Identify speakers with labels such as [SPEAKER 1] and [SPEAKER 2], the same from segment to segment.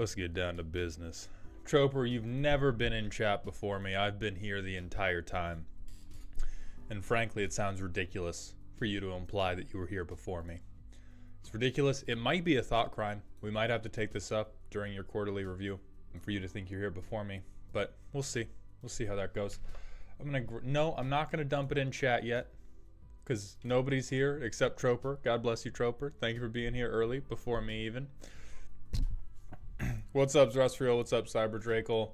[SPEAKER 1] Let's get down to business. Troper, you've never been in chat before me. I've been here the entire time. And frankly, it sounds ridiculous for you to imply that you were here before me. It's ridiculous. It might be a thought crime. We might have to take this up during your quarterly review and for you to think you're here before me. But we'll see. We'll see how that goes. No, I'm not going to dump it in chat yet. Because nobody's here except Troper. God bless you, Troper. Thank you for being here early, before me even. What's up, Zrusriel? What's up, Cyber Draco?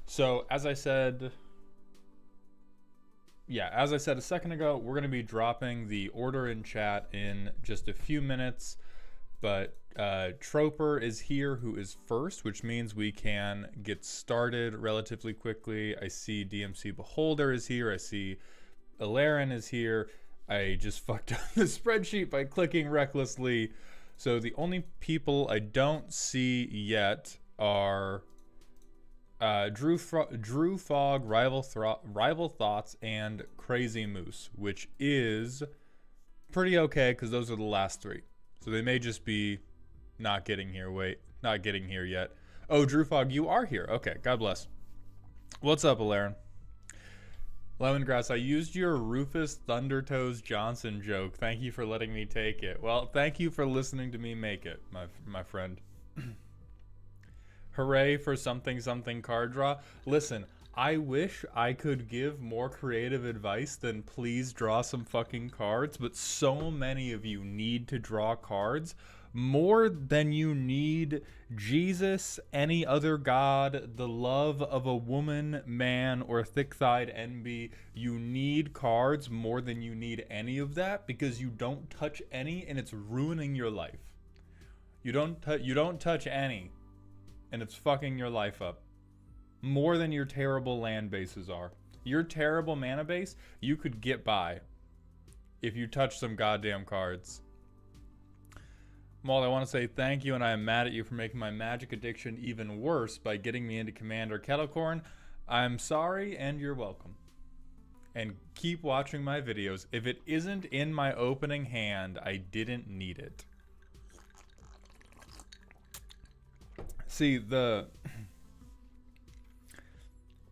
[SPEAKER 1] So, as I said a second ago, we're going to be dropping the order in chat in just a few minutes. But Troper is here, who is first, which means we can get started relatively quickly. I see DMC Beholder is here. I see Alen is here. I just fucked up the spreadsheet by clicking recklessly. So the only people I don't see yet are Drew Fog, Rival Thoughts, and Crazy Moose, which is pretty okay because those are the last three. So they may just be not getting here. Wait, not getting here yet. Oh, Drew Fog, you are here. Okay, God bless. What's up, Alen? Lemongrass, I used your Rufus Thundertoes Johnson joke. Thank you for letting me take it. Well, thank you for listening to me make it, my friend. Hooray for something card draw. Listen, I wish I could give more creative advice than please draw some fucking cards, but so many of you need to draw cards more than you need Jesus, any other god, the love of a woman, man, or thick-thighed envy. You need cards more than you need any of that because you don't touch any and it's ruining your life. You don't touch any and it's fucking your life up. More than your terrible land bases are. Your terrible mana base, you could get by if you touch some goddamn cards. Maul, I want to say thank you, and I am mad at you for making my magic addiction even worse by getting me into Commander Kettlecorn. I'm sorry, and you're welcome. And keep watching my videos. If it isn't in my opening hand, I didn't need it. See, the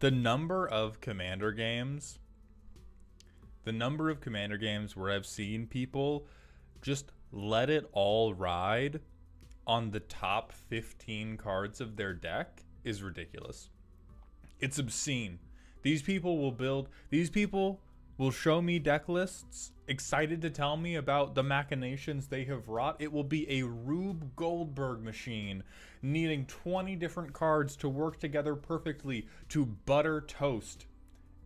[SPEAKER 1] number of Commander games where I've seen people just let it all ride on the top 15 cards of their deck is ridiculous. It's obscene. These people will show me deck lists, excited to tell me about the machinations they have wrought. It will be a Rube Goldberg machine needing 20 different cards to work together perfectly to butter toast.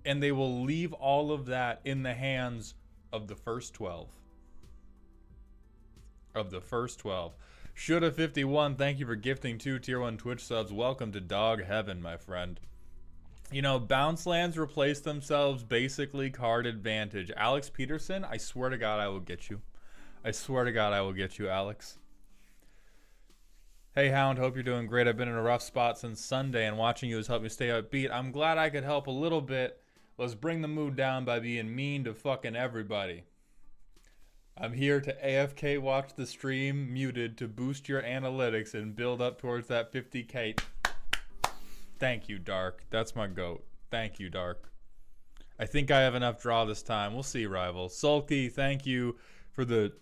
[SPEAKER 1] And they will leave all of that in the hands of the first 12. Shoulda 51, thank you for gifting 2 tier 1 Twitch subs. Welcome to dog heaven, my friend. You know, bounce lands replace themselves, basically card advantage. Alex Peterson, I swear to God I will get you. I swear to God I will get you, Alex. Hey Hound, hope you're doing great. I've been in a rough spot since Sunday and watching you has helped me stay upbeat. I'm glad I could help a little bit. Let's bring the mood down by being mean to fucking everybody. I'm here to AFK watch the stream muted to boost your analytics and build up towards that 50k. Thank you, Dark. That's my goat. Thank you, Dark. I think I have enough draw this time. We'll see, rival. Sulky, thank you for the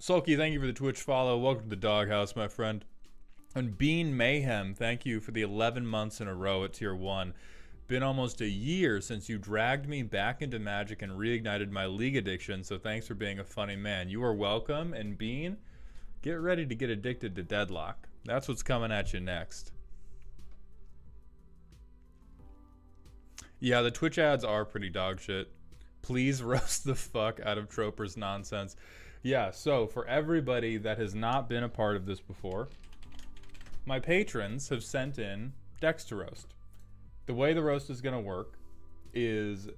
[SPEAKER 1] Twitch follow. Welcome to the doghouse, my friend. And Bean Mayhem, thank you for the 11 months in a row at tier 1. Been almost a year since you dragged me back into Magic and reignited my League addiction, so thanks for being a funny man. You are welcome, and Bean, get ready to get addicted to Deadlock. That's what's coming at you next. Yeah, the Twitch ads are pretty dog shit. Please roast the fuck out of Troper's nonsense. Yeah, so for everybody that has not been a part of this before, my patrons have sent in decks to roast. The way the roast is going to work is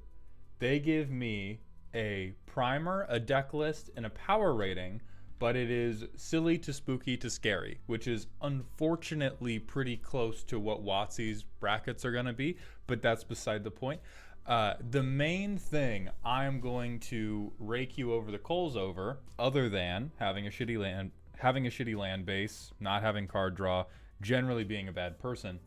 [SPEAKER 1] they give me a primer, a deck list, and a power rating, but it is silly to spooky to scary, which is unfortunately pretty close to what WotC's brackets are going to be, but that's beside the point. The main thing I'm going to rake you over the coals over, other than having a shitty land base, not having card draw, generally being a bad person,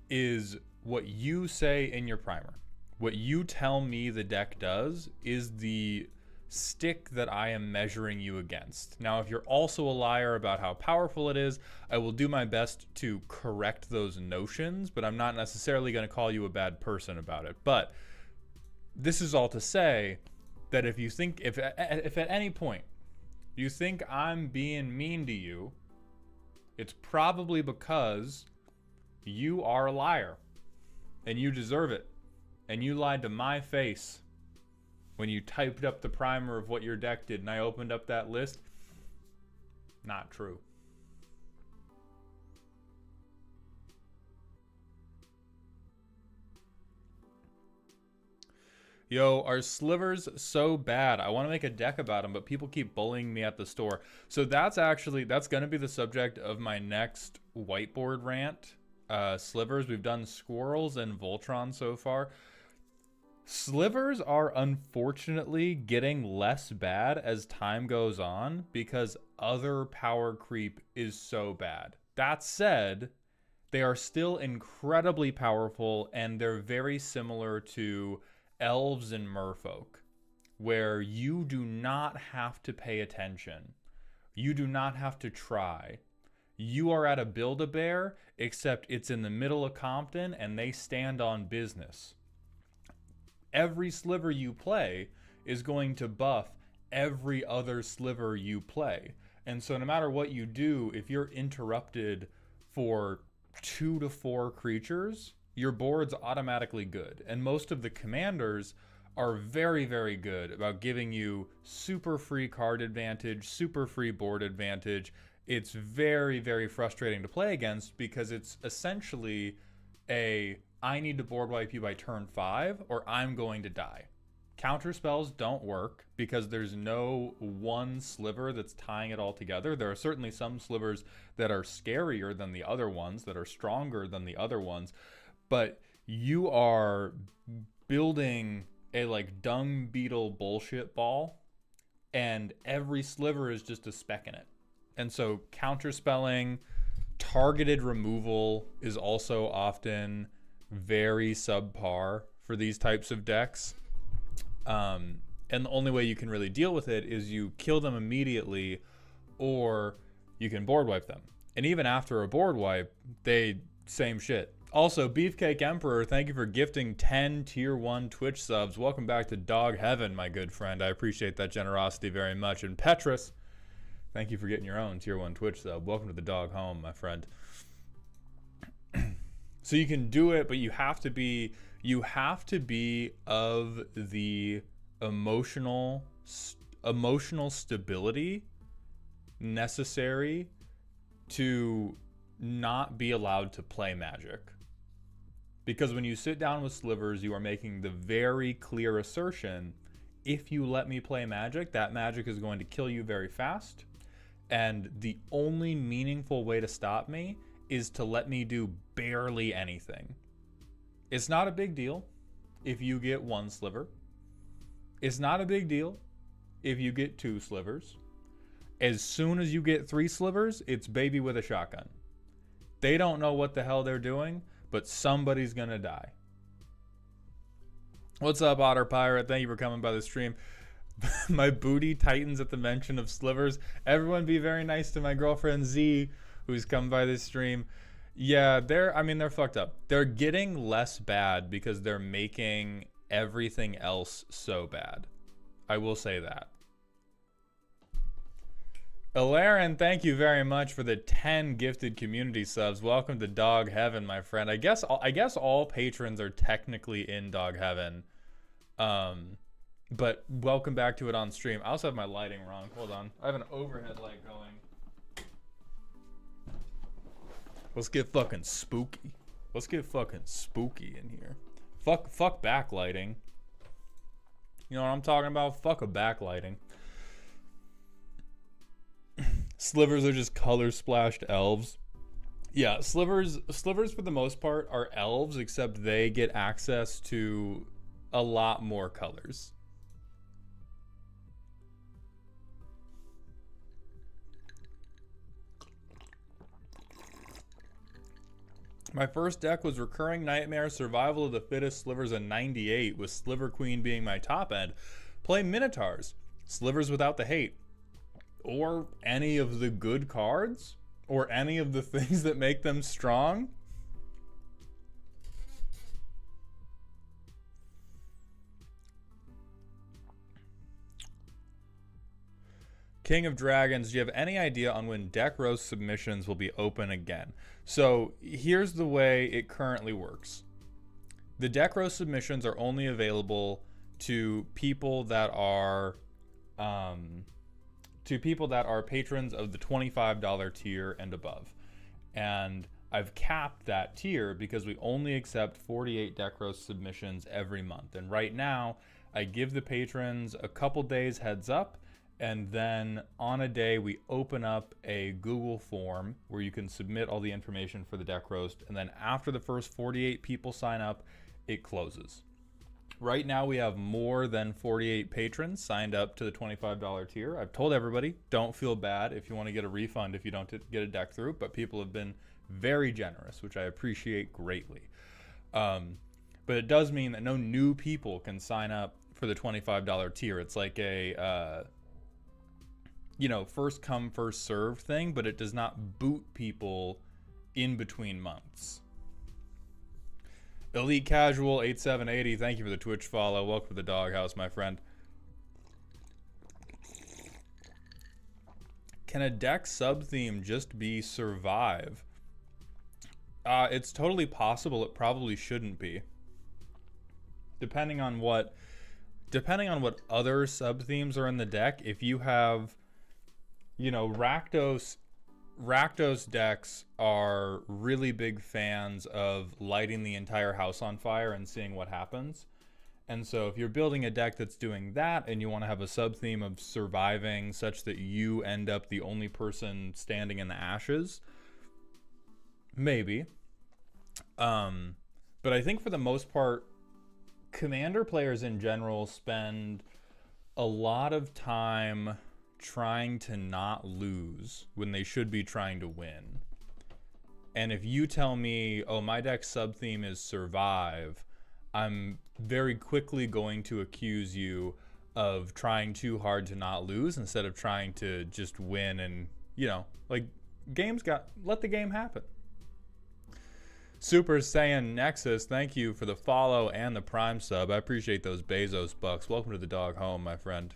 [SPEAKER 1] is what you say in your primer. What you tell me the deck does is the stick that I am measuring you against. Now, if you're also a liar about how powerful it is, I will do my best to correct those notions, but I'm not necessarily going to call you a bad person about it. But this is all to say that if you think, if at any point you think I'm being mean to you, it's probably because you are a liar and you deserve it. And you lied to my face when you typed up the primer of what your deck did and I opened up that list. Not true. Yo, are slivers so bad? I want to make a deck about them, but people keep bullying me at the store. So that's going to be the subject of my next whiteboard rant. Slivers, we've done squirrels and Voltron so far. Slivers are unfortunately getting less bad as time goes on because other power creep is so bad. That said, they are still incredibly powerful and they're very similar to elves and merfolk, where you do not have to pay attention. You do not have to try. You are at a Build-A-Bear, except it's in the middle of Compton and they stand on business. Every sliver you play is going to buff every other sliver you play. And so no matter what you do, if you're interrupted for 2 to 4 creatures, your board's automatically good. And most of the commanders are very, very good about giving you super free card advantage, super free board advantage. It's very, very frustrating to play against because it's essentially I need to board wipe you by turn 5 or I'm going to die. Counter spells don't work because there's no one sliver that's tying it all together. There are certainly some slivers that are scarier than the other ones, that are stronger than the other ones, but you are building a like dung beetle bullshit ball and every sliver is just a speck in it. And so counterspelling, targeted removal is also often very subpar for these types of decks. And the only way you can really deal with it is you kill them immediately or you can board wipe them. And even after a board wipe, same shit. Also, Beefcake Emperor, thank you for gifting 10 tier 1 Twitch subs. Welcome back to Dog Heaven, my good friend. I appreciate that generosity very much. And Petrus, thank you for getting your own tier 1 Twitch sub. Welcome to the dog home, my friend. So you can do it, but you have to be of the emotional stability necessary to not be allowed to play Magic. Because when you sit down with slivers, you are making the very clear assertion, if you let me play Magic, that Magic is going to kill you very fast. And the only meaningful way to stop me is to let me do barely anything. It's not a big deal if you get 1 sliver. It's not a big deal if you get 2 slivers. As soon as you get 3 slivers, it's baby with a shotgun. They don't know what the hell they're doing, but somebody's gonna die. What's up, Otter Pirate? Thank you for coming by the stream. My booty tightens at the mention of slivers. Everyone be very nice to my girlfriend Z, who's come by this stream. Yeah, they're fucked up. They're getting less bad because they're making everything else so bad. I will say that. Alen, thank you very much for the 10 gifted community subs. Welcome to Dog Heaven, my friend. I guess all patrons are technically in Dog Heaven. But welcome back to it on stream. I also have my lighting wrong. Hold on. I have an overhead light going. Let's get fucking spooky. Let's get fucking spooky in here. Fuck backlighting. You know what I'm talking about? Fuck a backlighting. Slivers are just color splashed elves. Yeah, slivers for the most part are elves, except they get access to a lot more colors. My first deck was Recurring Nightmare, Survival of the Fittest, Slivers, and 98, with Sliver Queen being my top end. Play Minotaurs, Slivers without the hate, or any of the good cards, or any of the things that make them strong. King of Dragons, do you have any idea on when deck roast submissions will be open again? So here's the way it currently works. The deck roast submissions are only available to people that are patrons of the $25 tier and above. And I've capped that tier because we only accept 48 deck roast submissions every month. And right now, I give the patrons a couple days heads up, and then on a day we open up a Google form where you can submit all the information for the deck roast, and then after the first 48 people sign up, it closes. Right now we have more than 48 patrons signed up to the $25 tier. I've told everybody, don't feel bad if you want to get a refund if you don't get a deck through, but people have been very generous, which I appreciate greatly. But it does mean that no new people can sign up for the $25 tier. It's like a first come, first served thing, but it does not boot people in between months. Elite Casual 8780, thank you for the Twitch follow. Welcome to the doghouse, my friend. Can a deck sub-theme just be survive? It's totally possible. It probably shouldn't be. Depending on what other sub-themes are in the deck, if you have, Rakdos decks are really big fans of lighting the entire house on fire and seeing what happens. And so if you're building a deck that's doing that and you want to have a sub-theme of surviving such that you end up the only person standing in the ashes, maybe. But I think for the most part, Commander players in general spend a lot of time trying to not lose when they should be trying to win. And if you tell me, oh, my deck sub-theme is survive, I'm very quickly going to accuse you of trying too hard to not lose instead of trying to just win and, let the game happen. Super Saiyan Nexus, thank you for the follow and the Prime sub. I appreciate those Bezos bucks. Welcome to the dog home, my friend.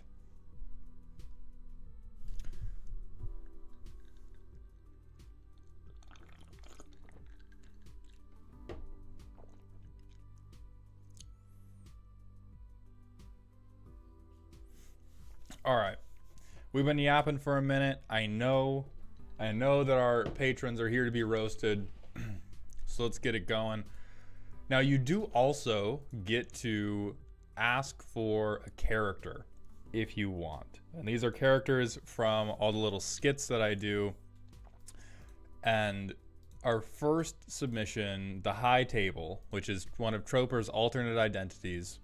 [SPEAKER 1] All right, we've been yapping for a minute. I know that our patrons are here to be roasted, so let's get it going. Now, you do also get to ask for a character if you want, and these are characters from all the little skits that I do. And our first submission, the High Table, which is one of Troper's alternate identities,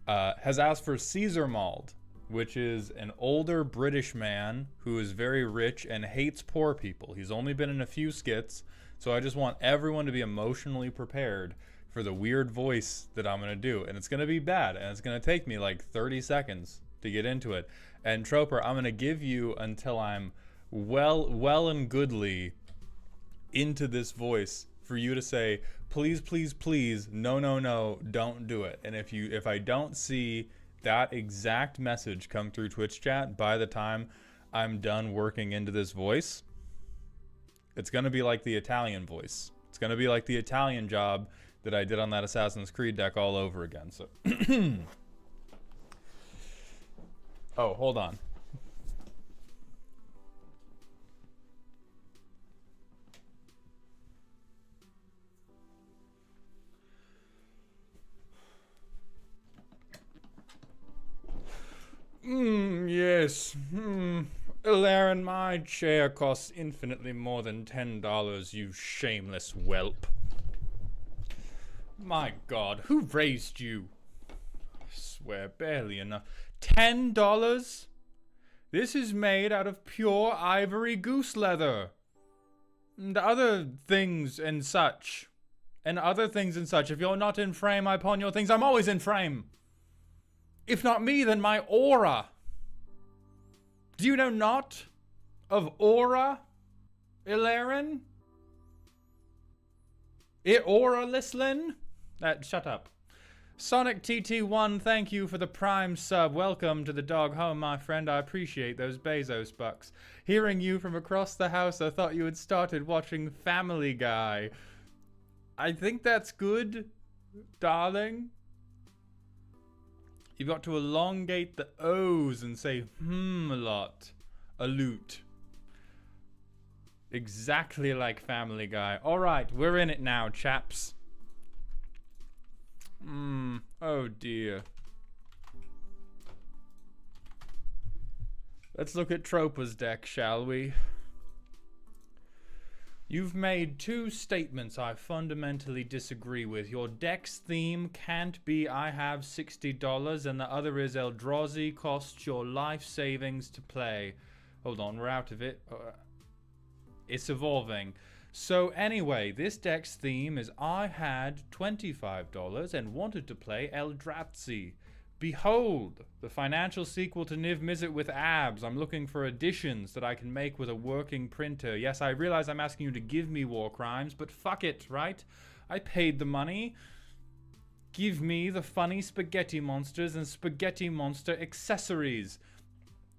[SPEAKER 1] has asked for Caesar Mauled, which is an older British man who is very rich and hates poor people. He's only been in a few skits, so I just want everyone to be emotionally prepared for the weird voice that I'm going to do. And it's going to be bad, and it's going to take me like 30 seconds to get into it. And Troper, I'm going to give you until I'm well and goodly into this voice for you to say, please, please, please, no, don't do it. And if I don't see that exact message come through Twitch chat by the time I'm done working into this voice, it's going to be like the Italian voice. It's going to be like the Italian job that I did on that Assassin's Creed deck all over again. So, oh, hold on. Yes. Alen, my chair costs infinitely more than $10, you shameless whelp. My God, who raised you? I swear, barely enough. $10? This is made out of pure ivory goose leather. And other things and such. And other things and such. If you're not in frame, I pawn your things. I'm always in frame. If not me, then my aura. Do you know not of aura, Alen? Aura Lislin? Shut up. Sonic TT1, thank you for the prime sub. Welcome to the dog home, my friend. I appreciate those Bezos bucks. Hearing you from across the house, I thought you had started watching Family Guy. I think that's good, darling. You've got to elongate the O's and say a lot. A loot. Exactly like Family Guy. Alright, we're in it now, chaps. Oh dear. Let's look at Troper's deck, shall we? You've made two statements I fundamentally disagree with. Your deck's theme can't be I have $60 and the other is Eldrazi costs your life savings to play. Hold on, we're out of it. It's evolving. So anyway, this deck's theme is I had $25 and wanted to play Eldrazi. Behold, the financial sequel to Niv Mizzet with abs. I'm looking for additions that I can make with a working printer. Yes, I realize I'm asking you to give me war crimes, but fuck it, right? I paid the money. Give me the funny spaghetti monsters and spaghetti monster accessories.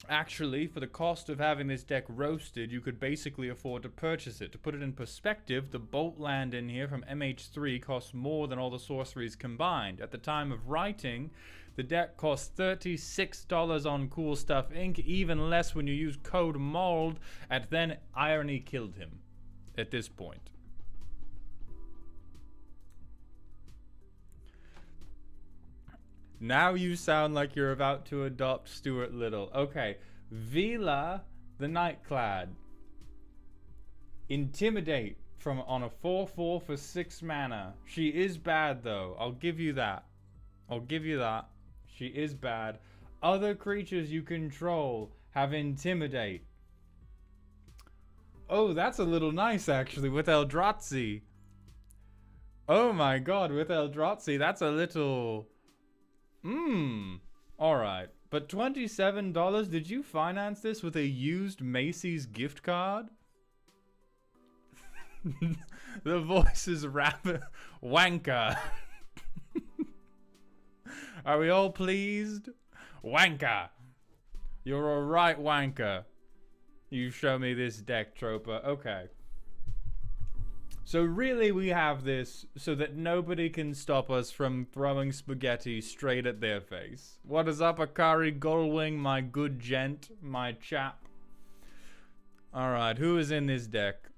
[SPEAKER 1] Actually, for the cost of having this deck roasted, you could basically afford to purchase it. To put it in perspective, the Bolt land in here from MH3 costs more than all the sorceries combined. At the time of writing, the deck costs $36 on Cool Stuff Inc., even less when you use code MOLD, and then irony killed him at this point. Now you sound like you're about to adopt Stuart Little. Okay, Vila the Nightclad. Intimidate from on a 4/4 for 6 mana. She is bad though. I'll give you that. I'll give you that. She is bad. Other creatures you control have Intimidate. Oh, that's a little nice actually with Eldrazi. Oh my God, with Eldrazi, that's a little... Alright. But $27, did you finance this with a used Macy's gift card? The voice is rapid. Wanker. Are we all pleased? Wanker. You're a right wanker. You show me this deck, Troper. Okay. So really we have this so that nobody can stop us from throwing spaghetti straight at their face. What is up, Akari Gullwing, my good gent, my chap? Alright, who is in this deck?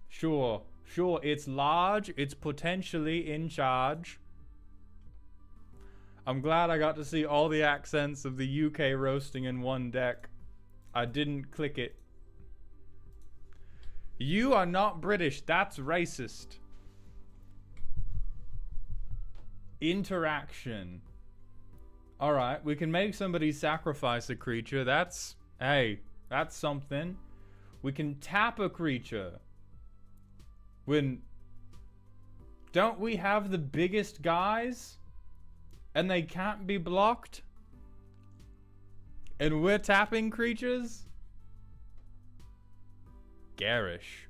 [SPEAKER 1] Sure, it's large, it's potentially in charge. I'm glad I got to see all the accents of the UK roasting in one deck. I didn't click it. You are not British. That's racist. Interaction. Alright, we can make somebody sacrifice a creature. That's... Hey, that's something. We can tap a creature. When... Don't we have the biggest guys? And they can't be blocked? And we're tapping creatures? Garish.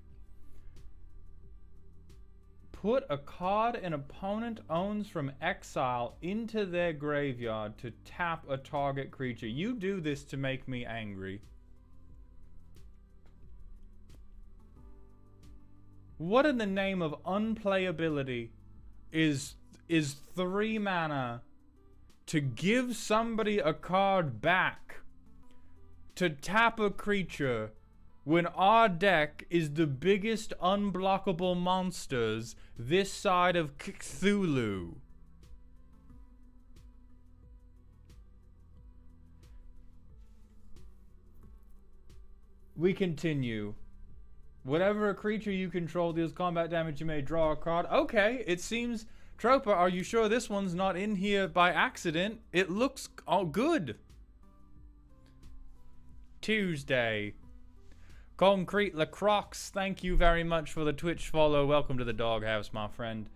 [SPEAKER 1] Put a card an opponent owns from exile into their graveyard to tap a target creature. You do this to make me angry. What in the name of unplayability is 3 mana to give somebody a card back to tap a creature when our deck is the biggest unblockable monsters this side of Cthulhu? We continue. Whatever a creature you control deals combat damage, you may draw a card. Okay, it seems... Troper, are you sure this one's not in here by accident? It looks all good. Tuesday. Concrete Lacroix, thank you very much for the Twitch follow. Welcome to the doghouse, my friend.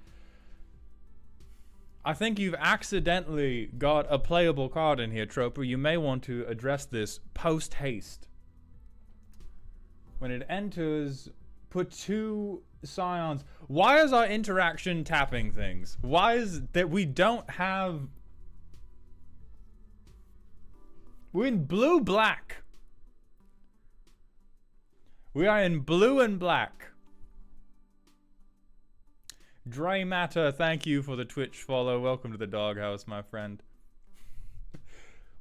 [SPEAKER 1] I think you've accidentally got a playable card in here, Troper. You may want to address this post-haste. When it enters, put 2 scions. Why is our interaction tapping things? Why is that we don't have... We're in blue-black. We are in blue and black. Dre Matter, thank you for the Twitch follow. Welcome to the doghouse, my friend.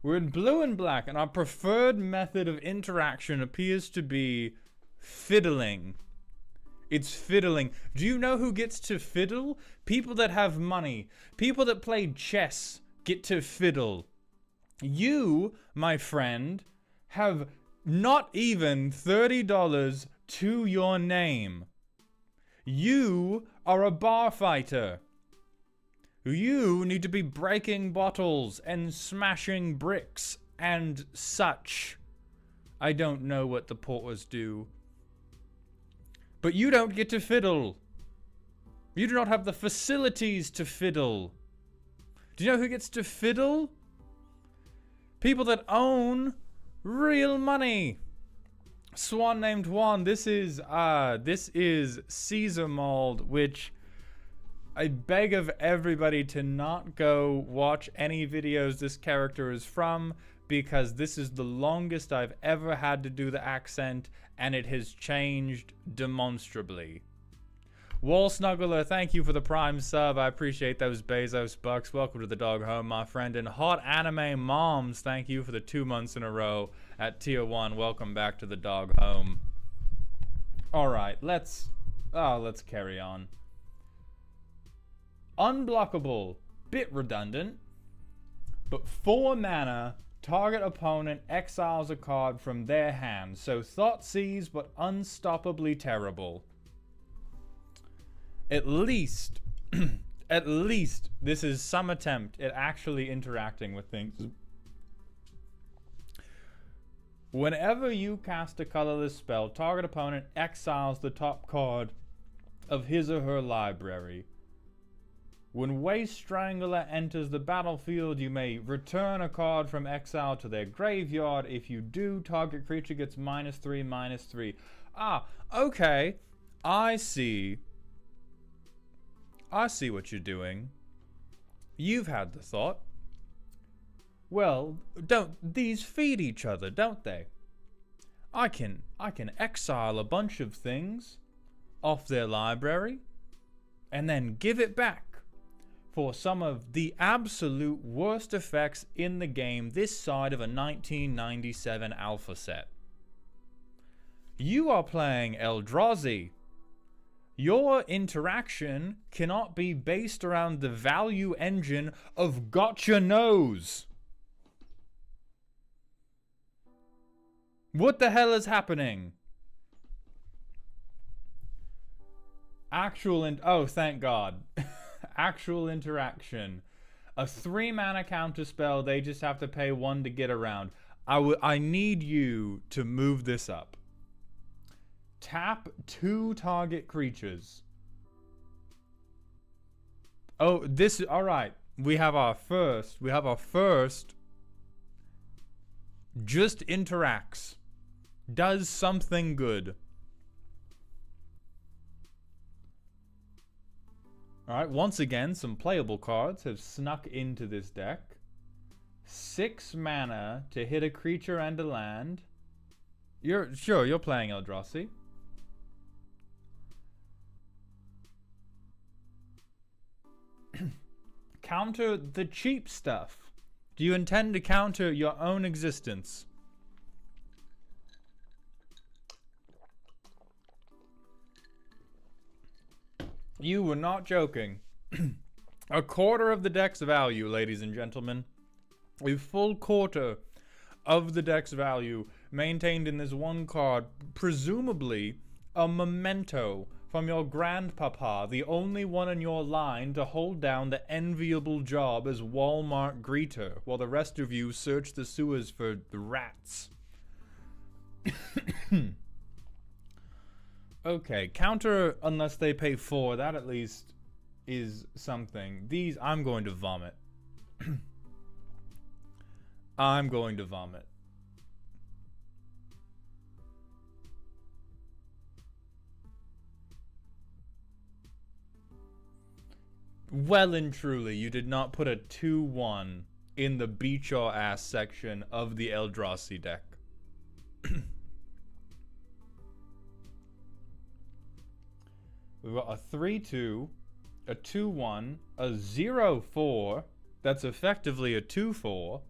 [SPEAKER 1] We're in blue and black, and our preferred method of interaction appears to be fiddling. It's fiddling. Do you know who gets to fiddle? People that have money. People that play chess get to fiddle. You, my friend, have not even $30 to your name. You are a bar fighter. You need to be breaking bottles and smashing bricks and such. I don't know what the porters do. But you don't get to fiddle. You do not have the facilities to fiddle. Do you know who gets to fiddle? People that own real money. Swan named Juan. This is Caesar mold, which I beg of everybody to not go watch any videos this character is from, because this is the longest I've ever had to do the accent, and it has changed demonstrably. Wall Snuggler, thank you for the Prime sub. I appreciate those Bezos bucks. Welcome to the dog home, my friend. And Hot Anime Moms, thank you for the 2 months in a row at Tier 1. Welcome back to the dog home. Alright, let's carry on. Unblockable. Bit redundant. But 4 mana, target opponent exiles a card from their hand. So Thoughtseize, but unstoppably terrible. At least this is some attempt at actually interacting with things. Whenever you cast a colorless spell, target opponent exiles the top card of his or her library. When Waste Strangler enters the battlefield, you may return a card from exile to their graveyard. If you do, target creature gets -3/-3. Ah, okay. I see what you're doing. You've had the thought. Well, don't these feed each other, don't they? I can exile a bunch of things off their library and then give it back for some of the absolute worst effects in the game this side of a 1997 alpha set. You are playing Eldrazi. Your interaction cannot be based around the value engine of Gotcha Knows. What the hell is happening? Oh, thank God. Actual interaction. A 3 mana counter spell, they just have to pay 1 to get around. I need you to move this up. Tap 2 target creatures. Oh, all right. We have our first. Just interacts. Does something good. All right. Once again, some playable cards have snuck into this deck. 6 mana to hit a creature and a land. You're playing Eldrazi. Counter the cheap stuff. Do you intend to counter your own existence? You were not joking. A quarter of the deck's value, ladies and gentlemen. A full quarter of the deck's value maintained in this one card, presumably A memento from your grandpapa, the only one in your line to hold down the enviable job as Walmart greeter, while the rest of you search the sewers for the rats. Okay, counter unless they pay 4. That at least is something. These, I'm going to vomit. I'm going to vomit. Well and truly, you did not put a 2-1 in the beat your ass section of the Eldrazi deck. We've got a 3-2, a 2-1, a 0-4, that's effectively a 2-4.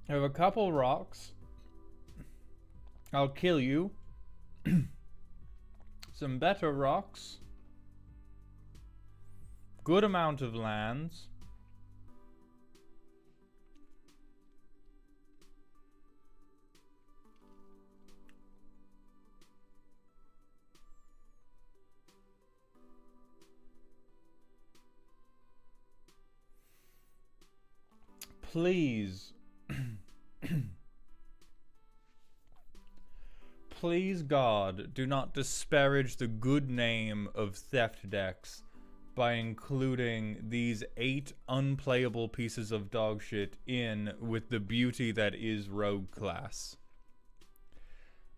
[SPEAKER 1] I have a couple rocks. I'll kill you. Some better rocks. Good amount of lands. Please. Please, God, do not disparage the good name of theft decks by including these 8 unplayable pieces of dog shit in with the beauty that is rogue class.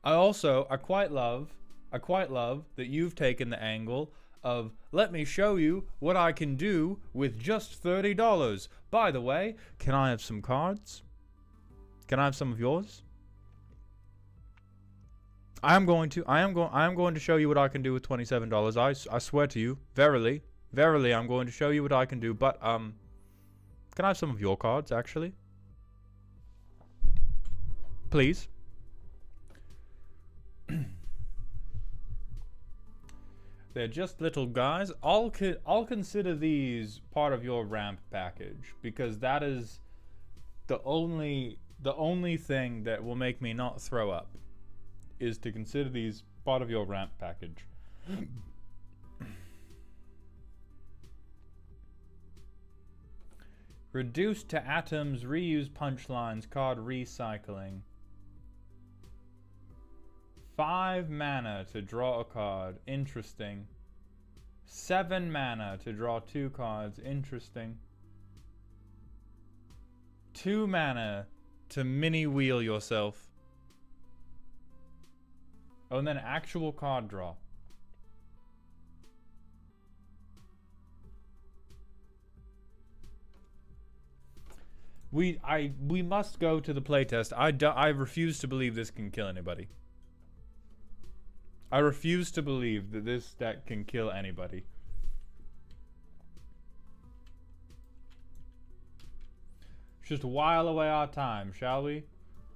[SPEAKER 1] I quite love that you've taken the angle of, let me show you what I can do with just $30. By the way, can I have some cards? Can I have some of yours? I am going to show you what I can do with $27. I swear to you, verily, I'm going to show you what I can do. But can I have some of your cards, actually? Please. They're just little guys. I'll consider these part of your ramp package, because that is the only thing that will make me not throw up, is to consider these part of your ramp package. Reduced to atoms, reuse punchlines, card recycling. 5 mana to draw a card. Interesting. 7 mana to draw 2 cards. Interesting. 2 mana to mini wheel yourself. Oh, and then actual card draw. We must go to the playtest. I refuse to believe this can kill anybody. I refuse to believe that this deck can kill anybody. Just while away our time, shall we?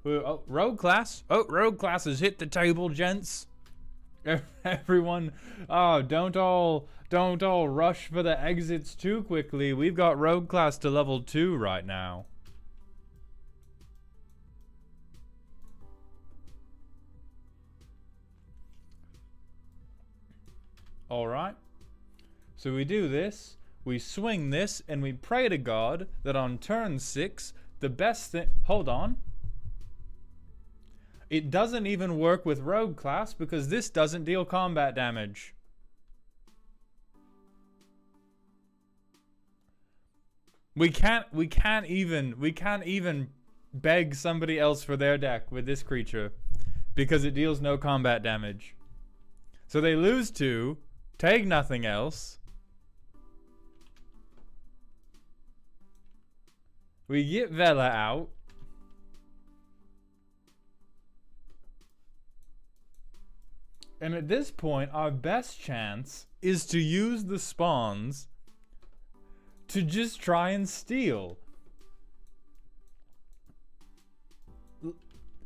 [SPEAKER 1] Oh, rogue class. Oh, rogue class has hit the table, gents. Everyone, oh, don't all rush for the exits too quickly. We've got rogue class to level 2 right now. Alright, so we do this, we swing this, and we pray to God that on turn 6, the best thing... Hold on. It doesn't even work with rogue class because this doesn't deal combat damage. We can't even beg somebody else for their deck with this creature because it deals no combat damage. So they lose 2. Take nothing else. We get Vela out. And at this point, our best chance is to use the spawns to just try and steal.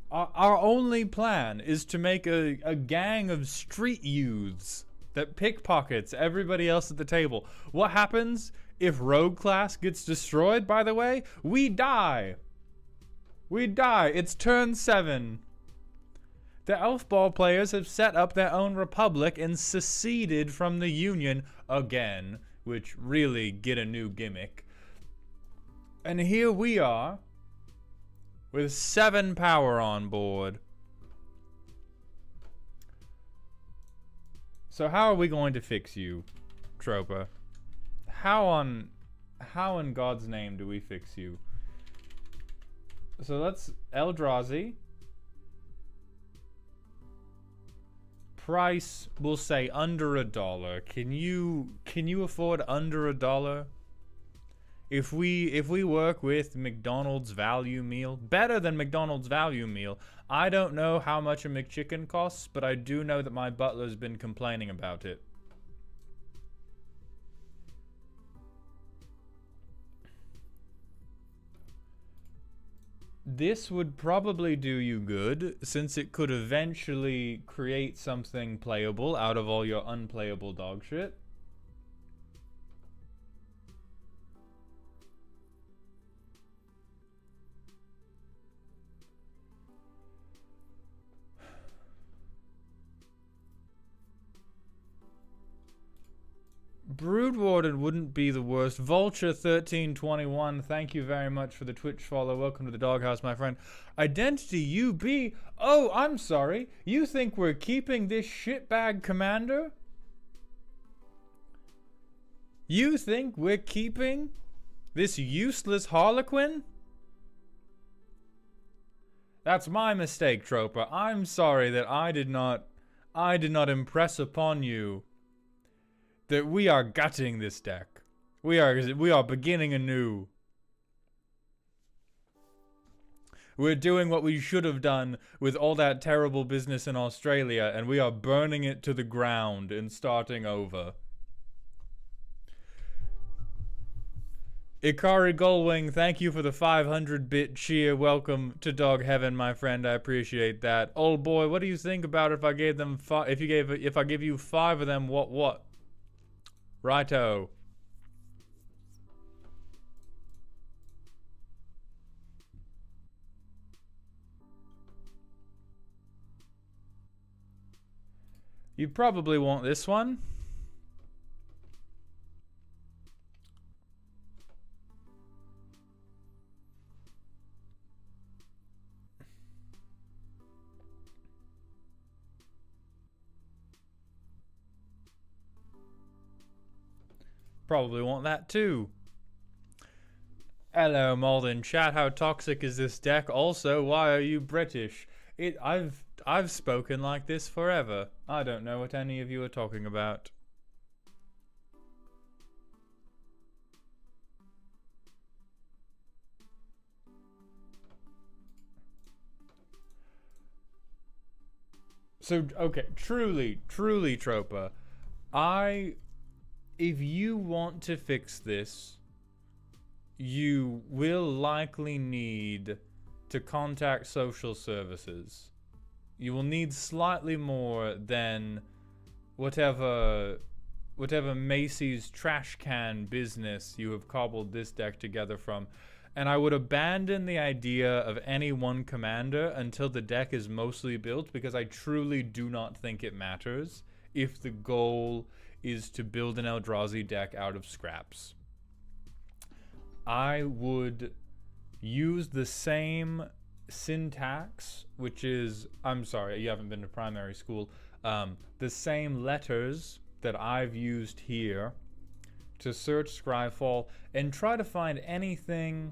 [SPEAKER 1] Our only plan is to make a gang of street youths that pickpockets everybody else at the table. What happens if rogue class gets destroyed, by the way? We die. We die. It's turn 7. The elf ball players have set up their own republic and seceded from the Union again, which really get a new gimmick. And here we are, with 7 power on board. So how are we going to fix you, Troper? How in God's name do we fix you? So let's Eldrazi. Price, we'll say under $1. Can you afford under $1? If we work with McDonald's value meal, better than McDonald's value meal. I don't know how much a McChicken costs, but I do know that my butler's been complaining about it. This would probably do you good, since it could eventually create something playable out of all your unplayable dog shit. Broodwarden wouldn't be the worst. Vulture1321, thank you very much for the Twitch follow. Welcome to the doghouse, my friend. Identity UB. Oh, I'm sorry. You think we're keeping this shitbag commander? You think we're keeping this useless harlequin? That's my mistake, Troper. I'm sorry that I did not impress upon you that we are gutting this deck. We are beginning anew. We're doing what we should have done with all that terrible business in Australia, and we are burning it to the ground and starting over. Ikari Gullwing, thank you for the 500-bit cheer. Welcome to Dog Heaven, my friend. I appreciate that. Old boy, what do you think about if I gave them if I give you 5 of them? What? Righto. You probably want this one. Probably want that too. Hello, Malden chat. How toxic is this deck? Also, why are you British? I've spoken like this forever. I don't know what any of you are talking about. So, okay, truly, Troper, if you want to fix this, you will likely need to contact social services. You will need slightly more than whatever Macy's trash can business you have cobbled this deck together from. And I would abandon the idea of any one commander until the deck is mostly built, because I truly do not think it matters if the goal is to build an Eldrazi deck out of scraps. I would use the same syntax, which is, I'm sorry, you haven't been to primary school, the same letters that I've used here to search Scryfall and try to find anything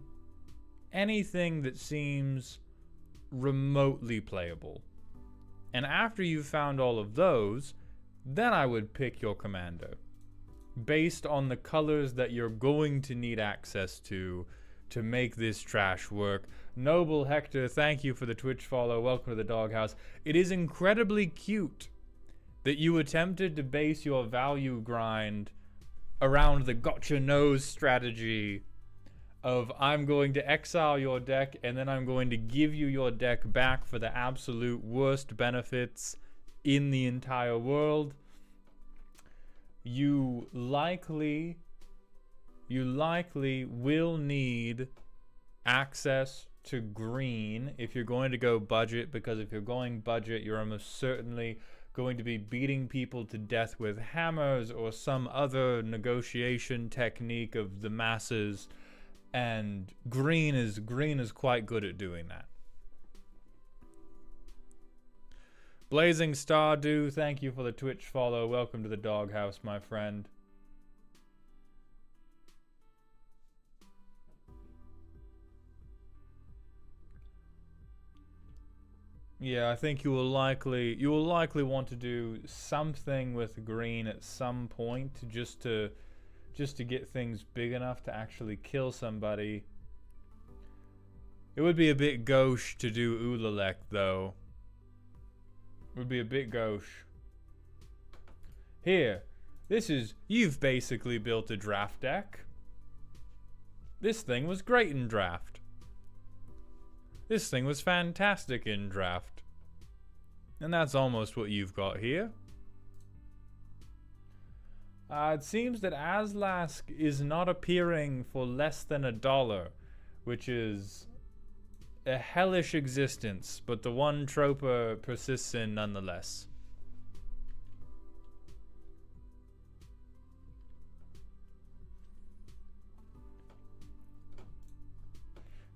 [SPEAKER 1] that seems remotely playable. And after you've found all of those, then I would pick your commander based on the colors that you're going to need access to make this trash work. Noble Hector, thank you for the Twitch follow. Welcome to the doghouse. It is incredibly cute that you attempted to base your value grind around the gotcha nose strategy of I'm going to exile your deck and then I'm going to give you your deck back for the absolute worst benefits in the entire world. You likely will need access to green if you're going to go budget, because if you're going budget, you're almost certainly going to be beating people to death with hammers or some other negotiation technique of the masses, and green is quite good at doing that. Blazing Stardew, thank you for the Twitch follow. Welcome to the doghouse, my friend. Yeah, I think you will likely want to do something with green at some point, just to get things big enough to actually kill somebody. It would be a bit gauche to do Ulalek though. It would be a bit gauche. Here, you've basically built a draft deck. This thing was great in draft. This thing was fantastic in draft. And that's almost what you've got here. It seems that Aslask is not appearing for less than $1, which is a hellish existence, but the one Troper persists in nonetheless.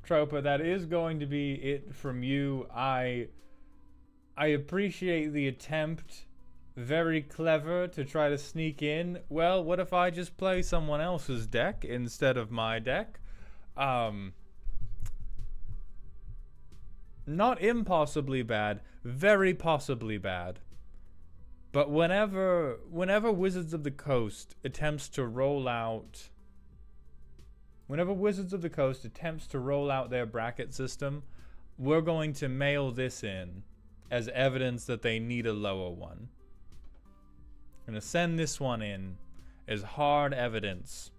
[SPEAKER 1] Troper, that is going to be it from you. I appreciate the attempt. Very clever to try to sneak in. Well, what if I just play someone else's deck instead of my deck? Not impossibly bad, very possibly bad. But whenever Wizards of the Coast attempts to roll out their bracket system, we're going to mail this in as evidence that they need a lower one. I'm going to send this one in as hard evidence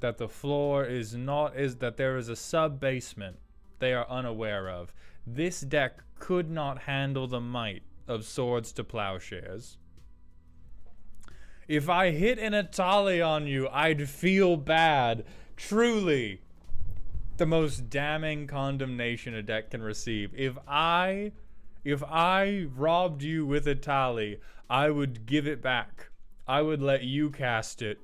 [SPEAKER 1] that the floor that there is a sub-basement they are unaware of. This deck could not handle the might of Swords to Plowshares. If I hit an Atali on you, I'd feel bad. Truly, the most damning condemnation a deck can receive. If I robbed you with Atali, I would give it back. I would let you cast it.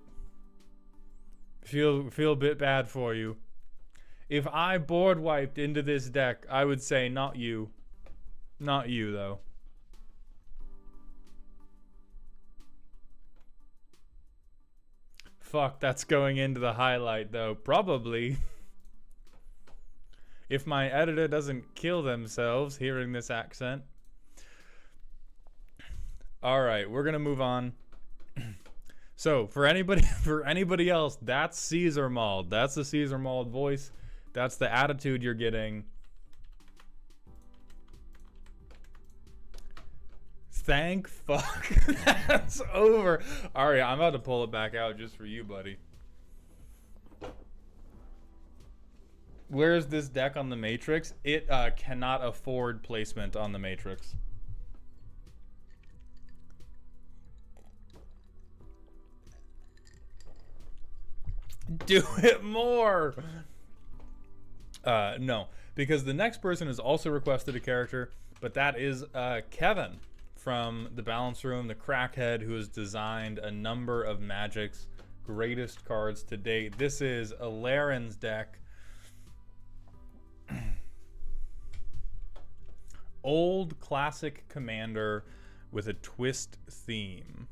[SPEAKER 1] Feel a bit bad for you. If I board wiped into this deck, I would say not you. Not you, though. Fuck, that's going into the highlight, though. Probably. If my editor doesn't kill themselves hearing this accent. Alright, we're gonna move on. So, for anybody else, that's Caesar Mauled. That's the Caesar Mauled voice. That's the attitude you're getting. Thank fuck. That's over. Alright, I'm about to pull it back out just for you, buddy. Where's this deck on the Matrix? It cannot afford placement on the Matrix. Do it more! No, because the next person has also requested a character, but that is Kevin from the Balance Room, the crackhead who has designed a number of Magic's greatest cards to date. This is Alaren's deck. Old classic commander with a twist theme.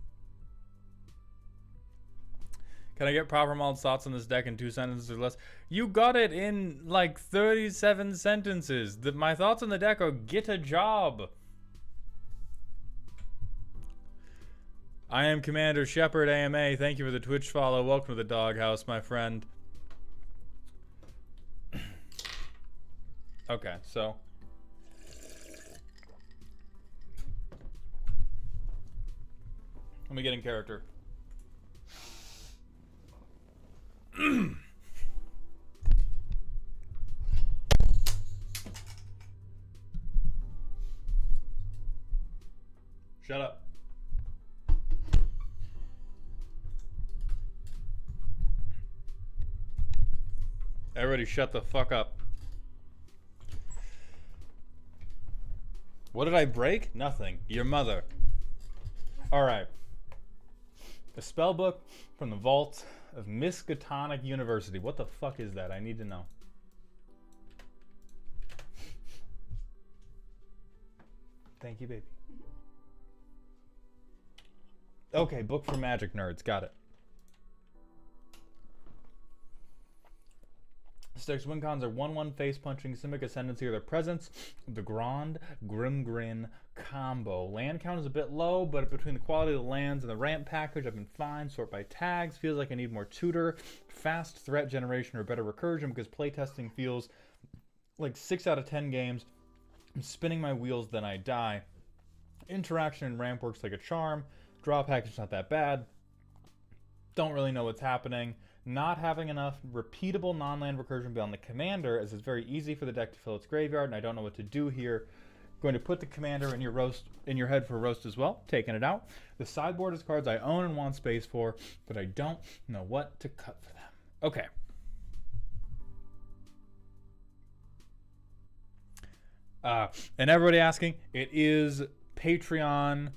[SPEAKER 1] Can I get proper Mauled thoughts on this deck in 2 sentences or less? You got it in like 37 sentences. My thoughts on the deck are get a job. I am Commander Shepard AMA. Thank you for the Twitch follow. Welcome to the doghouse, my friend. Okay, so let me get in character. Shut up. Everybody shut the fuck up. What did I break? Nothing. Your mother. Alright. A spell book from the vault of Miskatonic University. What the fuck is that? I need to know. Thank you, baby. Okay, book for magic nerds. Got it. Sticks win cons are 1/1 face punching, Simic Ascendancy or their presence. The Grand Grimgrin combo. Land count is a bit low, but between the quality of the lands and the ramp package, I've been fine. Sort by tags. Feels like I need more tutor. Fast threat generation or better recursion because playtesting feels like 6 out of 10 games. I'm spinning my wheels, then I die. Interaction and ramp works like a charm. Draw package not that bad. Don't really know what's happening. Not having enough repeatable non-land recursion beyond the commander, as it's very easy for the deck to fill its graveyard, and I don't know what to do here. Going to put the commander in your head for roast as well. Taking it out. The sideboard is cards I own and want space for, but I don't know what to cut for them. Okay. And everybody asking, it is Patreon.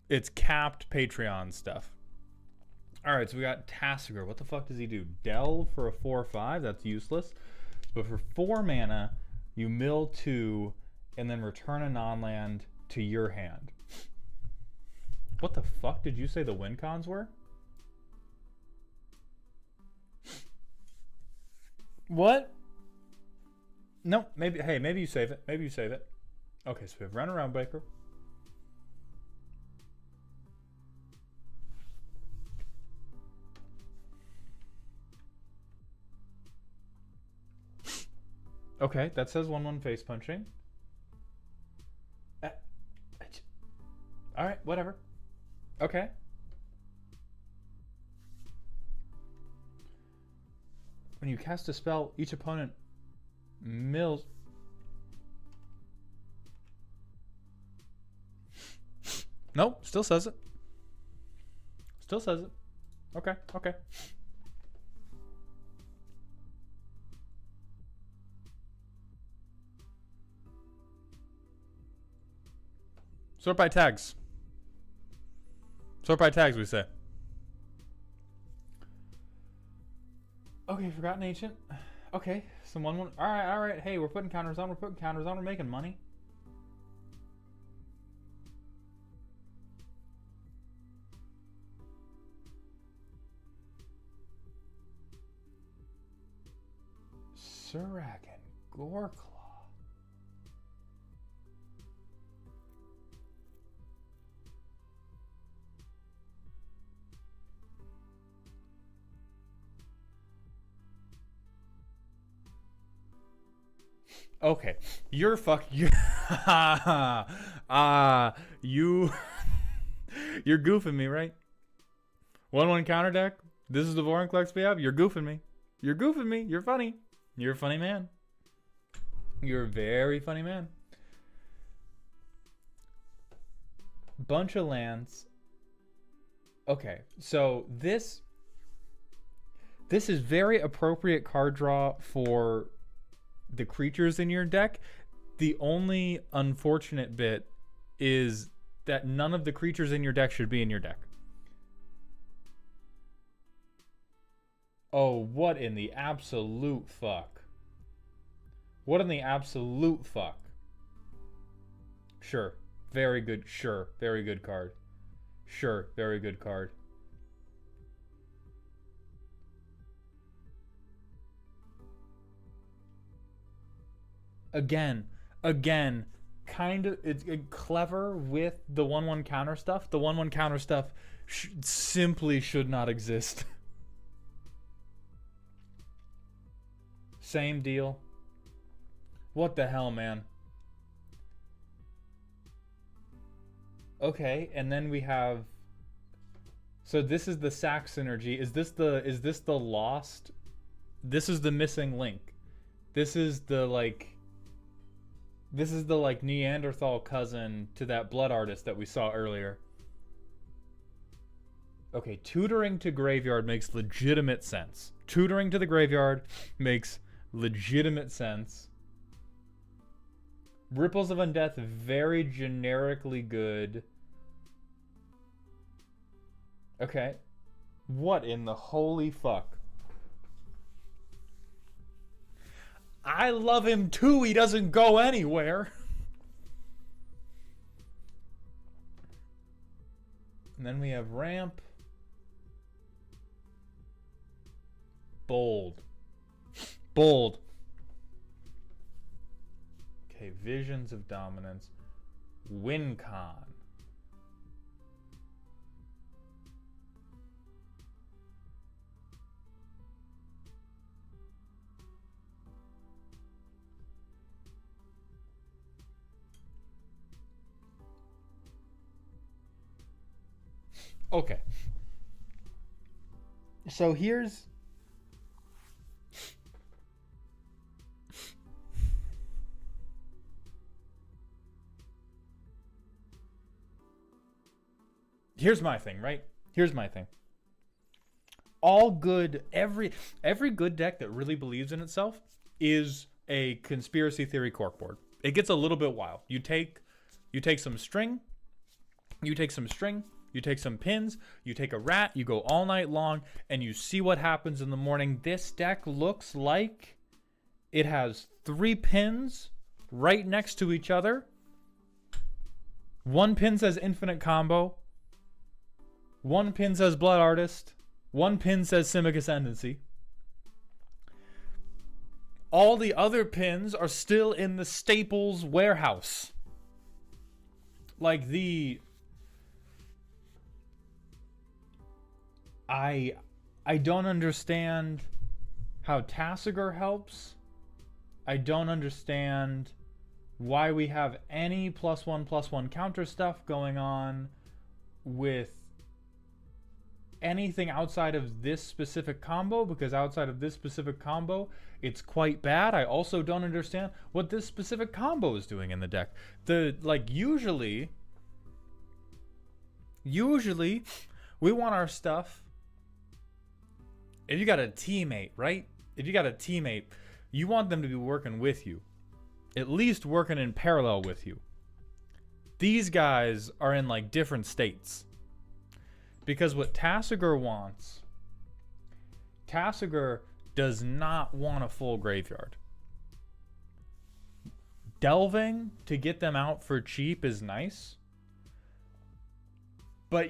[SPEAKER 1] It's capped Patreon stuff. All right, so we got Tassiger. What the fuck does he do? Delve for a 4/5. That's useless. But for 4 mana, you mill 2 and then return a non-land to your hand. What the fuck did you say the win cons were? What? No, maybe. Hey, maybe you save it. Maybe you save it. Okay, so we have Runaround Breaker. Okay, that says 1/1 face punching. Alright, whatever. Okay. When you cast a spell, each opponent mills. Nope, still says it. Still says it. Okay, okay. Sort by tags. Sort by tags, we say. Okay, Forgotten Ancient. Okay, some 1/1. All right. Hey, we're putting counters on. We're making money. Surak and Goreclaw. Okay, you're you're goofing me, right? 1/1 counter deck. This is the Vorinclex we have. You're goofing me. You're goofing me. You're funny. You're a funny man. You're a very funny man. Bunch of lands. Okay, so this is very appropriate card draw for the creatures in your deck. The only unfortunate bit is that none of the creatures in your deck should be in your deck. Oh, what in the absolute fuck? What in the absolute fuck? Sure. Very good. Sure. Very good card. Sure. Very good card. Again, kind of, it's clever with the 1/1 counter stuff. The 1/1 counter stuff simply should not exist. Same deal. What the hell, man? Okay, and then we have So this is the sack synergy. Is this the lost? This is the missing link. This is the like Neanderthal cousin to that blood artist that we saw earlier. Okay, tutoring to graveyard makes legitimate sense. Tutoring to the graveyard makes legitimate sense. Ripples of Undeath, very generically good. Okay. What in the holy fuck? I love him too, he doesn't go anywhere. And then we have ramp. Bold. Bold. Okay, Visions of Dominance. WinCon. Okay. So here's my thing, right? Here's my thing. All good, every good deck that really believes in itself is a conspiracy theory corkboard. It gets a little bit wild. You take some string, you take some pins, you take a rat, you go all night long, and you see what happens in the morning. This deck looks like it has 3 pins right next to each other. One pin says Infinite Combo. One pin says Blood Artist. One pin says Simic Ascendancy. All the other pins are still in the Staples warehouse. Like I don't understand how Tasigur helps. I don't understand why we have any +1/+1 counter stuff going on with anything outside of this specific combo, because outside of this specific combo, it's quite bad. I also don't understand what this specific combo is doing in the deck. Usually we want our stuff. If you got a teammate, right? If you got a teammate, you want them to be working with you. At least working in parallel with you. These guys are in like different states. Because what Tasigur wants, Tasigur does not want a full graveyard. Delving to get them out for cheap is nice. But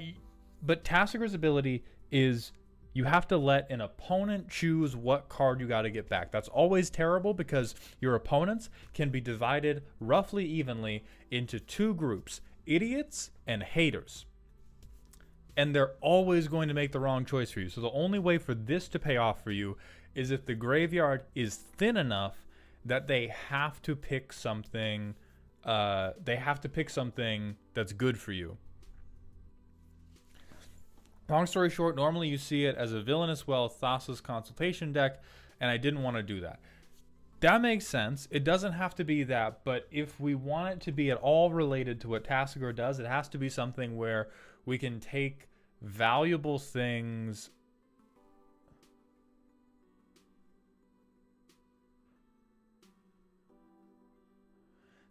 [SPEAKER 1] Tasigur's ability is you have to let an opponent choose what card you got to get back. That's always terrible because your opponents can be divided roughly evenly into 2 groups, idiots and haters. And they're always going to make the wrong choice for you. So the only way for this to pay off for you is if the graveyard is thin enough that they have to pick something. They have to pick something that's good for you. Long story short, normally you see it as a Villainous Well Thassa's Consultation deck, and I didn't want to do that. That makes sense. It doesn't have to be that, but if we want it to be at all related to what Tasigur does, it has to be something where we can take valuable things.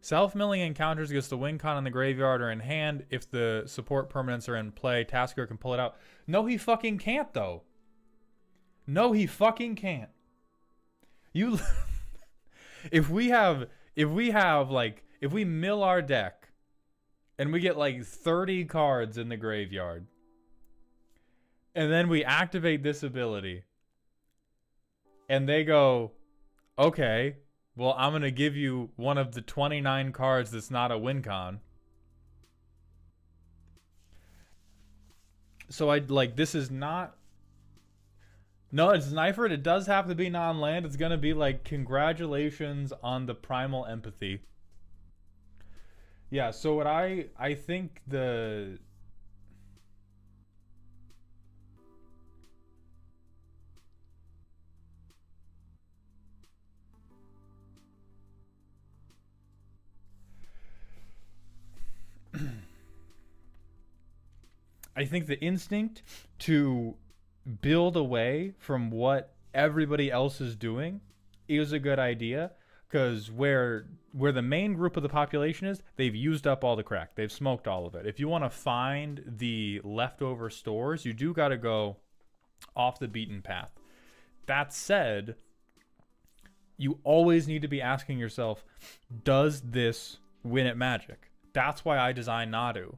[SPEAKER 1] Self-milling encounters against the WinCon in the graveyard or in hand. If the support permanents are in play, Tasigur can pull it out. No, he fucking can't, though. No, he fucking can't. You... If we mill our deck and we get like 30 cards in the graveyard and then we activate this ability and they go, okay, well, I'm going to give you one of the 29 cards that's not a WinCon. So this is not... No, it's Kniferd. It does have to be non-land. It's going to be like, congratulations on the primal empathy. Yeah, so what I think I think the instinct to build away from what everybody else is doing is a good idea, because where the main group of the population is, they've used up all the crack. They've smoked all of it. If you want to find the leftover stores, you do got to go off the beaten path. That said, you always need to be asking yourself, does this win at Magic? That's why I designed Nadu.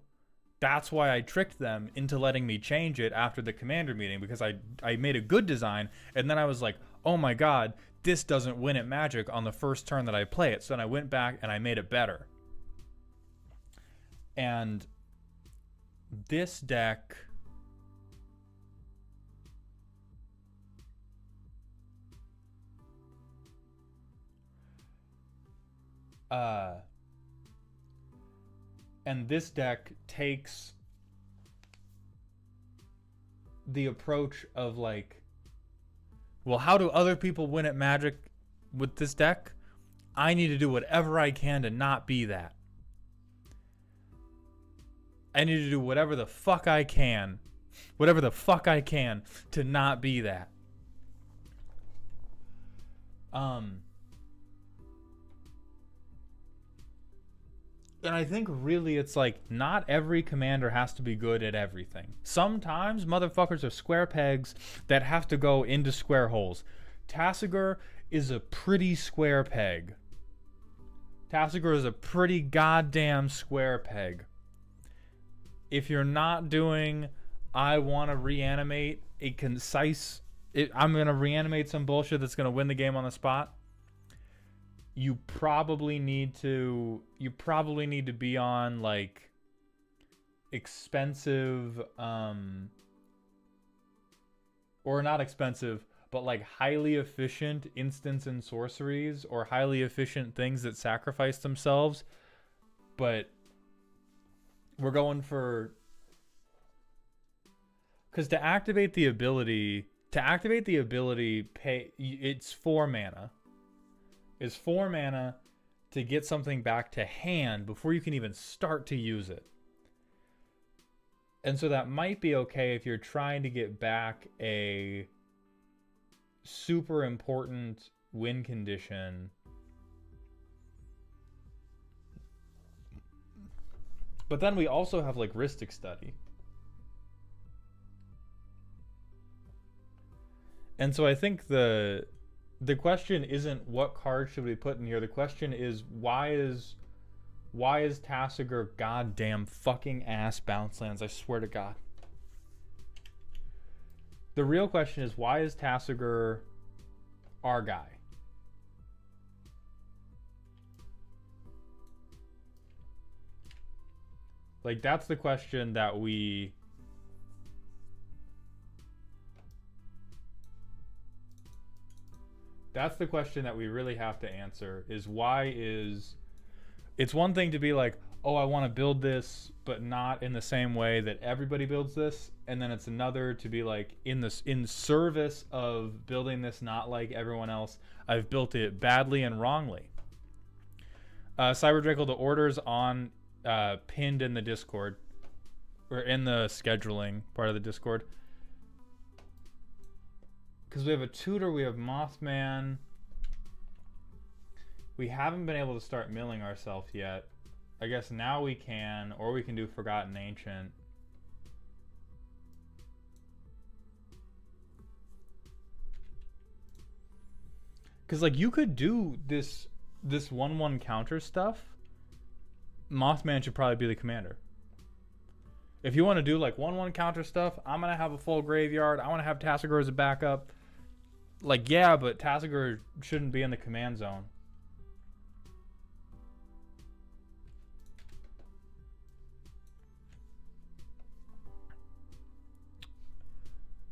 [SPEAKER 1] That's why I tricked them into letting me change it after the commander meeting, because I made a good design, and then I was like, oh my god, this doesn't win at Magic on the first turn that I play it. So then I went back and I made it better. And this deck... and this deck takes the approach of like, well, how do other people win at Magic with this deck? I need to do whatever I can to not be that. I need to do whatever the fuck I can. Whatever the fuck I can to not be that. And I think really it's like, not every commander has to be good at everything. Sometimes motherfuckers are square pegs that have to go into square holes. Tasigur is a pretty square peg. Tasigur is a pretty goddamn square peg. If you're not doing, I want to reanimate a concise... I'm going to reanimate some bullshit that's going to win the game on the spot. You probably need to be on like expensive or not expensive, but like highly efficient instants and sorceries, or highly efficient things that sacrifice themselves. But we're going for, because to activate the ability, it's 4 mana. Is 4 mana to get something back to hand before you can even start to use it. And so that might be okay if you're trying to get back a super important win condition. But then we also have like Rhystic Study. And so I think the question isn't what card should we put in here. The question is why is Tasigur goddamn fucking ass bounce lands? I swear to God. The real question is, why is Tasigur our guy? Like, that's the question that we... That's the question that we really have to answer, is why is... It's one thing to be like, oh, I want to build this, but not in the same way that everybody builds this. And then it's another to be like, in service of building this not like everyone else, I've built it badly and wrongly. Cyber Draco, the order's on pinned in the Discord, or in the scheduling part of the Discord. Because we have a tutor, we have Mothman. We haven't been able to start milling ourselves yet. I guess now we can, or we can do Forgotten Ancient. Because like, you could do this 1/1 counter stuff. Mothman should probably be the commander. If you want to do like 1/1 counter stuff, I'm gonna have a full graveyard. I want to have Tasigur as a backup. Like, yeah, but Tasigur shouldn't be in the command zone.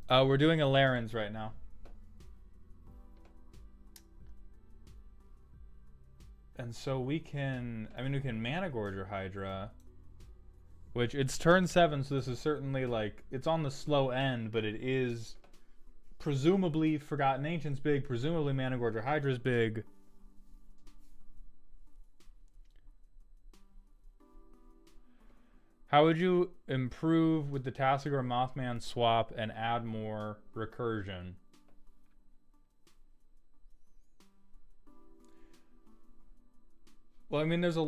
[SPEAKER 1] We're doing Alarans right now. And so we can, we can Mana Gorger Hydra, which it's turn 7, so this is certainly like, it's on the slow end, but it is presumably Forgotten Ancient's big, presumably Mana Gorger Hydra's big. How would you improve with the Tasigur Mothman swap and add more recursion? Well, I mean, there's a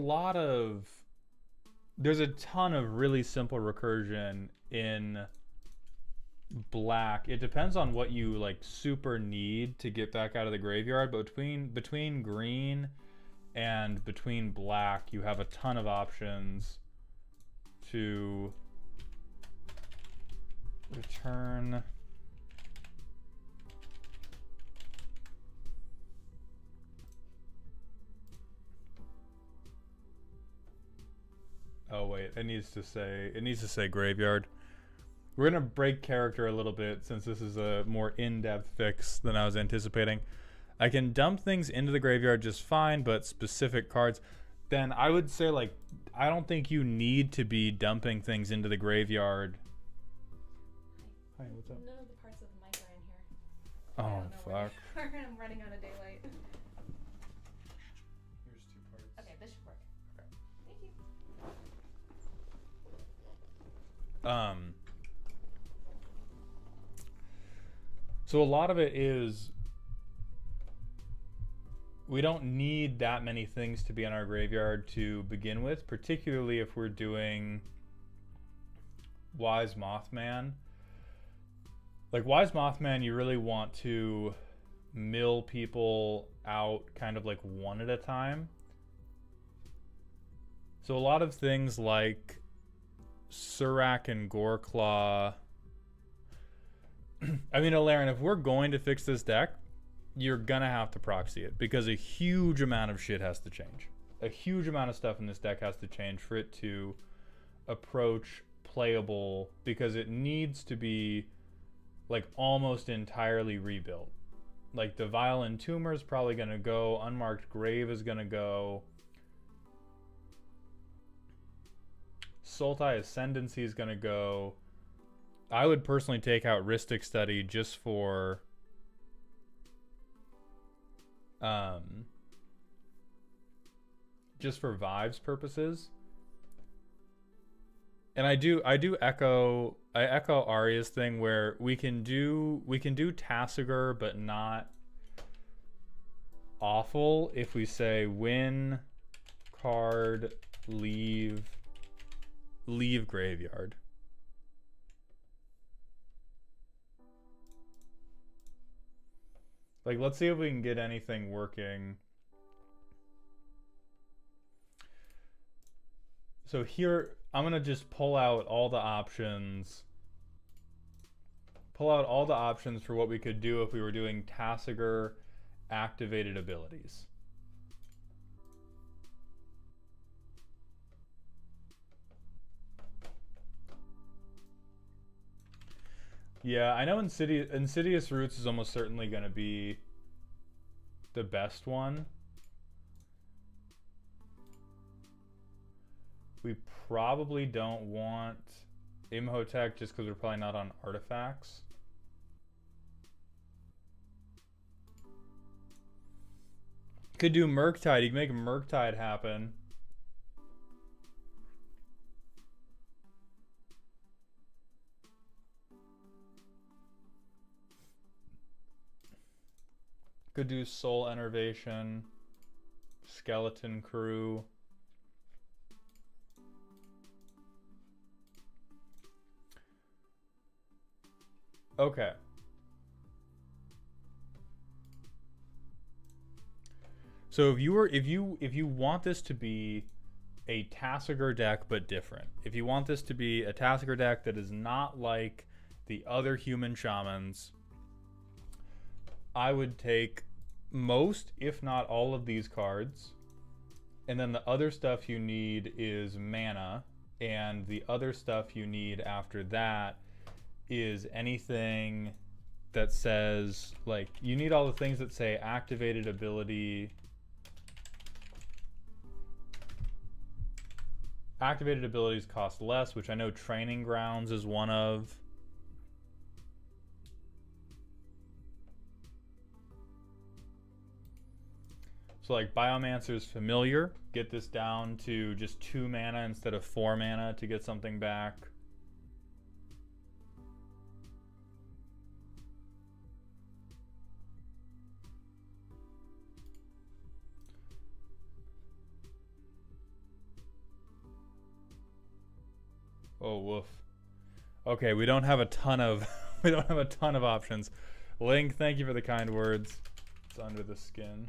[SPEAKER 1] ton of really simple recursion in black. It depends on what you like super need to get back out of the graveyard, but between green and between black, you have a ton of options to return. Oh wait, it needs to say graveyard. We're gonna break character a little bit since this is a more in-depth fix than I was anticipating. I can dump things into the graveyard just fine, but specific cards, then I would say, like, I don't think you need to be dumping things into the graveyard. Hi, what's up?
[SPEAKER 2] None of the parts of the mic are in here.
[SPEAKER 1] Oh, fuck.
[SPEAKER 2] I'm running out of daylight.
[SPEAKER 1] Here's 2 parts.
[SPEAKER 2] Okay, this should work.
[SPEAKER 1] Okay.
[SPEAKER 2] Thank you.
[SPEAKER 1] So a lot of it is we don't need that many things to be in our graveyard to begin with, particularly if we're doing Wise Mothman. Like Wise Mothman, you really want to mill people out kind of like one at a time. So a lot of things like Surak and Goreclaw. I mean, Alen, if we're going to fix this deck, you're gonna have to proxy it because a huge amount of shit has to change. A huge amount of stuff in this deck has to change for it to approach playable, because it needs to be like almost entirely rebuilt. Like the Violent Tumor is probably gonna go, Unmarked Grave is gonna go, Sultai Ascendancy is gonna go. I would personally take out Rhystic Study just for vibes purposes. And I echo Arya's thing where we can do Tasigur but not awful if we say win card, leave graveyard. Like, let's see if we can get anything working. So here, I'm gonna just pull out all the options. Pull out all the options for what we could do if we were doing Tasigur activated abilities. Yeah, I know Insidious Roots is almost certainly going to be the best one. We probably don't want Imhotep just because we're probably not on artifacts. Could do Murktide. You can make Murktide happen. Could do Soul Enervation, Skeleton Crew. Okay. So if you want this to be a Tasigur deck but different, if you want this to be a Tasigur deck that is not like the other human shamans, I would take most, if not all, of these cards, and then the other stuff you need is mana, and the other stuff you need after that is anything that says, like, you need all the things that say activated ability. Activated abilities cost less, which I know Training Grounds is one of. So like Biomancer's Familiar, get this down to just 2 mana instead of 4 mana to get something back. Oh, woof. Okay, we don't have a ton of we don't have a ton of options. Link, thank you for the kind words. It's under the skin.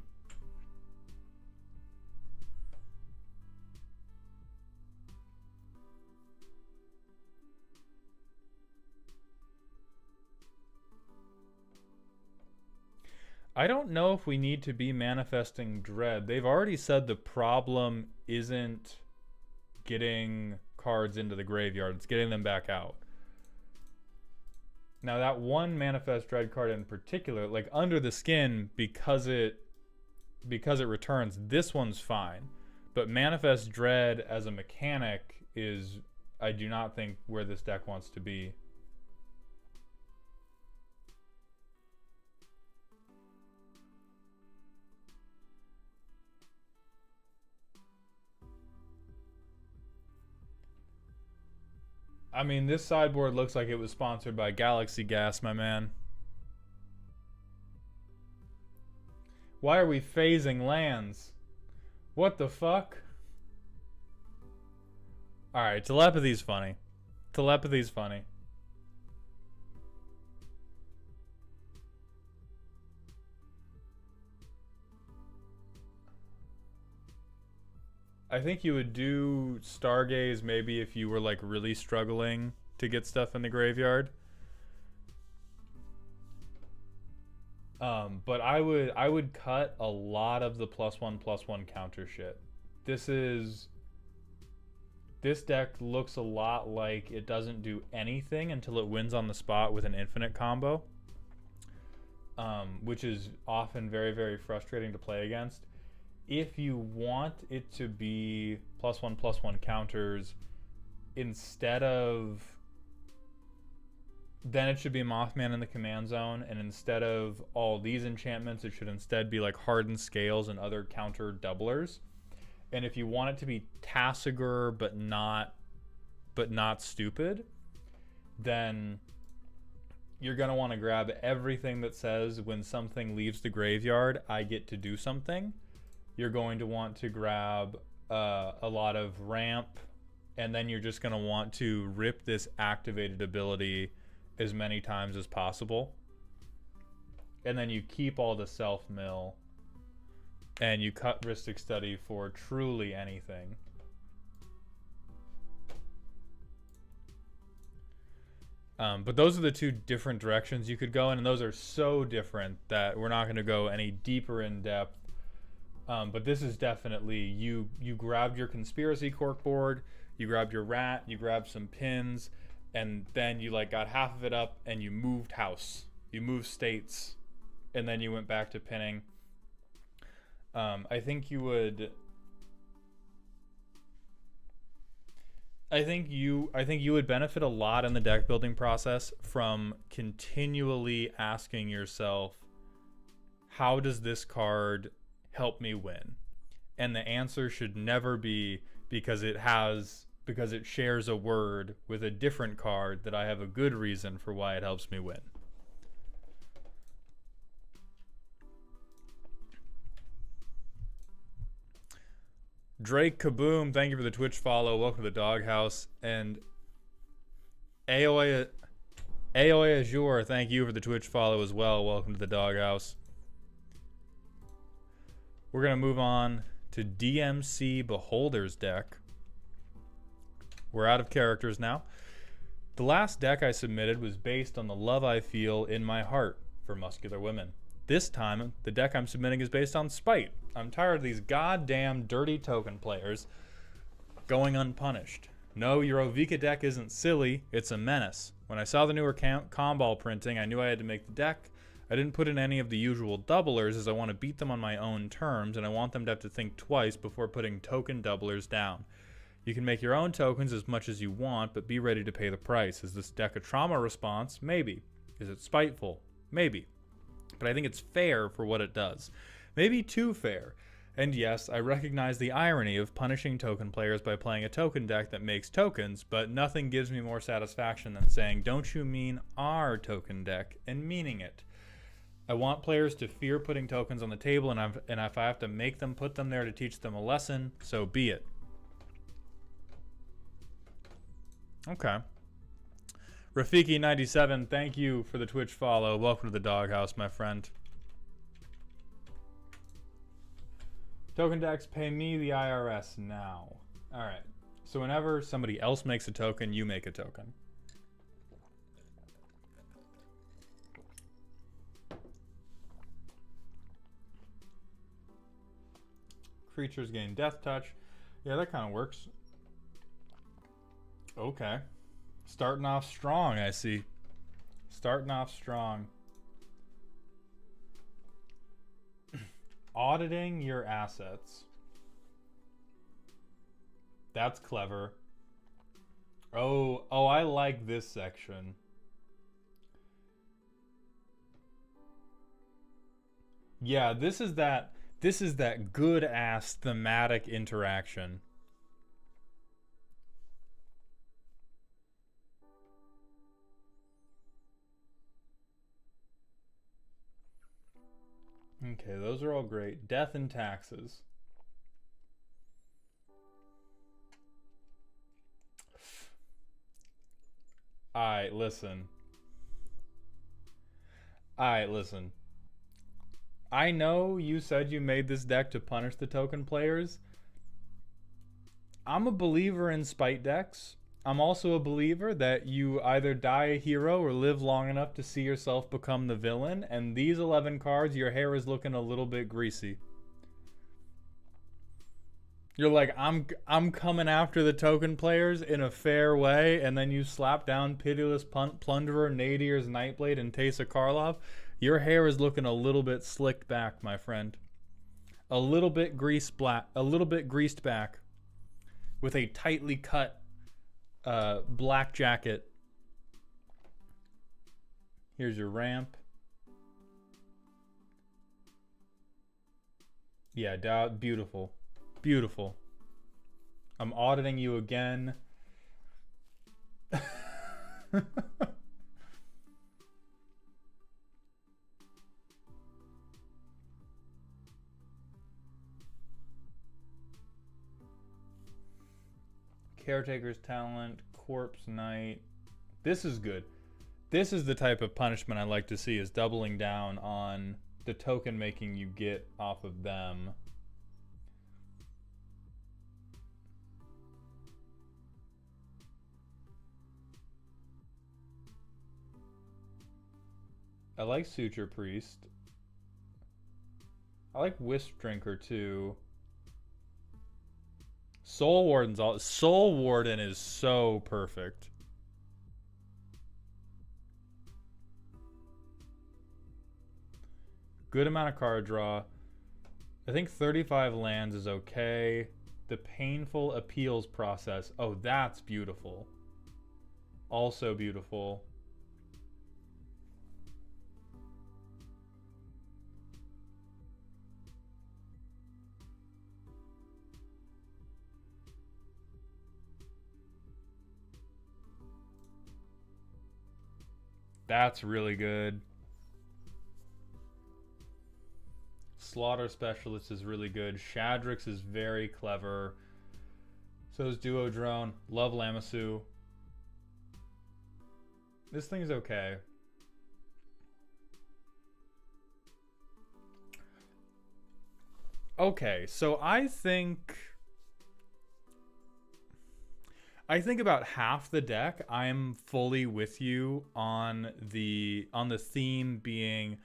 [SPEAKER 1] I don't know if we need to be manifesting dread. They've already said the problem isn't getting cards into the graveyard, it's getting them back out. Now that one manifest dread card in particular, like Under the Skin, because it returns, this one's fine. But manifest dread as a mechanic is, I do not think, where this deck wants to be. I mean, this sideboard looks like it was sponsored by Galaxy Gas, my man. Why are we phasing lands? What the fuck? Alright, telepathy's funny. Telepathy's funny. I think you would do Stargaze maybe if you were like really struggling to get stuff in the graveyard. But I would cut a lot of the +1/+1 counter shit. This deck looks a lot like it doesn't do anything until it wins on the spot with an infinite combo, which is often very, very frustrating to play against. If you want it to be +1/+1 counters, instead of, then it should be Mothman in the command zone, and instead of all these enchantments, it should instead be like Hardened Scales and other counter doublers. And if you want it to be Tassiger but not stupid, then you're gonna want to grab everything that says when something leaves the graveyard, I get to do something. You're going to want to grab a lot of ramp, and then you're just going to want to rip this activated ability as many times as possible. And then you keep all the self-mill, and you cut Rhystic Study for truly anything. But those are the two different directions you could go in, and those are so different that we're not going to go any deeper in depth. But this is definitely, you grabbed your Conspiracy Corkboard, you grabbed your Rat, you grabbed some pins, and then you like got half of it up and you moved house. You moved states, and then you went back to pinning. I think you would benefit a lot in the deck building process from continually asking yourself, how does this card help me win? And the answer should never be because it shares a word with a different card that I have a good reason for why it helps me win. Drake Kaboom, thank you for the Twitch follow. Welcome to the Doghouse. And AOA Azure, thank you for the Twitch follow as well. Welcome to the Doghouse. We're going to move on to DMC Beholder's deck. We're out of characters now. The last deck I submitted was based on the love I feel in my heart for muscular women. This time, the deck I'm submitting is based on spite. I'm tired of these goddamn dirty token players going unpunished. No, your Ovika deck isn't silly, it's a menace. When I saw the newer Comball printing, I knew I had to make the deck. I didn't put in any of the usual doublers as I want to beat them on my own terms, and I want them to have to think twice before putting token doublers down. You can make your own tokens as much as you want, but be ready to pay the price. Is this deck a trauma response? Maybe. Is it spiteful? Maybe. But I think it's fair for what it does. Maybe too fair. And yes, I recognize the irony of punishing token players by playing a token deck that makes tokens, but nothing gives me more satisfaction than saying, don't you mean our token deck, and meaning it. I want players to fear putting tokens on the table, and if I have to make them put them there to teach them a lesson, so be it. Okay. Rafiki97, thank you for the Twitch follow. Welcome to the doghouse, my friend. Token decks pay me the IRS now. Alright. So whenever somebody else makes a token, you make a token. Creatures gain death touch. Yeah, that kind of works. Okay. Starting off strong, I see. Starting off strong. Auditing your assets. That's clever. Oh, I like this section. Yeah, this is that good ass thematic interaction. Okay, those are all great. Death and taxes. Alright, listen. I know you said you made this deck to punish the token players. I'm a believer in spite decks. I'm also a believer that you either die a hero or live long enough to see yourself become the villain. And these 11 cards, your hair is looking a little bit greasy. You're like, I'm coming after the token players in a fair way, and then you slap down Pitiless Plunderer, Nadier's Nightblade, and Teysa Karlov. Your hair is looking a little bit slicked back, my friend. A little bit greased back, with a tightly cut black jacket. Here's your ramp. Yeah, beautiful. Beautiful. I'm auditing you again. Caretaker's Talent, Corpse Knight. This is good. This is the type of punishment I like to see, is doubling down on the token making you get off of them. I like Suture Priest. I like Wisp Drinker too. Soul Warden is so perfect. Good amount of card draw. I think 35 lands is okay. The Painful Appeals Process. Oh, that's beautiful. Also beautiful. That's really good. Slaughter Specialist is really good. Shadrix is very clever. So is Duodrone. Love Lamassu. This thing's okay. Okay, so I think about half the deck I'm fully with you on the theme being,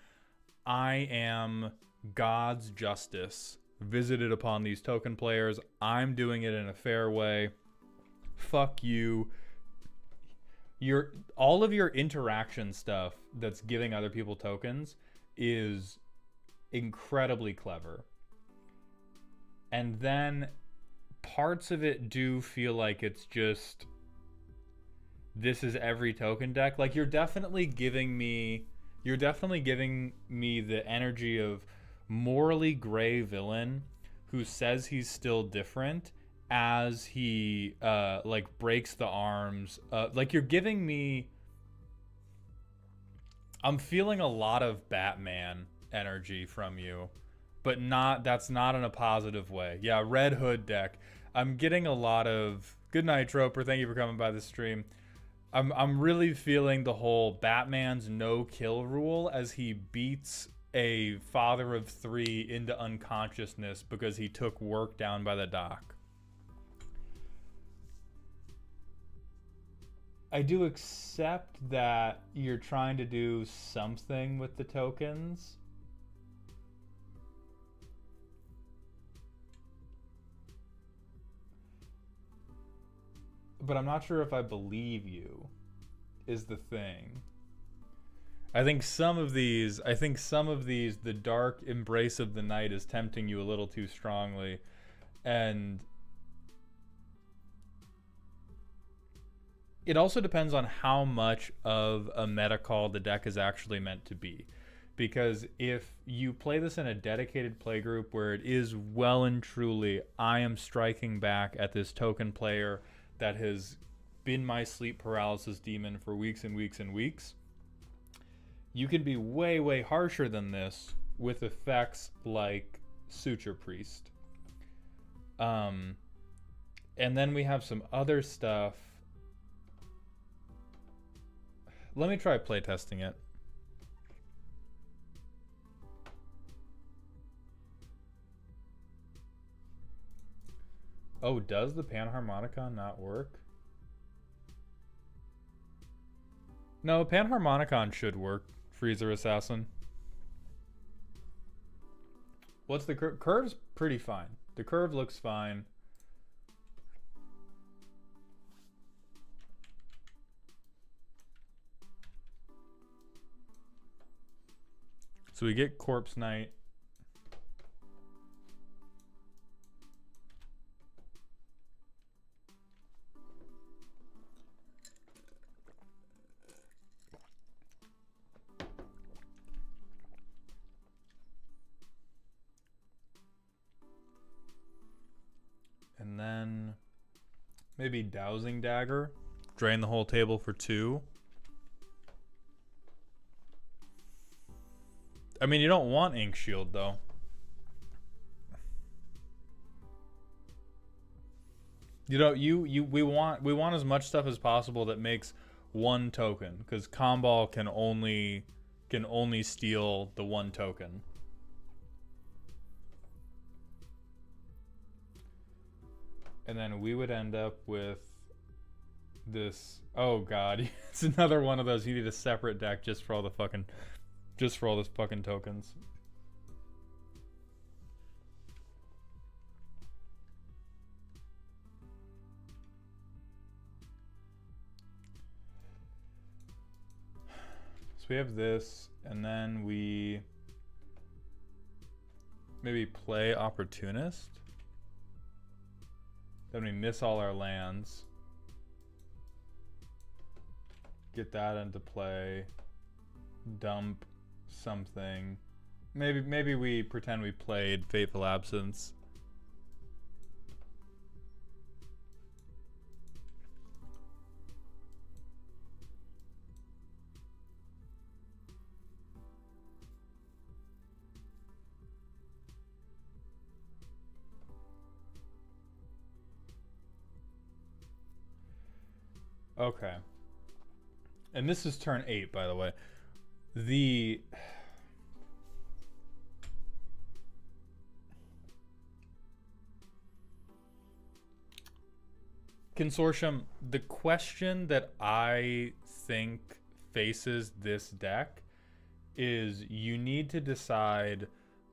[SPEAKER 1] I am God's justice visited upon these token players. I'm doing it in a fair way. Fuck you. All of your interaction stuff that's giving other people tokens is incredibly clever. And then parts of it do feel like it's just, this is every token deck. Like, you're definitely giving me the energy of morally gray villain who says he's still different as he like breaks the arms. Like you're giving me, I'm feeling a lot of Batman energy from you, but that's not in a positive way. Yeah, Red Hood deck. I'm getting a lot of, good night Troper, thank you for coming by the stream. I'm really feeling the whole Batman's no kill rule as he beats a father of 3 into unconsciousness because he took work down by the dock. I do accept that you're trying to do something with the tokens. But I'm not sure if I believe you, is the thing. I think some of these, the dark embrace of the night is tempting you a little too strongly. And it also depends on how much of a meta call the deck is actually meant to be. Because if you play this in a dedicated playgroup where it is well and truly, I am striking back at this token player that has been my sleep paralysis demon for weeks and weeks and weeks, you can be way, way harsher than this with effects like Suture Priest. And then we have some other stuff. Let me try playtesting it. Oh, does the Panharmonicon not work? No, Panharmonicon should work. Freezer Assassin. What's the curve? Curve's pretty fine. The curve looks fine. So we get Corpse Knight. And then maybe Dowsing Dagger. Drain the whole table for 2. I mean, you don't want Ink Shield though. You know, we want as much stuff as possible that makes 1 token, because Comball can only steal the 1 token. And then we would end up with this. Oh god, it's another one of those. You need a separate deck just for all the fucking, just for all those fucking tokens. So we have this, and then we maybe play Opportunist. Then we miss all our lands. Get that into play. Dump something. Maybe we pretend we played Fateful Absence. Okay. And this is turn 8, by the way. The Consortium, the question that I think faces this deck is you need to decide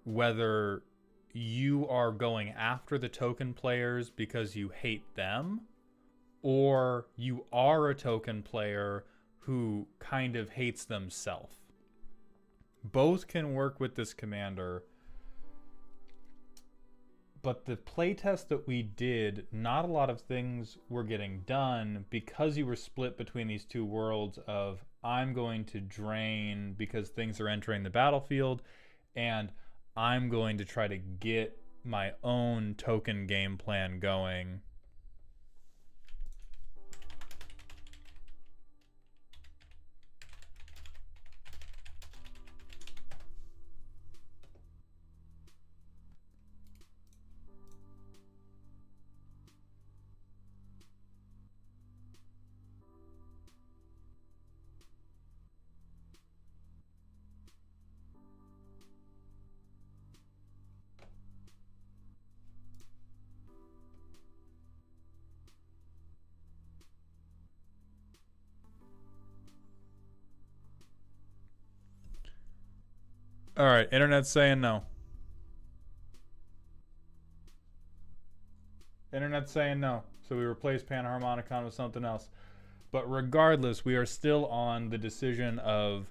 [SPEAKER 1] whether you are going after the token players because you hate them, or you are a token player who kind of hates themselves. Both can work with this commander. But the playtest that we did, not a lot of things were getting done because you were split between these 2 worlds of I'm going to drain because things are entering the battlefield, and I'm going to try to get my own token game plan going. All right, internet's saying no. Internet's saying no. So we replace Panharmonicon with something else. But regardless, we are still on the decision of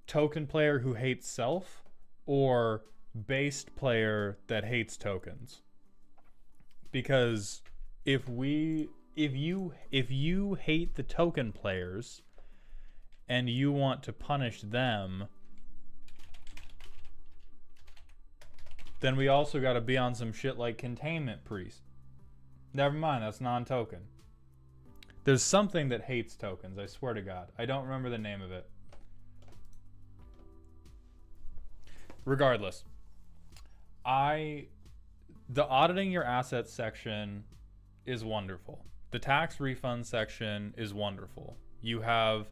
[SPEAKER 1] token player who hates self or based player that hates tokens. Because if you hate the token players and you want to punish them, then we also got to be on some shit like Containment Priest. Never mind, that's non-token. There's something that hates tokens, I swear to God. I don't remember the name of it. Regardless, the auditing your assets section is wonderful. The tax refund section is wonderful. You have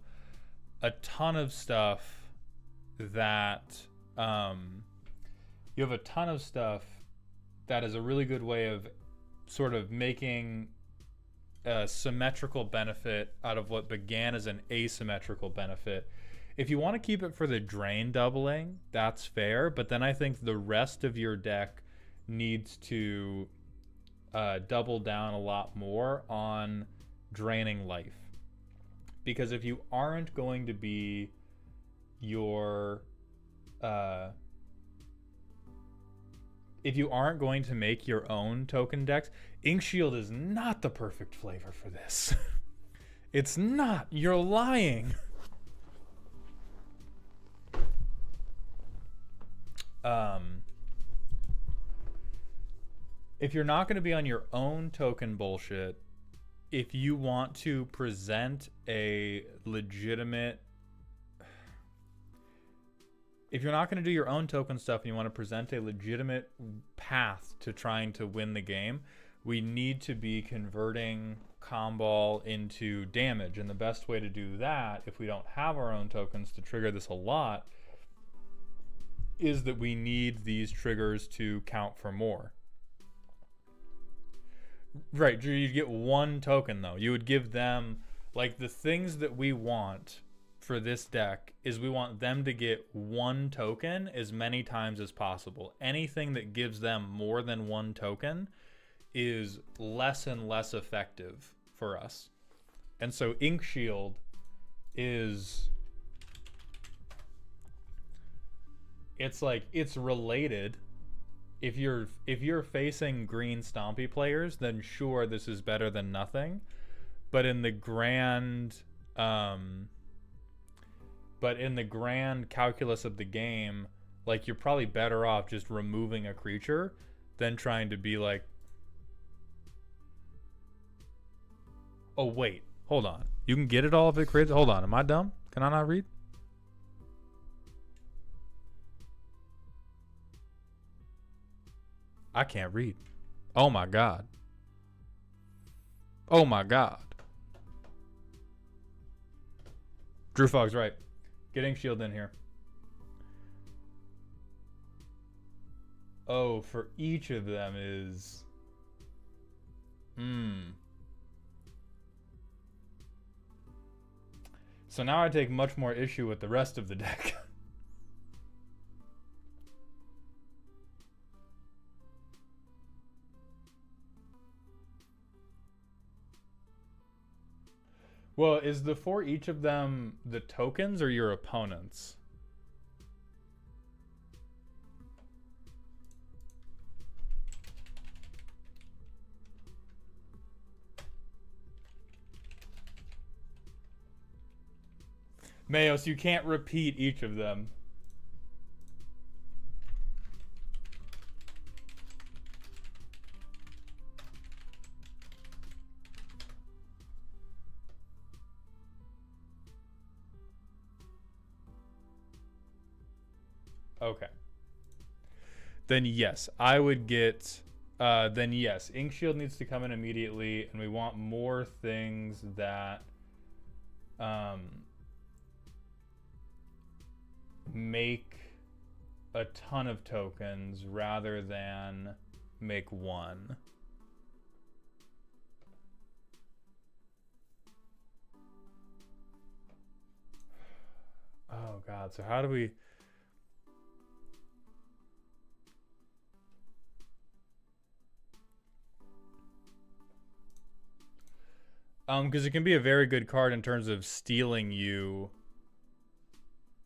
[SPEAKER 1] a ton of stuff that is a really good way of sort of making a symmetrical benefit out of what began as an asymmetrical benefit. If you want to keep it for the drain doubling, that's fair, but then I think the rest of your deck needs to double down a lot more on draining life. Because if you aren't going to be if you aren't going to make your own token decks, Inkshield is not the perfect flavor for this. It's not. You're lying. If you're not going to be on your own token bullshit, if you want to present a legitimate... If you're not going to do your own token stuff and you want to present a legitimate path to trying to win the game, we need to be converting Comball into damage. And the best way to do that, if we don't have our own tokens to trigger this a lot, is that we need these triggers to count for more. Right, Drew, you'd get one token though. You would give them, like, the things that we want for this deck is we want them to get one token as many times as possible. Anything that gives them more than one token is less and less effective for us. And so Inkshield is... It's like, it's related. If you're facing green stompy players, then sure, this is better than nothing. But in the grand calculus of the game, like, you're probably better off just removing a creature than trying to be like, oh wait, hold on, you can get it all if it creates... Hold on, am I dumb? Can I not read? I can't read. Oh my God. Oh my God. Drew Fogg's right. Getting shield in here. Oh, for each of them is... So now I take much more issue with the rest of the deck. Well, is the for each of them the tokens or your opponents? Mayos, you can't repeat each of them. Okay. Then yes, I would get. Then yes, Ink Shield needs to come in immediately, and we want more things that make a ton of tokens rather than make one. Oh god, so how do we... Because it can be a very good card in terms of stealing you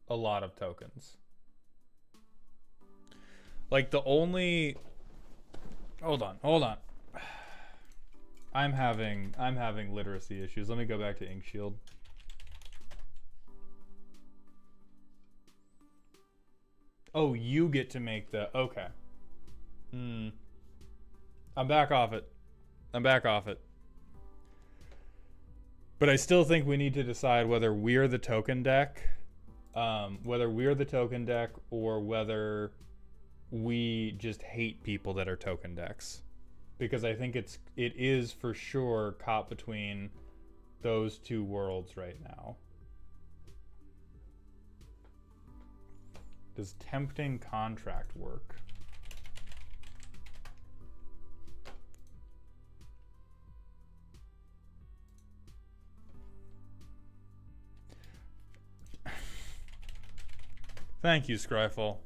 [SPEAKER 1] a lot of tokens. Like the only... Hold on. I'm having literacy issues. Let me go back to Ink Shield. Oh, you get to make the... Okay. I'm back off it. But I still think we need to decide whether we're the token deck. Whether we're the token deck or whether we just hate people that are token decks. Because I think it is for sure caught between those two worlds right now. Does tempting contract work? Thank you, Scryfall.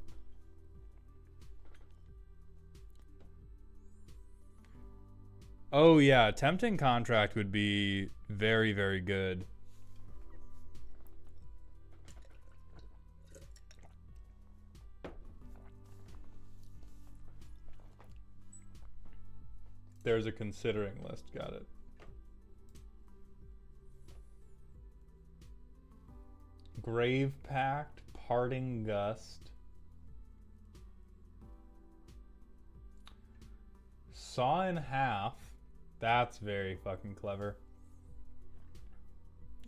[SPEAKER 1] Oh yeah, tempting contract would be very, very good. There's a considering list, got it. Grave Pact, Parting Gust. Saw in Half. That's very fucking clever.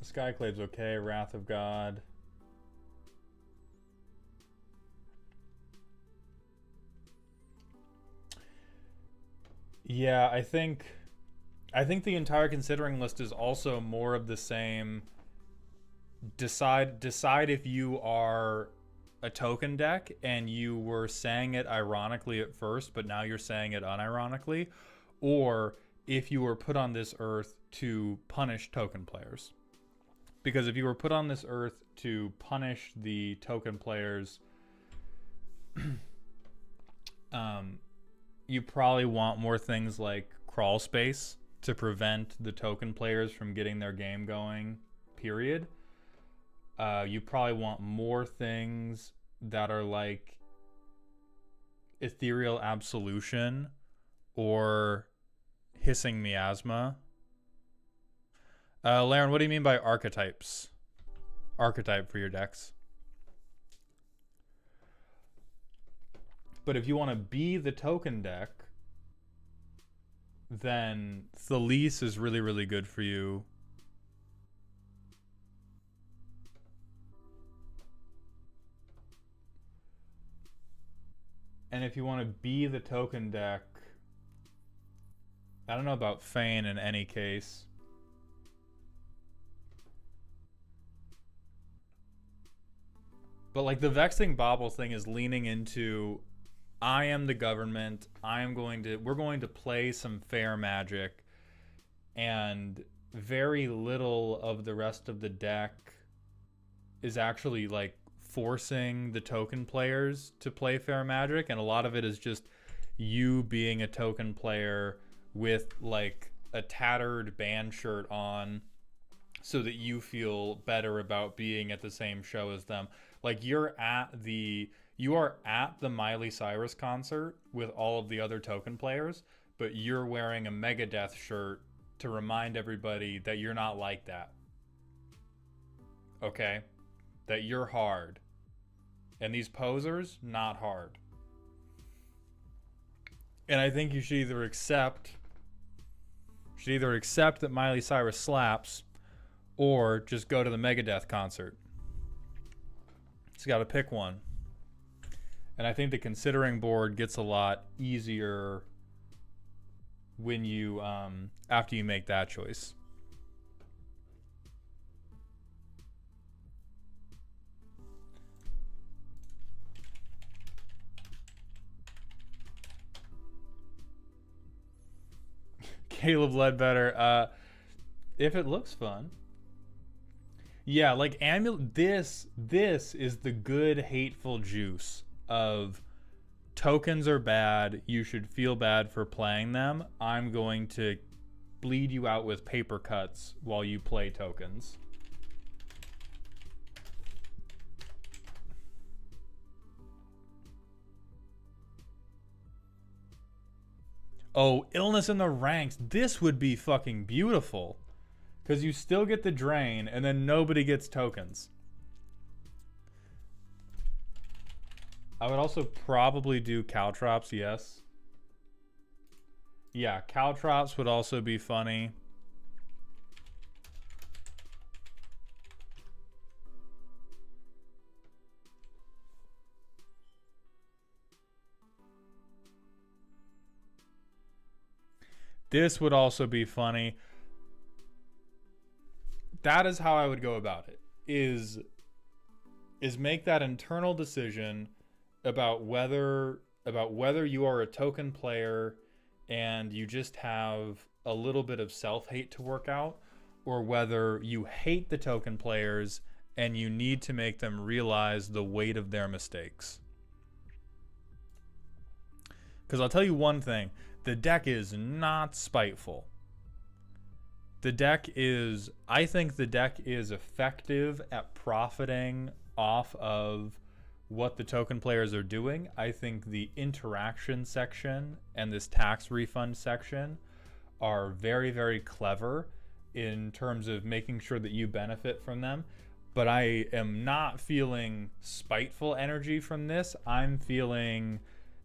[SPEAKER 1] Skyclave's okay. Wrath of God. Yeah, I think the entire considering list is also more of the same. Decide if you are a token deck and you were saying it ironically at first, but now you're saying it unironically, or if you were put on this earth to punish token players. Because if you were put on this earth to punish the token players, you probably want more things like crawl space to prevent the token players from getting their game going, period. You probably want more things that are like Ethereal Absolution or Hissing Miasma. Laren, what do you mean by archetypes? Archetype for your decks. But if you want to be the token deck, then Thales is really, really good for you. And if you want to be the token deck, I don't know about Fane in any case. But like the Vexing Bauble thing is leaning into, I am the government. We're going to play some fair magic, and very little of the rest of the deck is actually like forcing the token players to play fair magic, and a lot of it is just you being a token player with like a tattered band shirt on so that you feel better about being at the same show as them. Like you are at the Miley Cyrus concert with all of the other token players, but you're wearing a Megadeth shirt to remind everybody that you're not like that. Okay? That you're hard. And these posers, not hard. And I think you should either accept that Miley Cyrus slaps, or just go to the Megadeth concert. Just gotta pick one. And I think the considering board gets a lot easier when you after you make that choice. Caleb Ledbetter, if it looks fun. Yeah, like amulet. This is the good hateful juice of tokens are bad. You should feel bad for playing them. I'm going to bleed you out with paper cuts while you play tokens. Oh, illness in the ranks. This would be fucking beautiful. Because you still get the drain, and then nobody gets tokens. I would also probably do caltrops, yes. Yeah, caltrops would also be funny. This would also be funny. That is how I would go about it. Is make that internal decision about whether you are a token player and you just have a little bit of self-hate to work out, or whether you hate the token players and you need to make them realize the weight of their mistakes. Because I'll tell you one thing, the deck is not spiteful. I think the deck is effective at profiting off of what the token players are doing. I think the interaction section and this tax refund section are very, very clever in terms of making sure that you benefit from them. But I am not feeling spiteful energy from this. I'm feeling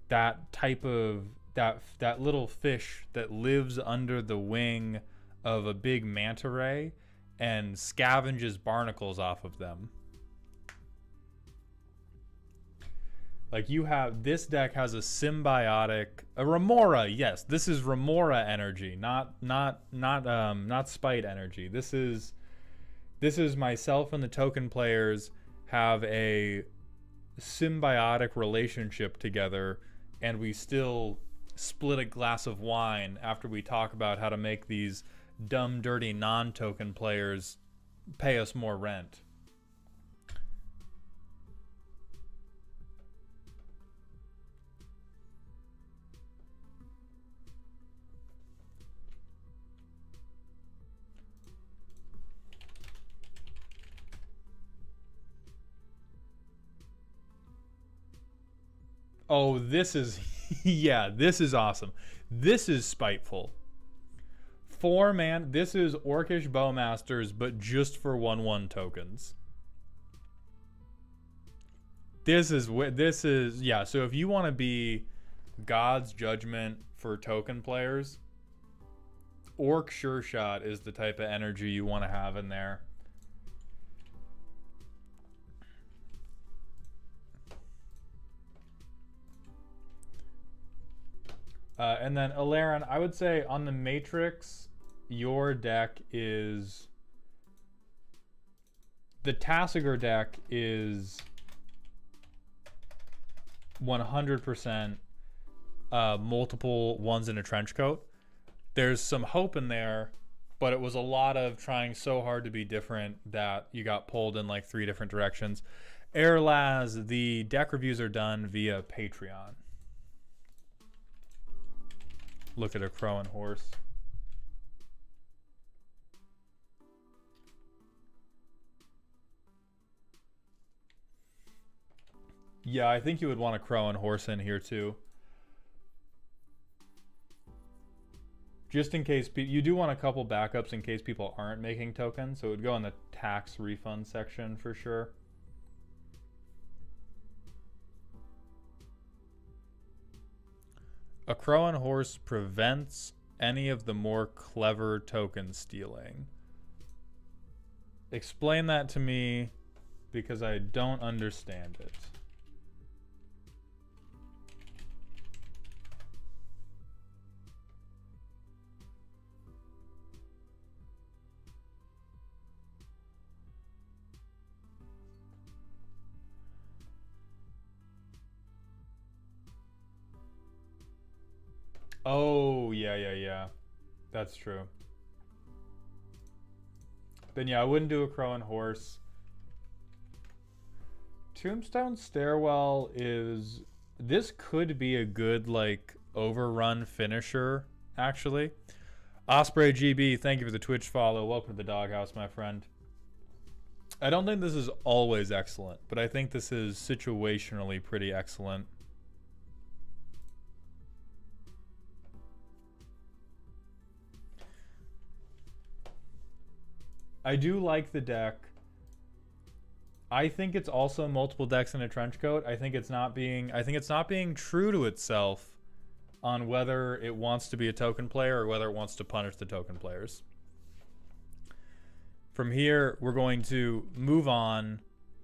[SPEAKER 1] that type of, that little fish that lives under the wing of a big manta ray and scavenges barnacles off of them. Like you have, this deck has a symbiotic, a remora. Yes, this is remora energy, not spite energy. This is myself and the token players have a symbiotic relationship together, and we still split a glass of wine after we talk about how to make these dumb, dirty, non-token players pay us more rent. Oh, this is, yeah, this is awesome. This is spiteful. 4-man, this is Orcish Bowmasters, but just for 1/1 tokens. This is, yeah, so if you want to be God's judgment for token players, Orc Sure Shot is the type of energy you want to have in there. And then Alen, I would say on the Matrix, your deck is, the Tassiger deck is 100% multiple ones in a trench coat. There's some hope in there, but it was a lot of trying so hard to be different that you got pulled in like 3 different directions. Airlaz, the deck reviews are done via Patreon. Look at a crow and horse. Yeah, I think you would want a crow and horse in here too. Just in case, you do want a couple backups in case people aren't making tokens, so it would go in the tax refund section for sure. A crow and horse prevents any of the more clever token stealing. Explain that to me, because I don't understand it. Oh, yeah. That's true. Then yeah, I wouldn't do a crow and horse. Tombstone Stairwell is... This could be a good, like, overrun finisher, actually. Osprey GB, thank you for the Twitch follow. Welcome to the doghouse, my friend. I don't think this is always excellent, but I think this is situationally pretty excellent. I do like the deck. I think it's also multiple decks in a trench coat. I think it's not being true to itself on whether it wants to be a token player or whether it wants to punish the token players. From here, we're going to move on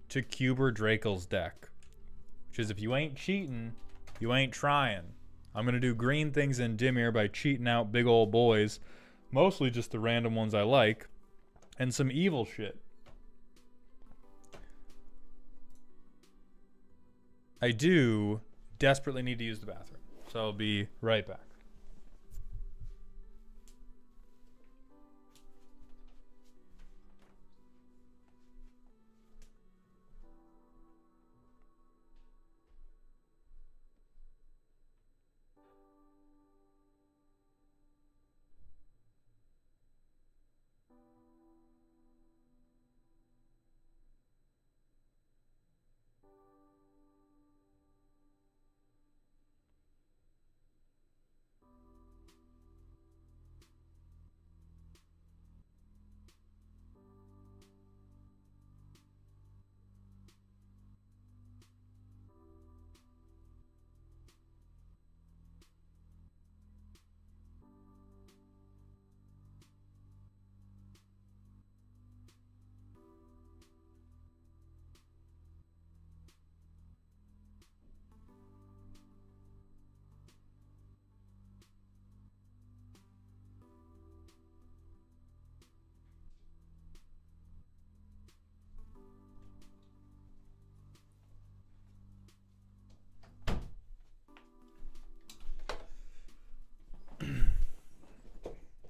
[SPEAKER 1] to Cuber Draco's deck, which is if you ain't cheating, you ain't trying. I'm going to do green things in Dimir by cheating out big old boys, mostly just the random ones I like, and some evil shit. I do desperately need to use the bathroom, so I'll be right back.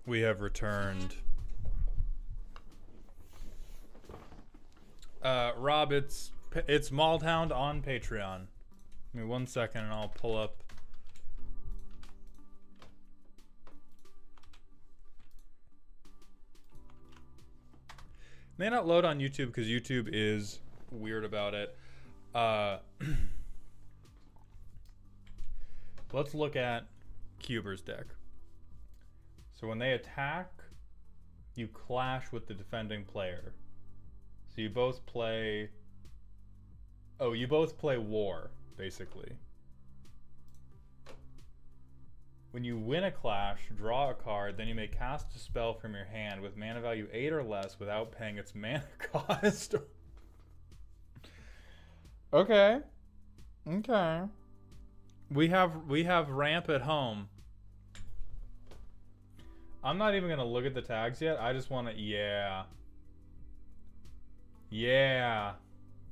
[SPEAKER 1] We have returned. Rob, it's Maldhound on Patreon. Give me 1 second and I'll pull up. May not load on YouTube because YouTube is weird about it. Let's look at Cuber's deck. So when they attack, you clash with the defending player. So you both play... Oh, you both play war, basically. When you win a clash, draw a card, then you may cast a spell from your hand with mana value 8 or less without paying its mana cost. Okay. Okay. We have ramp at home. I'm not even gonna look at the tags yet. I just want to, yeah. Yeah,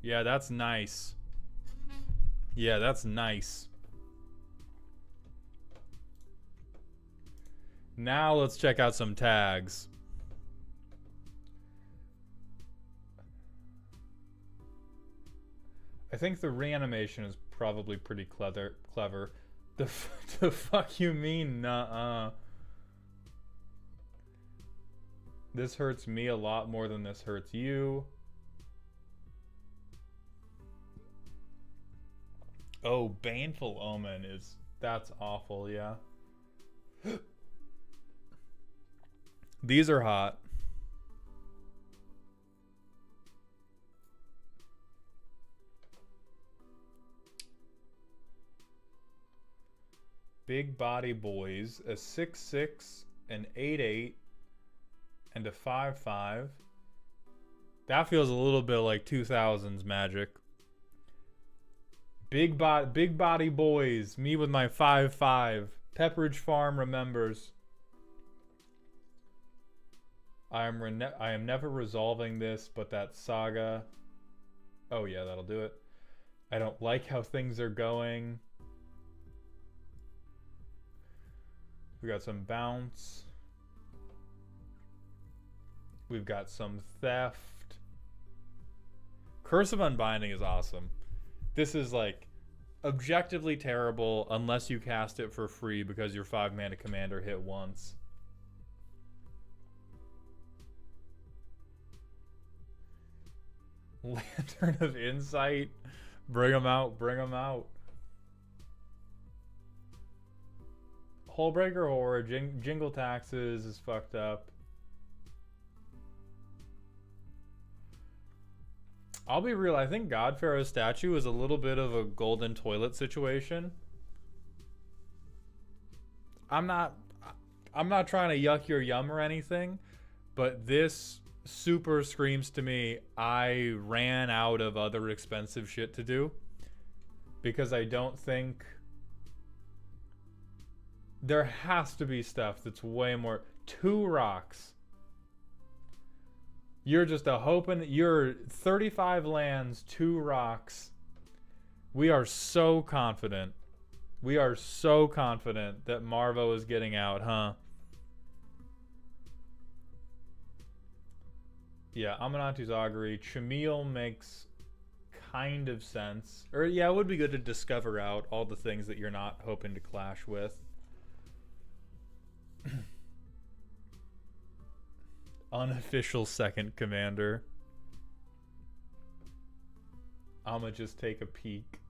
[SPEAKER 1] that's nice. Yeah, that's nice. Now let's check out some tags. I think the reanimation is probably pretty clever. The fuck you mean, nuh-uh. This hurts me a lot more than this hurts you. Oh, Baneful Omen is... That's awful, yeah. These are hot. Big Body Boys, a 6/6, an 8/8, and a 5/5. That feels a little bit like 2000s Magic. Big Body Boys, me with my 5/5. Pepperidge Farm remembers. I am never resolving this, but that saga. Oh yeah, that'll do it. I don't like how things are going. We got some bounce. We've got some theft. Curse of Unbinding is awesome. This is like objectively terrible unless you cast it for free because your 5-mana commander hit once. Lantern of Insight. Bring them out, bring them out. Hullbreaker Horror, Jingle Taxes is fucked up. I'll be real, I think God Pharaoh's statue is a little bit of a golden toilet situation. I'm not trying to yuck your yum or anything, but this super screams to me I ran out of other expensive shit to do because I don't think there has to be stuff that's way more. 2 rocks. You're just a hoping. You're 35 lands, 2 rocks. We are so confident. We are so confident that Marvo is getting out, huh? Yeah, Amanatu's Augury. Chameel makes kind of sense. Or yeah, it would be good to discover out all the things that you're not hoping to clash with. Unofficial second commander. I'ma just take a peek.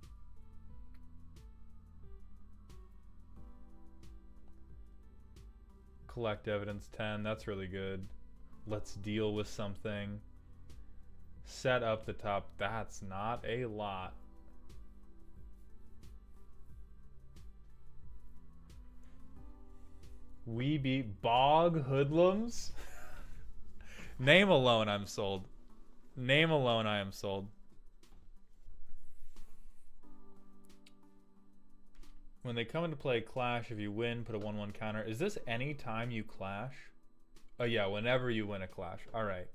[SPEAKER 1] Collect evidence 10. That's really good. Let's deal with something. Set up the top. That's not a lot. We beat Bog Hoodlums. Name alone, I'm sold. Name alone, I am sold. When they come into play, clash. If you win, put a 1/1 counter. Is this any time you clash? Oh yeah, whenever you win a clash. All right.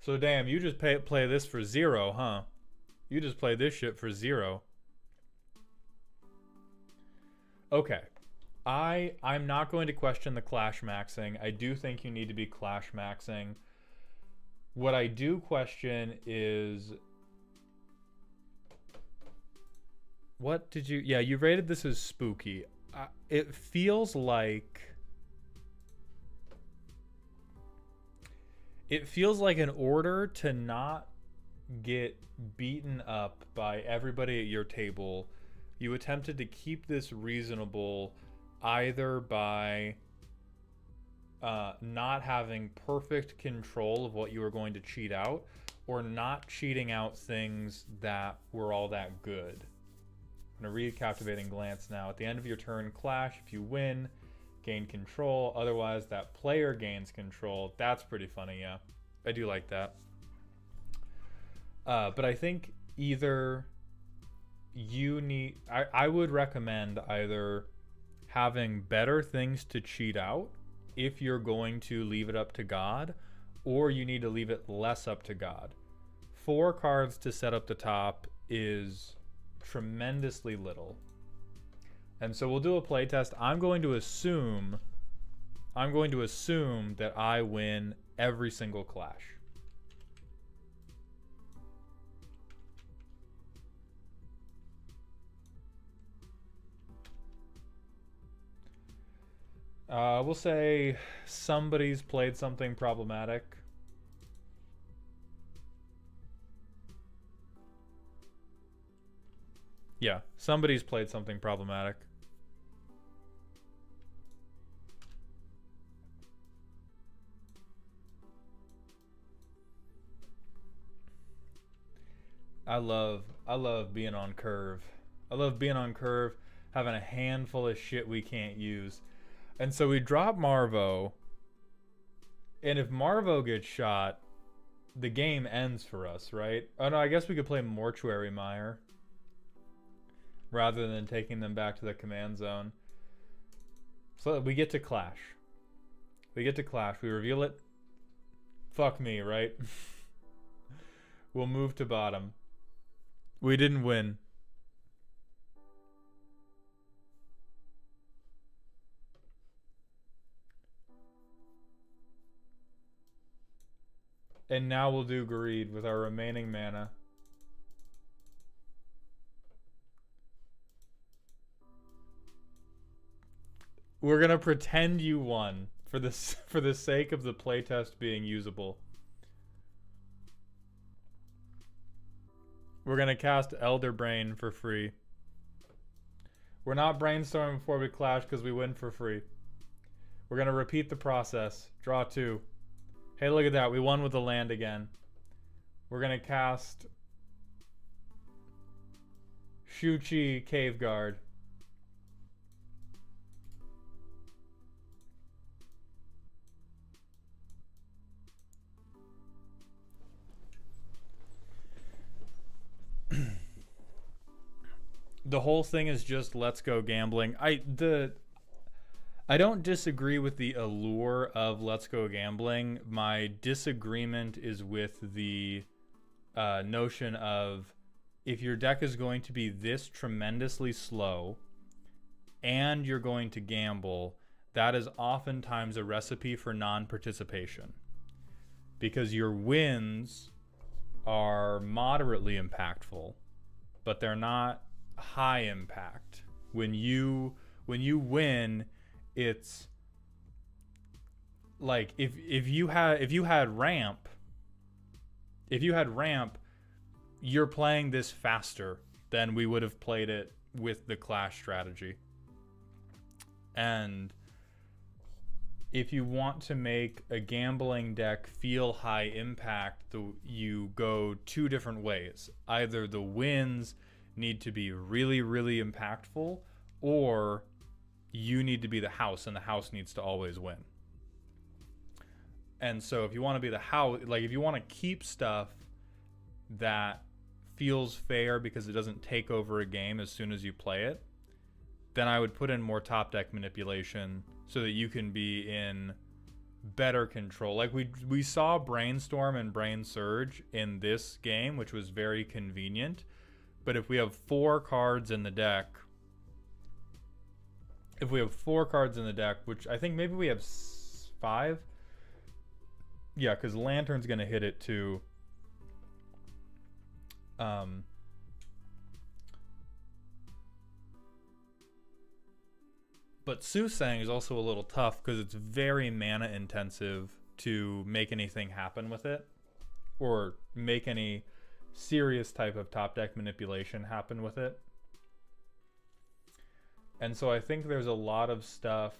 [SPEAKER 1] So damn, you just play this for 0, huh? You just play this shit for 0. Okay. I'm not going to question the clash maxing. I do think you need to be clash maxing. What I do question is... What did you... Yeah, you rated this as spooky. It feels like... It feels like in order to not get beaten up by everybody at your table, you attempted to keep this reasonable either by not having perfect control of what you were going to cheat out or not cheating out things that were all that good. I'm going to read Captivating Glance now. At the end of your turn, clash. If you win, gain control. Otherwise, that player gains control. That's pretty funny, yeah. I do like that. But I think either you need... I would recommend either having better things to cheat out if you're going to leave it up to God, or you need to leave it less up to God. 4 cards to set up the top is tremendously little. And so we'll do a playtest. I'm going to assume that I win every single clash. We'll say somebody's played something problematic. Yeah, somebody's played something problematic. I love being on curve. I love being on curve, having a handful of shit we can't use. And so we drop Marvo, and if Marvo gets shot, the game ends for us, right? Oh no, I guess we could play Mortuary Mire rather than taking them back to the command zone. So we get to clash. We get to clash. We reveal it. Fuck me, right? We'll move to bottom. We didn't win. And now we'll do Greed with our remaining mana. We're gonna pretend you won for the sake of the playtest being usable. We're gonna cast Elder Brain for free. We're not brainstorming before we clash because we win for free. We're gonna repeat the process. Draw 2. Hey, look at that. We won with the land again. We're gonna cast Shu-Chi Cave Guard. The whole thing is just let's go gambling. I don't disagree with the allure of let's go gambling. My disagreement is with the notion of if your deck is going to be this tremendously slow and you're going to gamble, that is oftentimes a recipe for non-participation. Because your wins are moderately impactful, but they're not high impact. When you win, it's like if you had ramp, you're playing this faster than we would have played it with the clash strategy. And if you want to make a gambling deck feel high impact, you go two different ways. Either the wins need to be really, really impactful, or you need to be the house, and the house needs to always win. And so if you want to be the house, like if you want to keep stuff that feels fair because it doesn't take over a game as soon as you play it, then I would put in more top deck manipulation so that you can be in better control. Like we saw Brainstorm and Brain Surge in this game, which was very convenient. But if we have 4 cards in the deck, which I think maybe we have 5. Yeah, because Lantern's going to hit it too. But Susang is also a little tough because it's very mana intensive to make anything happen with it, or make any serious type of top deck manipulation happen with it. And so I think there's a lot of stuff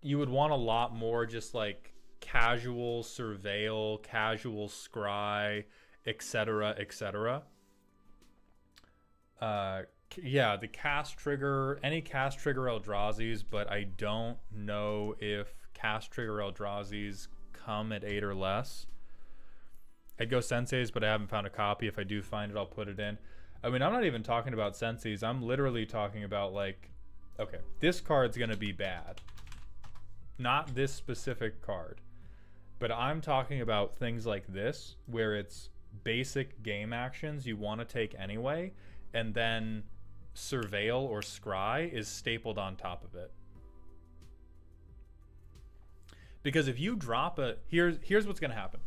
[SPEAKER 1] you would want, a lot more just like casual surveil, casual scry, etc., etc. Yeah, the cast trigger, any cast trigger Eldrazi's, but I don't know if cast trigger Eldrazi's come at 8 or less. I'd go Sensei's, but I haven't found a copy. If I do find it, I'll put it in. I mean, I'm not even talking about Sensei's. I'm literally talking about, like, okay, this card's going to be bad. Not this specific card. But I'm talking about things like this, where it's basic game actions you want to take anyway, and then Surveil or Scry is stapled on top of it. Because if you drop a... Here's what's going to happen.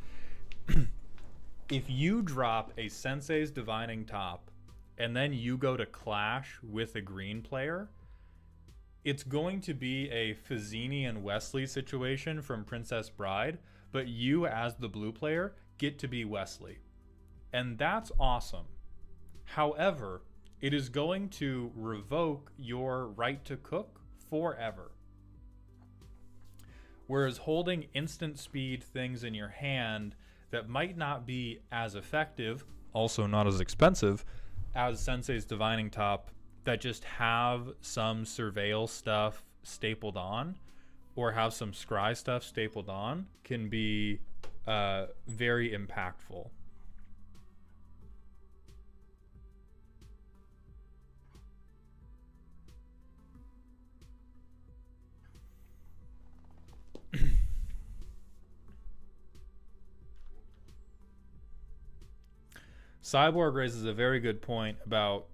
[SPEAKER 1] If you drop a Sensei's Divining Top and then you go to clash with a green player, it's going to be a Fazzini and Wesley situation from Princess Bride, but you as the blue player get to be Wesley. And that's awesome. However, it is going to revoke your right to cook forever. Whereas holding instant speed things in your hand that might not be as effective, also not as expensive, as Sensei's Divining Top, that just have some Surveil stuff stapled on, or have some Scry stuff stapled on, can be very impactful. Cyborg raises a very good point about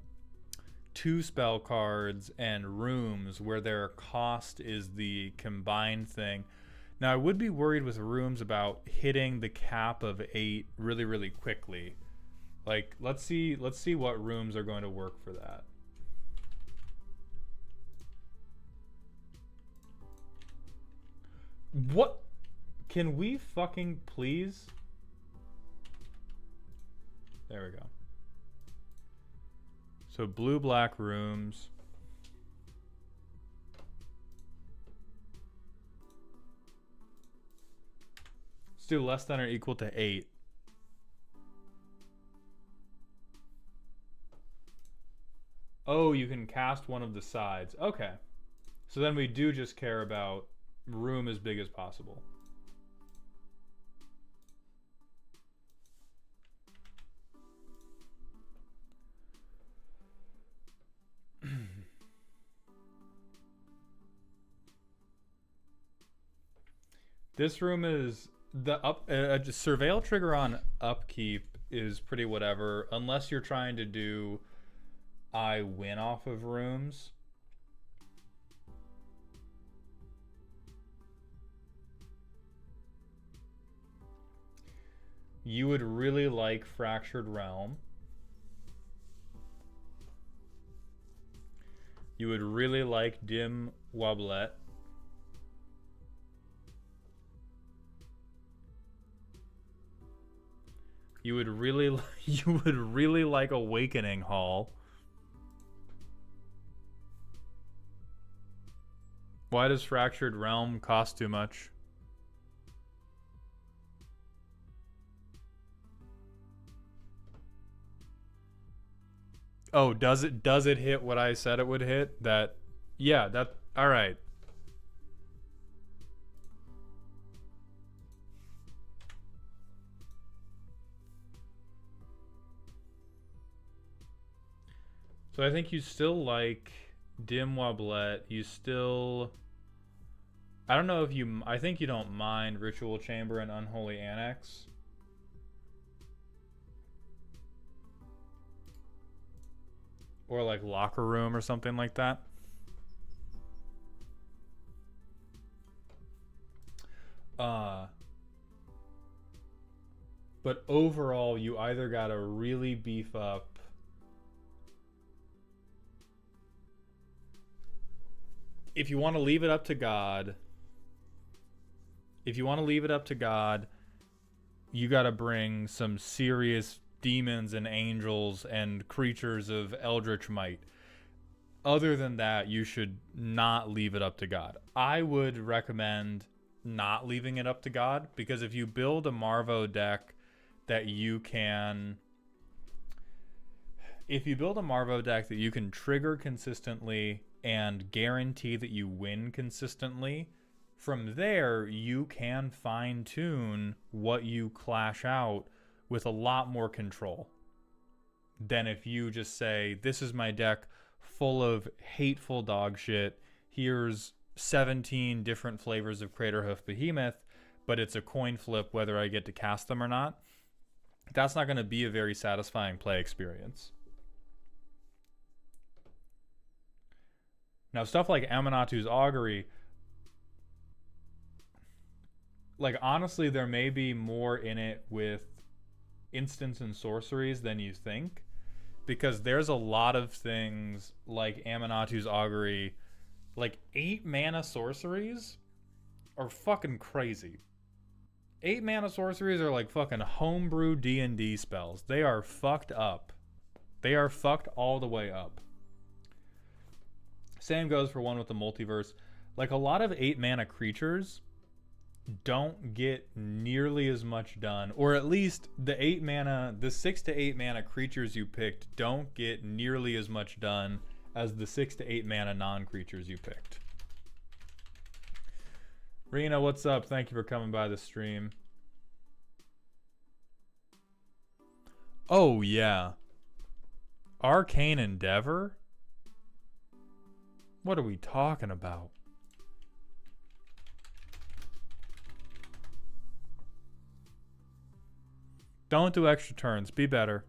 [SPEAKER 1] 2 spell cards and rooms where their cost is the combined thing. Now, I would be worried with rooms about hitting the cap of 8 really, really quickly. Like, let's see what rooms are going to work for that. What? Can we fucking please? There we go. So blue-black rooms. Let's do less than or equal to 8. Oh, you can cast one of the sides. Okay. So then we do just care about room as big as possible. This room is the surveil trigger on upkeep is pretty whatever, unless you're trying to do I win off of rooms. You would really like Fractured Realm. You would really like Dim Wobblet. You would really like Awakening Hall. Why does Fractured Realm cost too much? Oh, does it hit what I said it would hit? That, yeah, that, all right. So I think you still like Dim Wobblet. You still, I don't know if you, I think you don't mind Ritual Chamber and Unholy Annex. Or like Locker Room or something like that. But overall, you either gotta really beef up if you want to leave it up to God. If you want to leave it up to God, you gotta bring some serious demons and angels and creatures of eldritch might. Other than that, you should not leave it up to God. I would recommend not leaving it up to God, because if you build a Marvo deck that you can, trigger consistently and guarantee that you win consistently, from there you can fine tune what you clash out with a lot more control than if you just say, this is my deck full of hateful dog shit. Here's 17 different flavors of Craterhoof Behemoth, but it's a coin flip whether I get to cast them or not. That's not going to be a very satisfying play experience. Now, stuff like Amanatu's Augury, like, honestly, there may be more in it with instants and sorceries than you think, because there's a lot of things like Amanatu's Augury, like 8 mana sorceries are fucking crazy. 8 mana sorceries are like fucking homebrew D&D spells. They are fucked up. They are fucked all the way up. Same goes for one with the multiverse. Like, a lot of 8 mana creatures don't get nearly as much done, or at least the 6 to 8 mana creatures you picked don't get nearly as much done as the 6 to 8 mana non-creatures you picked. Rena, what's up? Thank you for coming by the stream. Oh yeah, Arcane Endeavor? What are we talking about? Don't do extra turns. Be better.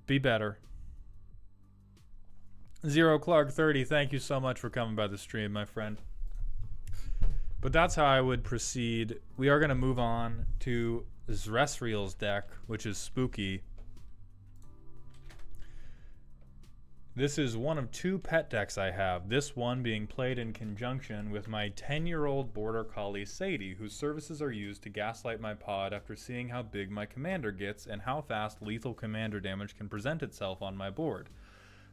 [SPEAKER 1] Be better. Zero Clark 30, thank you so much for coming by the stream, my friend. But that's how I would proceed. We are going to move on to Zresriel's deck, which is spooky. This is one of 2 pet decks I have, this one being played in conjunction with my 10-year-old border collie Sadie, whose services are used to gaslight my pod after seeing how big my commander gets and how fast lethal commander damage can present itself on my board.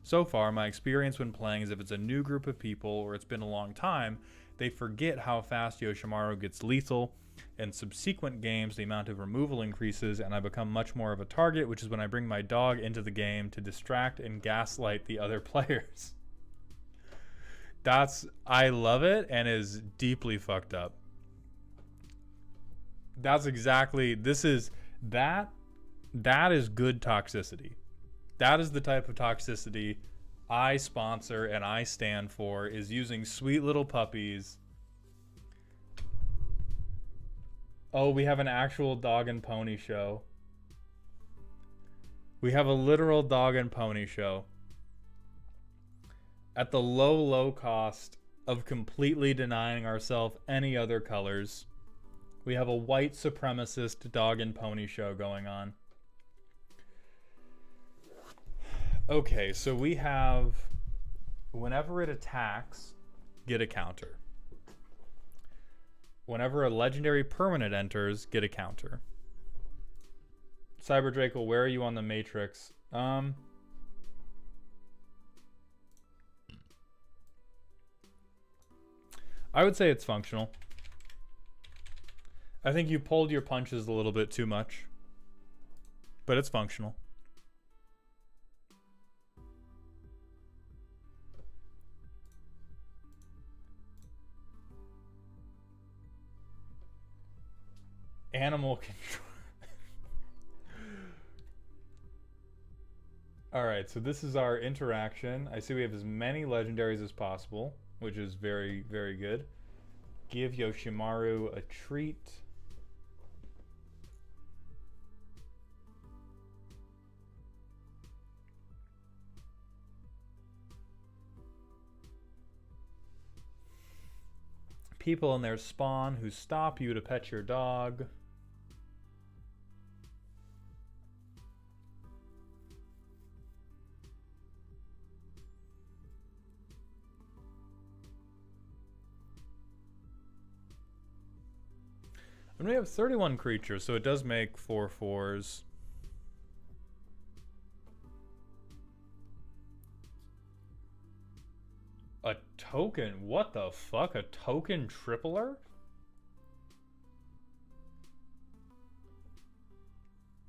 [SPEAKER 1] So far, my experience when playing is if it's a new group of people or it's been a long time, they forget how fast Yoshimaru gets lethal. In subsequent games, the amount of removal increases and I become much more of a target, which is when I bring my dog into the game to distract and gaslight the other players. I love it and is deeply fucked up. That is good toxicity. That is the type of toxicity I sponsor and I stand for, is using sweet little puppies. Oh, we have an actual dog and pony show. We have a literal dog and pony show. At the low, low cost of completely denying ourselves any other colors, we have a white supremacist dog and pony show going on. Okay, so we have, whenever it attacks, get a counter. Whenever a legendary permanent enters, get a counter. Cyber Draco, where are you on the matrix? I would say it's functional. I think you pulled your punches a little bit too much, but it's functional. Animal control. Alright, so this is our interaction. I see we have as many legendaries as possible, which is very, very good. Give Yoshimaru a treat. People in their spawn who stop you to pet your dog. And we have 31 creatures, so it does make 4 4s. A token? What the fuck? A token tripler?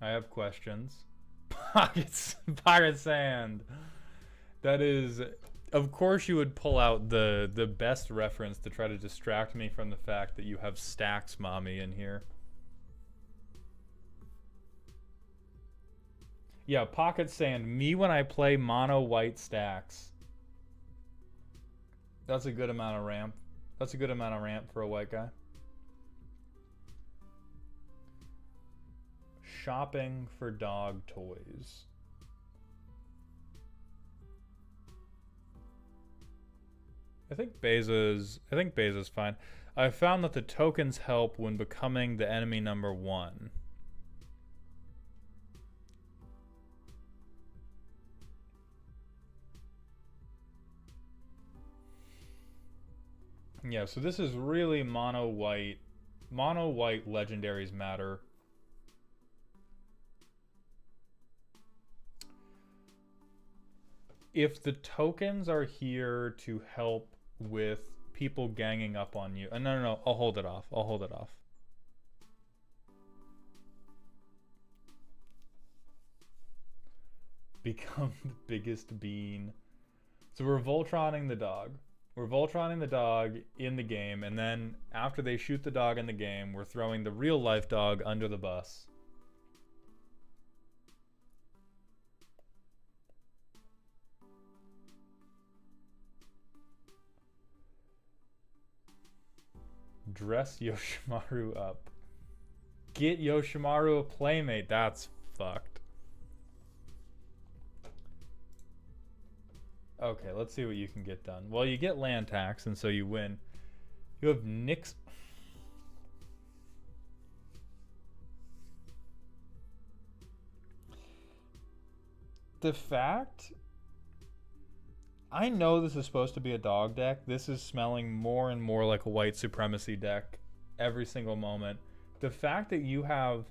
[SPEAKER 1] I have questions. Pocket sand. That is... Of course you would pull out the best reference to try to distract me from the fact that you have Stacks Mommy in here. Yeah, Pocket Sand. Me when I play mono white Stacks. That's a good amount of ramp. That's a good amount of ramp for a white guy. Shopping for dog toys. I think Beza's fine. I found that the tokens help when becoming the enemy number 1. Yeah, so this is really mono white. Mono white legendaries matter. If the tokens are here to help with people ganging up on you. No, I'll hold it off. I'll hold it off. Become the biggest bean. So we're Voltroning the dog. We're Voltroning the dog in the game, and then after they shoot the dog in the game, we're throwing the real life dog under the bus. Dress Yoshimaru up. Get Yoshimaru a playmate. That's fucked. Okay, let's see what you can get done. Well, you get land tax, and so you win. You have Nyx. The fact... I know this is supposed to be a dog deck. This is smelling more and more like a white supremacy deck every single moment. The fact that you have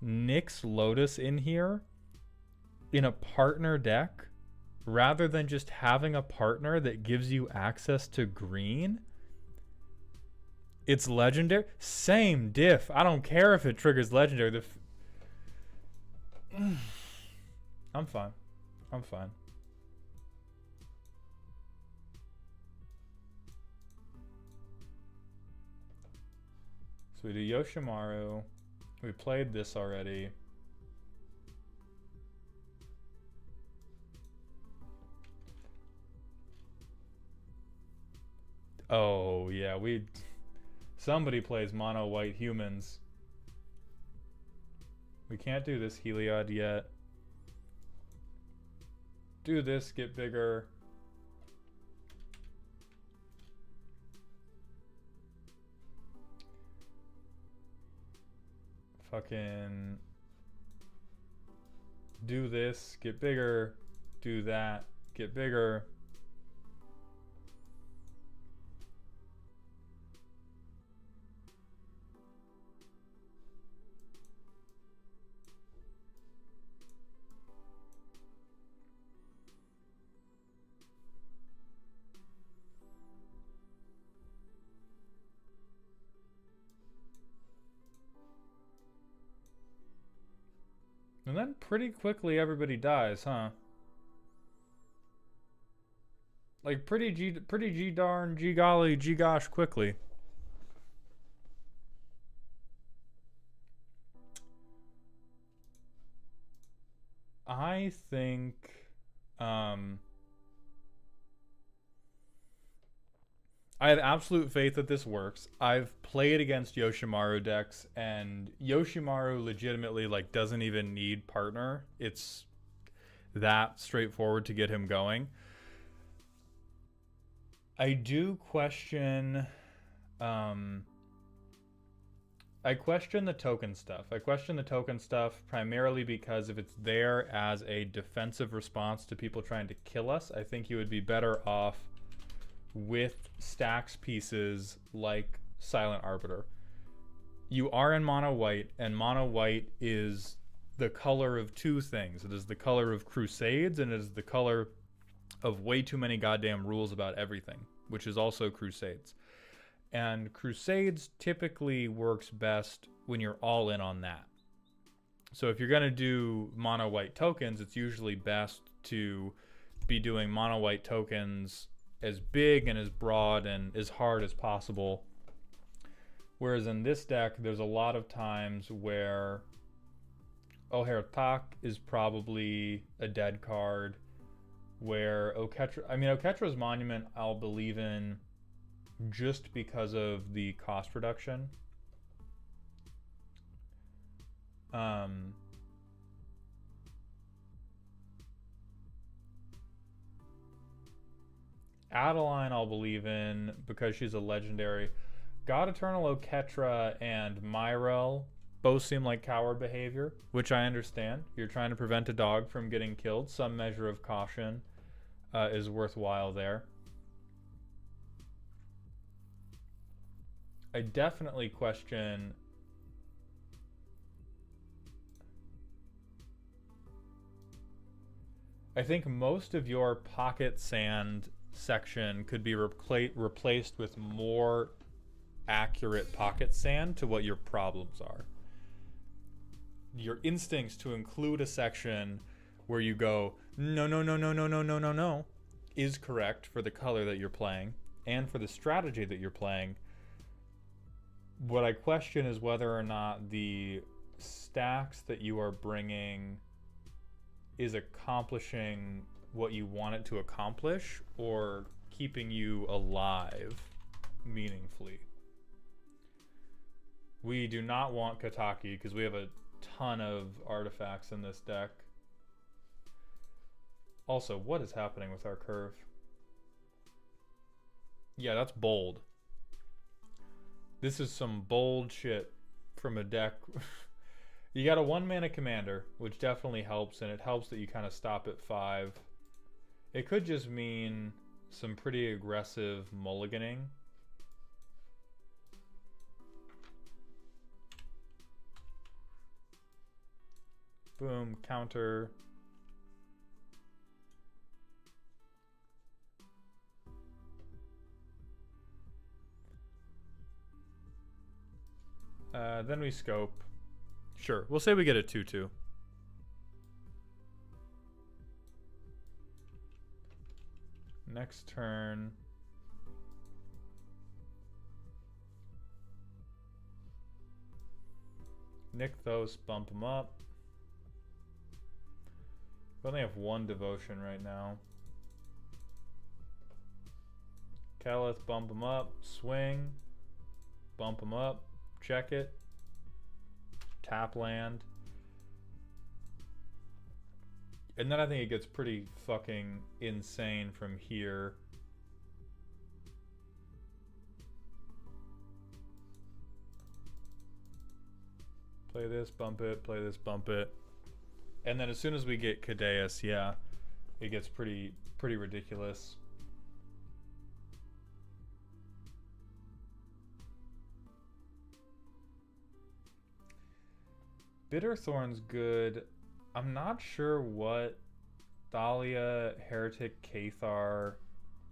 [SPEAKER 1] Nyx Lotus in here in a partner deck, rather than just having a partner that gives you access to green, it's legendary. Same diff. I don't care if it triggers legendary. I'm fine. I'm fine. So we do Yoshimaru. We played this already. Oh, yeah, somebody plays mono white humans. We can't do this Heliod yet. Do this, get bigger. Fucking do this, get bigger. Do that, get bigger. And then pretty quickly everybody dies, huh? Like pretty G darn, G golly, G gosh quickly. I think I have absolute faith that this works. I've played against Yoshimaru decks, and Yoshimaru legitimately like doesn't even need partner. It's that straightforward to get him going. I do question I question the token stuff. I question the token stuff primarily because if it's there as a defensive response to people trying to kill us, I think you would be better off with stacks pieces like Silent Arbiter. You are in mono white, and mono white is the color of two things. It is the color of Crusades, and it is the color of way too many goddamn rules about everything, which is also Crusades. And Crusades typically works best when you're all in on that. So if you're going to do mono white tokens, it's usually best to be doing mono white tokens as big and as broad and as hard as possible. Whereas in this deck, there's a lot of times where Ohertak is probably a dead card, where Oketra's Monument I'll believe in just because of the cost reduction. Adeline I'll believe in because she's a legendary. God Eternal, Oketra, and Myrel both seem like coward behavior, which I understand. You're trying to prevent a dog from getting killed. Some measure of caution is worthwhile there. I definitely question I think most of your pocket sand section could be replaced with more accurate pocket sand to what your problems are. Your instincts to include a section where you go, no, no, no, no, no, no, no, no, no, is correct for the color that you're playing and for the strategy that you're playing. What I question is whether or not the stacks that you are bringing is accomplishing what you want it to accomplish or keeping you alive meaningfully. We do not want Kataki because we have a ton of artifacts in this deck. Also, what is happening with our curve? Yeah, that's bold. This is some bold shit from a deck. You got a 1-mana commander, which definitely helps, and it helps that you kind of stop at 5. It could just mean some pretty aggressive mulliganing. Boom, counter. Then we scope. Sure, we'll say we get a 2/2. Next turn. Nykthos, bump them up. We only have 1 devotion right now. Calith, bump them up. Swing. Bump them up. Check it. Tap land. And then I think it gets pretty fucking insane from here. Play this, bump it, play this, bump it. And then as soon as we get Cadeus, yeah, it gets pretty ridiculous. Bitterthorn's good. I'm not sure what Thalia, Heretic, Cathar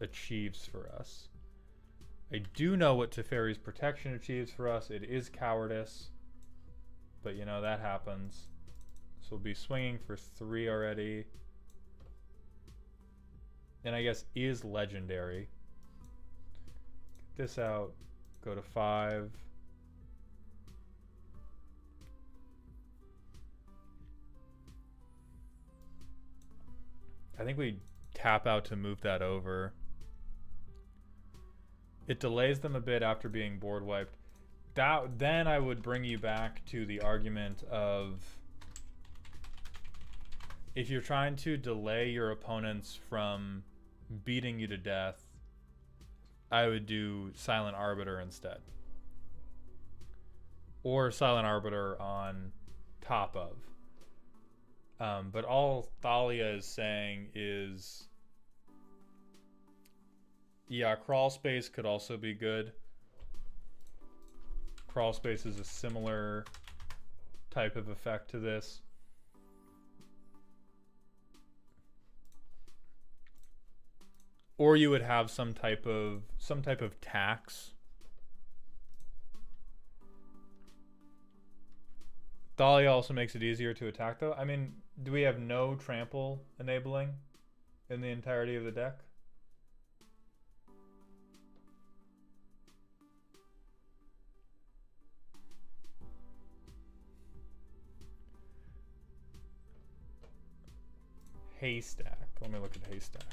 [SPEAKER 1] achieves for us. I do know what Teferi's Protection achieves for us. It is Cowardice. But you know, that happens. So we'll be swinging for 3 already. And I guess is Legendary. Get this out. Go to 5. I think we tap out to move that over. It delays them a bit after being board wiped. Then I would bring you back to the argument of if you're trying to delay your opponents from beating you to death, I would do Silent Arbiter instead. Or Silent Arbiter on top of. But all Thalia is saying is, yeah, Crawl Space could also be good. Crawl Space is a similar type of effect to this. Or you would have some type of tax. Thalia also makes it easier to attack though. I mean, do we have no trample enabling in the entirety of the deck? Haystack. Let me look at Haystack.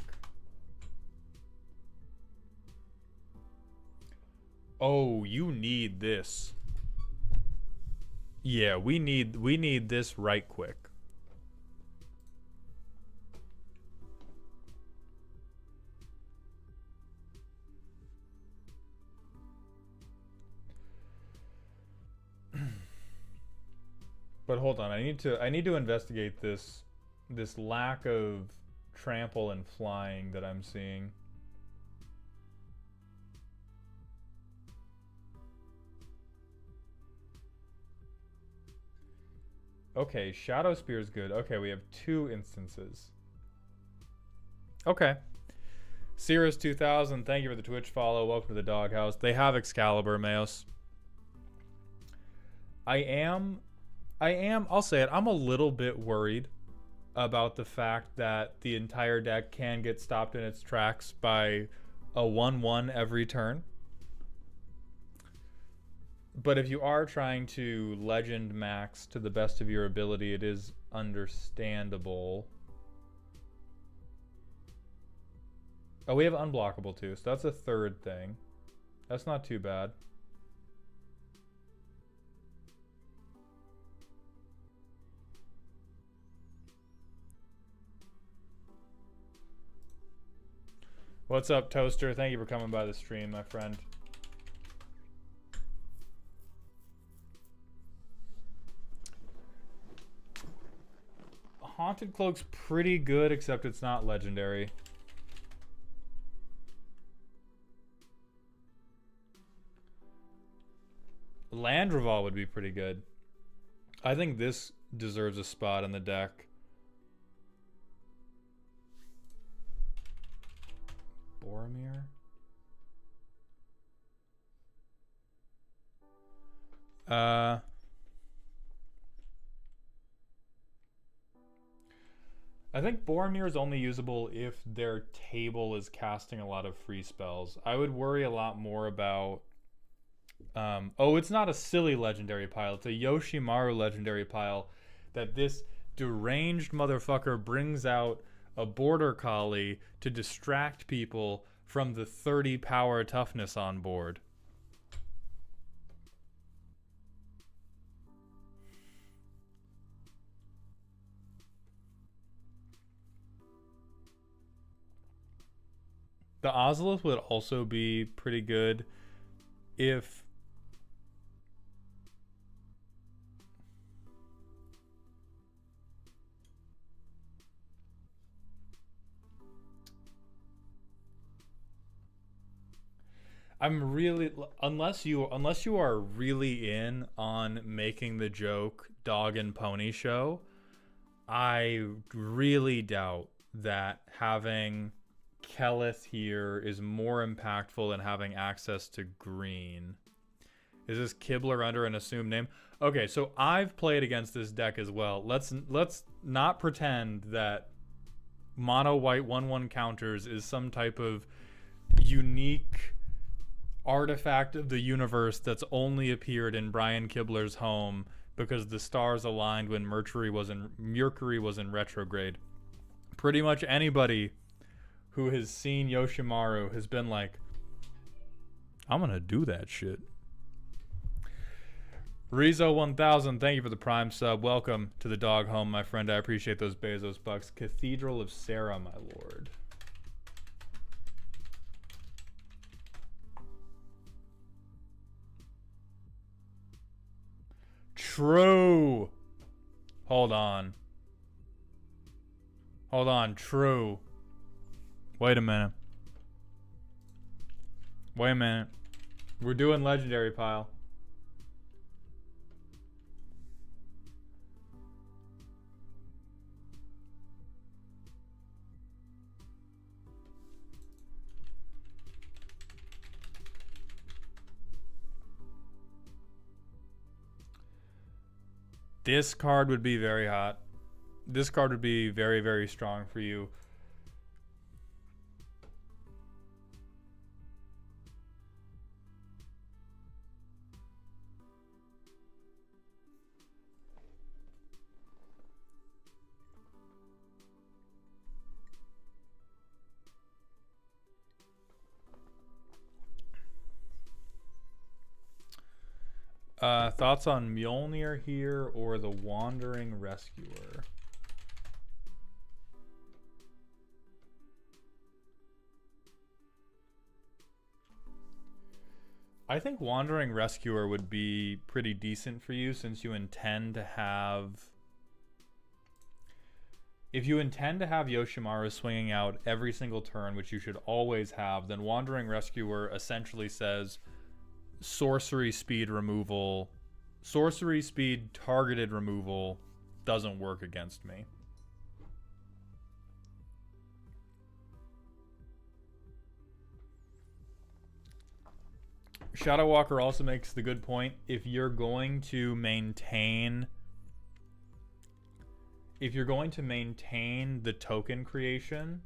[SPEAKER 1] Oh, you need this. Yeah, we need this right quick. But hold on, I need to investigate this lack of trample and flying that I'm seeing. Okay, Shadow Spear is good. Okay, we have 2 instances. Okay. Cirrus 2000, thank you for the Twitch follow. Welcome to the doghouse. They have Excalibur, Mayos. I'll say it, I'm a little bit worried about the fact that the entire deck can get stopped in its tracks by a 1/1 every turn. But if you are trying to legend max to the best of your ability, it is understandable. Oh, we have unblockable too, so that's a 3rd thing. That's not too bad. What's up, Toaster? Thank you for coming by the stream, my friend. Concocted Cloak's pretty good, except it's not legendary. Landreval would be pretty good. I think this deserves a spot in the deck. Boromir? I think Boromir is only usable if their table is casting a lot of free spells. I would worry a lot more about... oh, it's not a silly legendary pile. It's a Yoshimaru legendary pile that this deranged motherfucker brings out a border collie to distract people from the 30 power toughness on board. The Ozolith would also be pretty good if... I'm really... Unless you are really in on making the joke dog and pony show, I really doubt that having Kelith here is more impactful than having access to green. Is this Kibler under an assumed name? Okay, so I've played against this deck as well. Let's not pretend that mono white 1/1 counters is some type of unique artifact of the universe that's only appeared in Brian Kibler's home because the stars aligned when Mercury was in retrograde. Pretty much anybody who has seen Yoshimaru has been like, I'm gonna do that shit. Rizzo1000, thank you for the Prime sub. Welcome to the dog home, my friend. I appreciate those Bezos bucks. Cathedral of Sarah, my lord. True. Hold on, true. Wait a minute. We're doing legendary pile. This card would be very hot. This card would be very, very strong for you. Thoughts on Mjolnir here or the Wandering Rescuer? I think Wandering Rescuer would be pretty decent for you since you intend to have... If you intend to have Yoshimaru swinging out every single turn, which you should always have, then Wandering Rescuer essentially says sorcery speed removal... Sorcery speed targeted removal doesn't work against me. Shadow Walker also makes the good point. If you're going to maintain the token creation,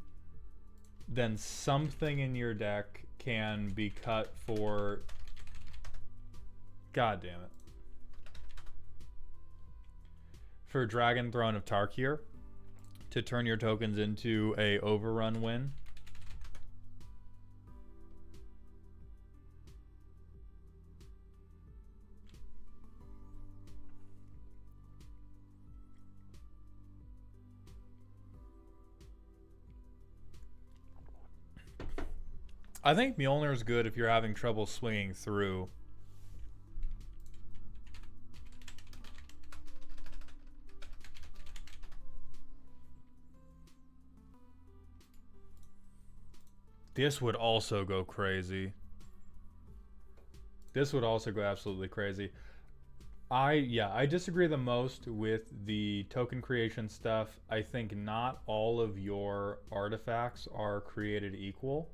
[SPEAKER 1] then something in your deck can be cut for... God damn it. For Dragon Throne of Tarkir to turn your tokens into a overrun win. I think Mjolnir is good if you're having trouble swinging through. This would also go crazy. This would also go absolutely crazy. I disagree the most with the token creation stuff. I think not all of your artifacts are created equal.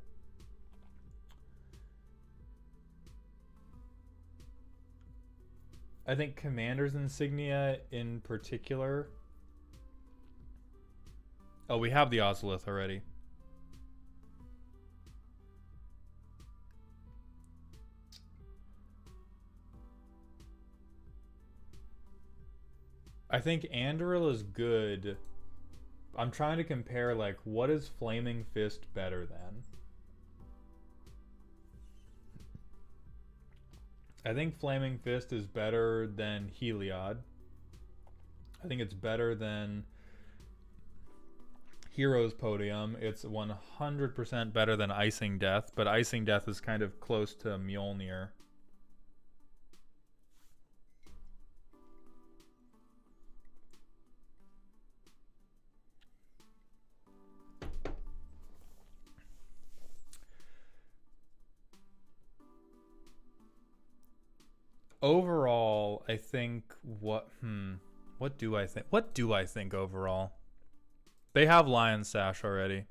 [SPEAKER 1] I think Commander's Insignia in particular. Oh, we have the Ozolith already. I think Andoril is good. I'm trying to compare, like, what is Flaming Fist better than? I think Flaming Fist is better than Heliod. I think it's better than Heroes Podium. It's 100% better than Icing Death, but Icing Death is kind of close to Mjolnir. Overall, I think what do I think? What do I think overall? They have Lion Sash already.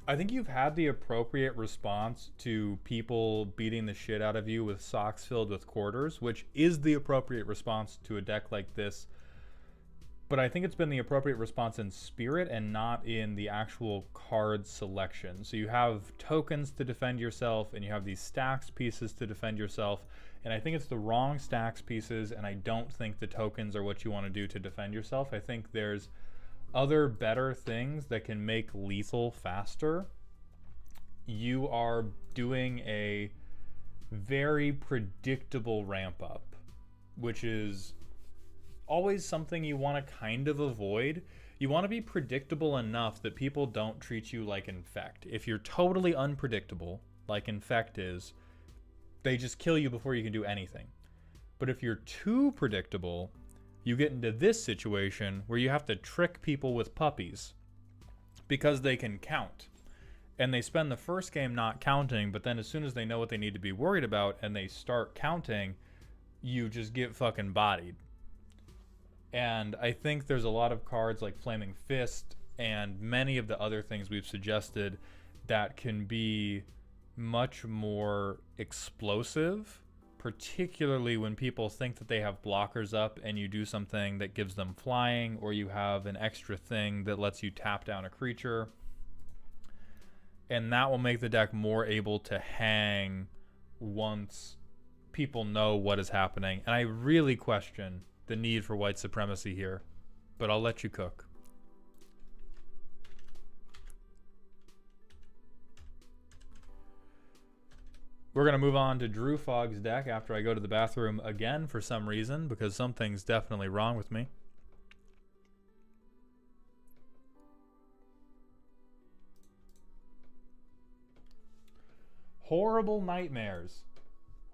[SPEAKER 1] I think you've had the appropriate response to people beating the shit out of you with socks filled with quarters, which is the appropriate response to a deck like this. But I think it's been the appropriate response in spirit and not in the actual card selection. So you have tokens to defend yourself, and you have these stacks pieces to defend yourself. And I think it's the wrong stacks pieces, and I don't think the tokens are what you want to do to defend yourself. I think there's other better things that can make lethal faster. You are doing a very predictable ramp up, which is always something you want to kind of avoid. You want to be predictable enough that people don't treat you like Infect. If you're totally unpredictable, like Infect is, they just kill you before you can do anything. But if you're too predictable, you get into this situation where you have to trick people with puppies because they can count. And they spend the first game not counting, but then as soon as they know what they need to be worried about and they start counting, you just get fucking bodied. And I think there's a lot of cards like Flaming Fist and many of the other things we've suggested that can be much more explosive, particularly when people think that they have blockers up and you do something that gives them flying, or you have an extra thing that lets you tap down a creature. And that will make the deck more able to hang once people know what is happening. And I really question the need for white supremacy here, but I'll let you cook. We're going to move on to Drew Fogg's deck after I go to the bathroom again for some reason, because something's definitely wrong with me. Horrible Nightmares.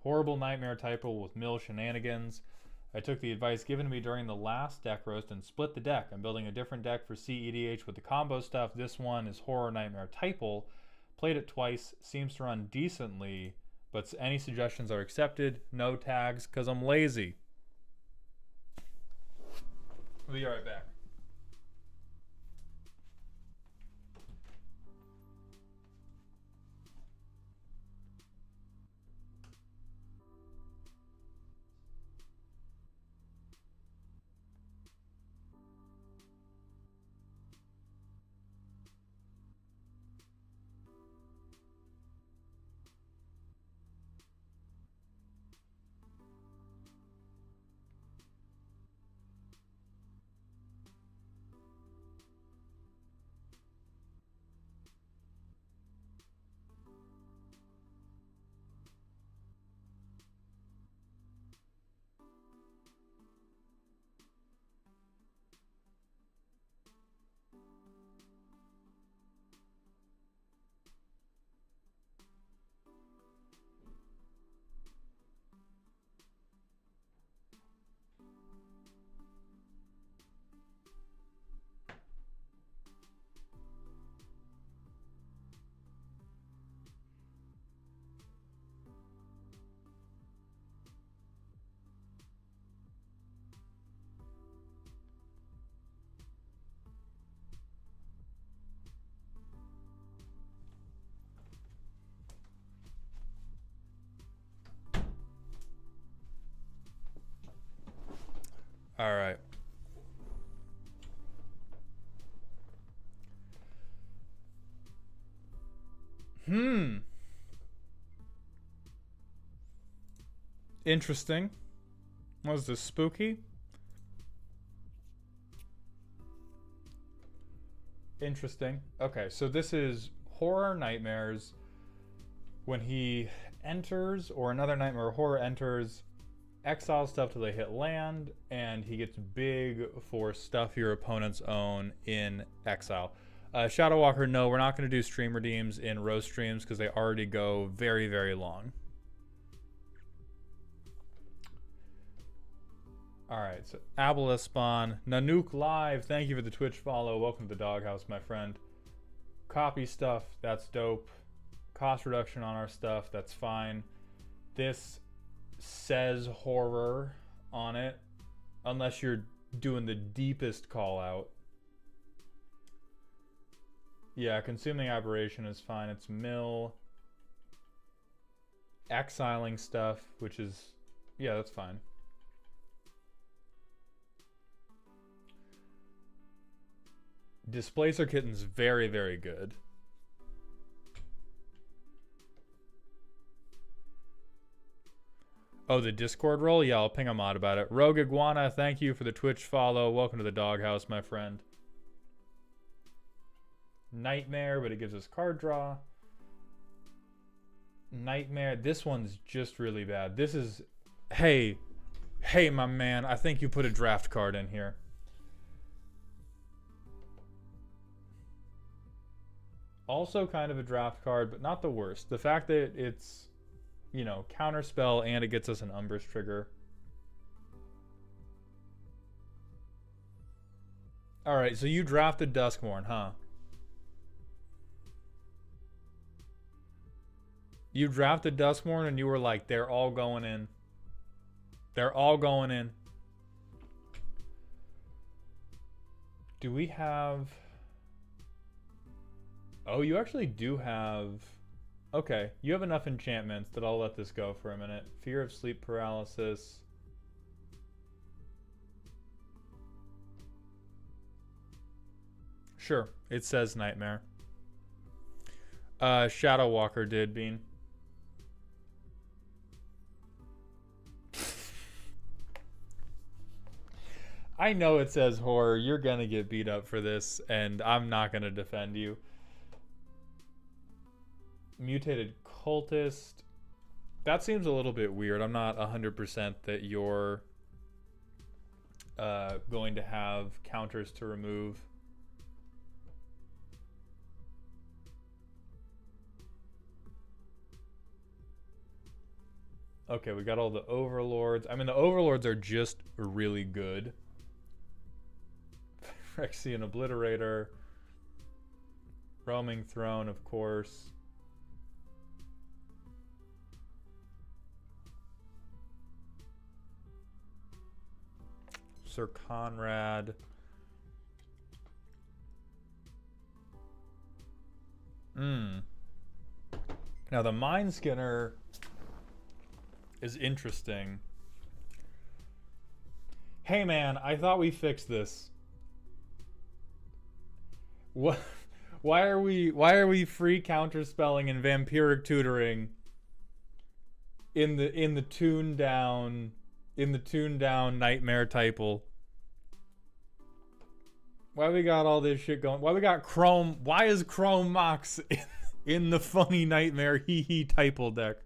[SPEAKER 1] Horrible Nightmare typo with mill shenanigans. I took the advice given to me during the last deck roast and split the deck. I'm building a different deck for CEDH with the combo stuff. This one is Horror Nightmare typo. Played it twice. Seems to run decently. But any suggestions are accepted. No tags, because I'm lazy. We'll be right back. Interesting. Was this spooky? Interesting. Okay, so this is Horror Nightmares. When he enters, or another Nightmare or Horror enters, exile stuff till they hit land, and he gets big for stuff your opponents own in exile. Shadow Walker, no, we're not going to do stream redeems in roast streams because they already go very, very long. Alright, so Aboleth Spawn. Nanook Live, thank you for the Twitch follow. Welcome to the Doghouse, my friend. Copy stuff, that's dope. Cost reduction on our stuff, that's fine. This says horror on it, unless you're doing the deepest call out. Yeah, Consuming Aberration is fine. It's mill. Exiling stuff, which is, yeah, that's fine. Displacer Kitten's very, very good. Oh, the Discord role? Yeah, I'll ping a mod about it. Rogue Iguana, thank you for the Twitch follow. Welcome to the Doghouse, my friend. Nightmare, but it gives us card draw. Nightmare. This one's just really bad. This is... Hey, my man. I think you put a draft card in here. Also kind of a draft card, but not the worst. The fact that it's, you know, counterspell and it gets us an Umbrous trigger. Alright, so you drafted Duskmourn, huh? You drafted Duskmourn and you were like, they're all going in. They're all going in. Do we have... Oh, you actually do have... Okay, you have enough enchantments that I'll let this go for a minute. Fear of Sleep Paralysis. Sure, it says Nightmare. Shadow Walker did, Bean. I know it says horror. You're gonna get beat up for this, and I'm not gonna defend you. Mutated Cultist. That seems a little bit weird. I'm not 100% that you're going to have counters to remove. Okay, we got all the Overlords. I mean, the Overlords are just really good. Phyrexian Obliterator. Roaming Throne, of course. Sir Conrad. Now the Mind Skinner is interesting. Hey man, I thought we fixed this. What? Why are we free counterspelling and vampiric tutoring in the tune down Nightmare Typal? Why we got all this shit going? Why we got Chrome? Why is Chrome Mox in the funny Nightmare hee Typal deck?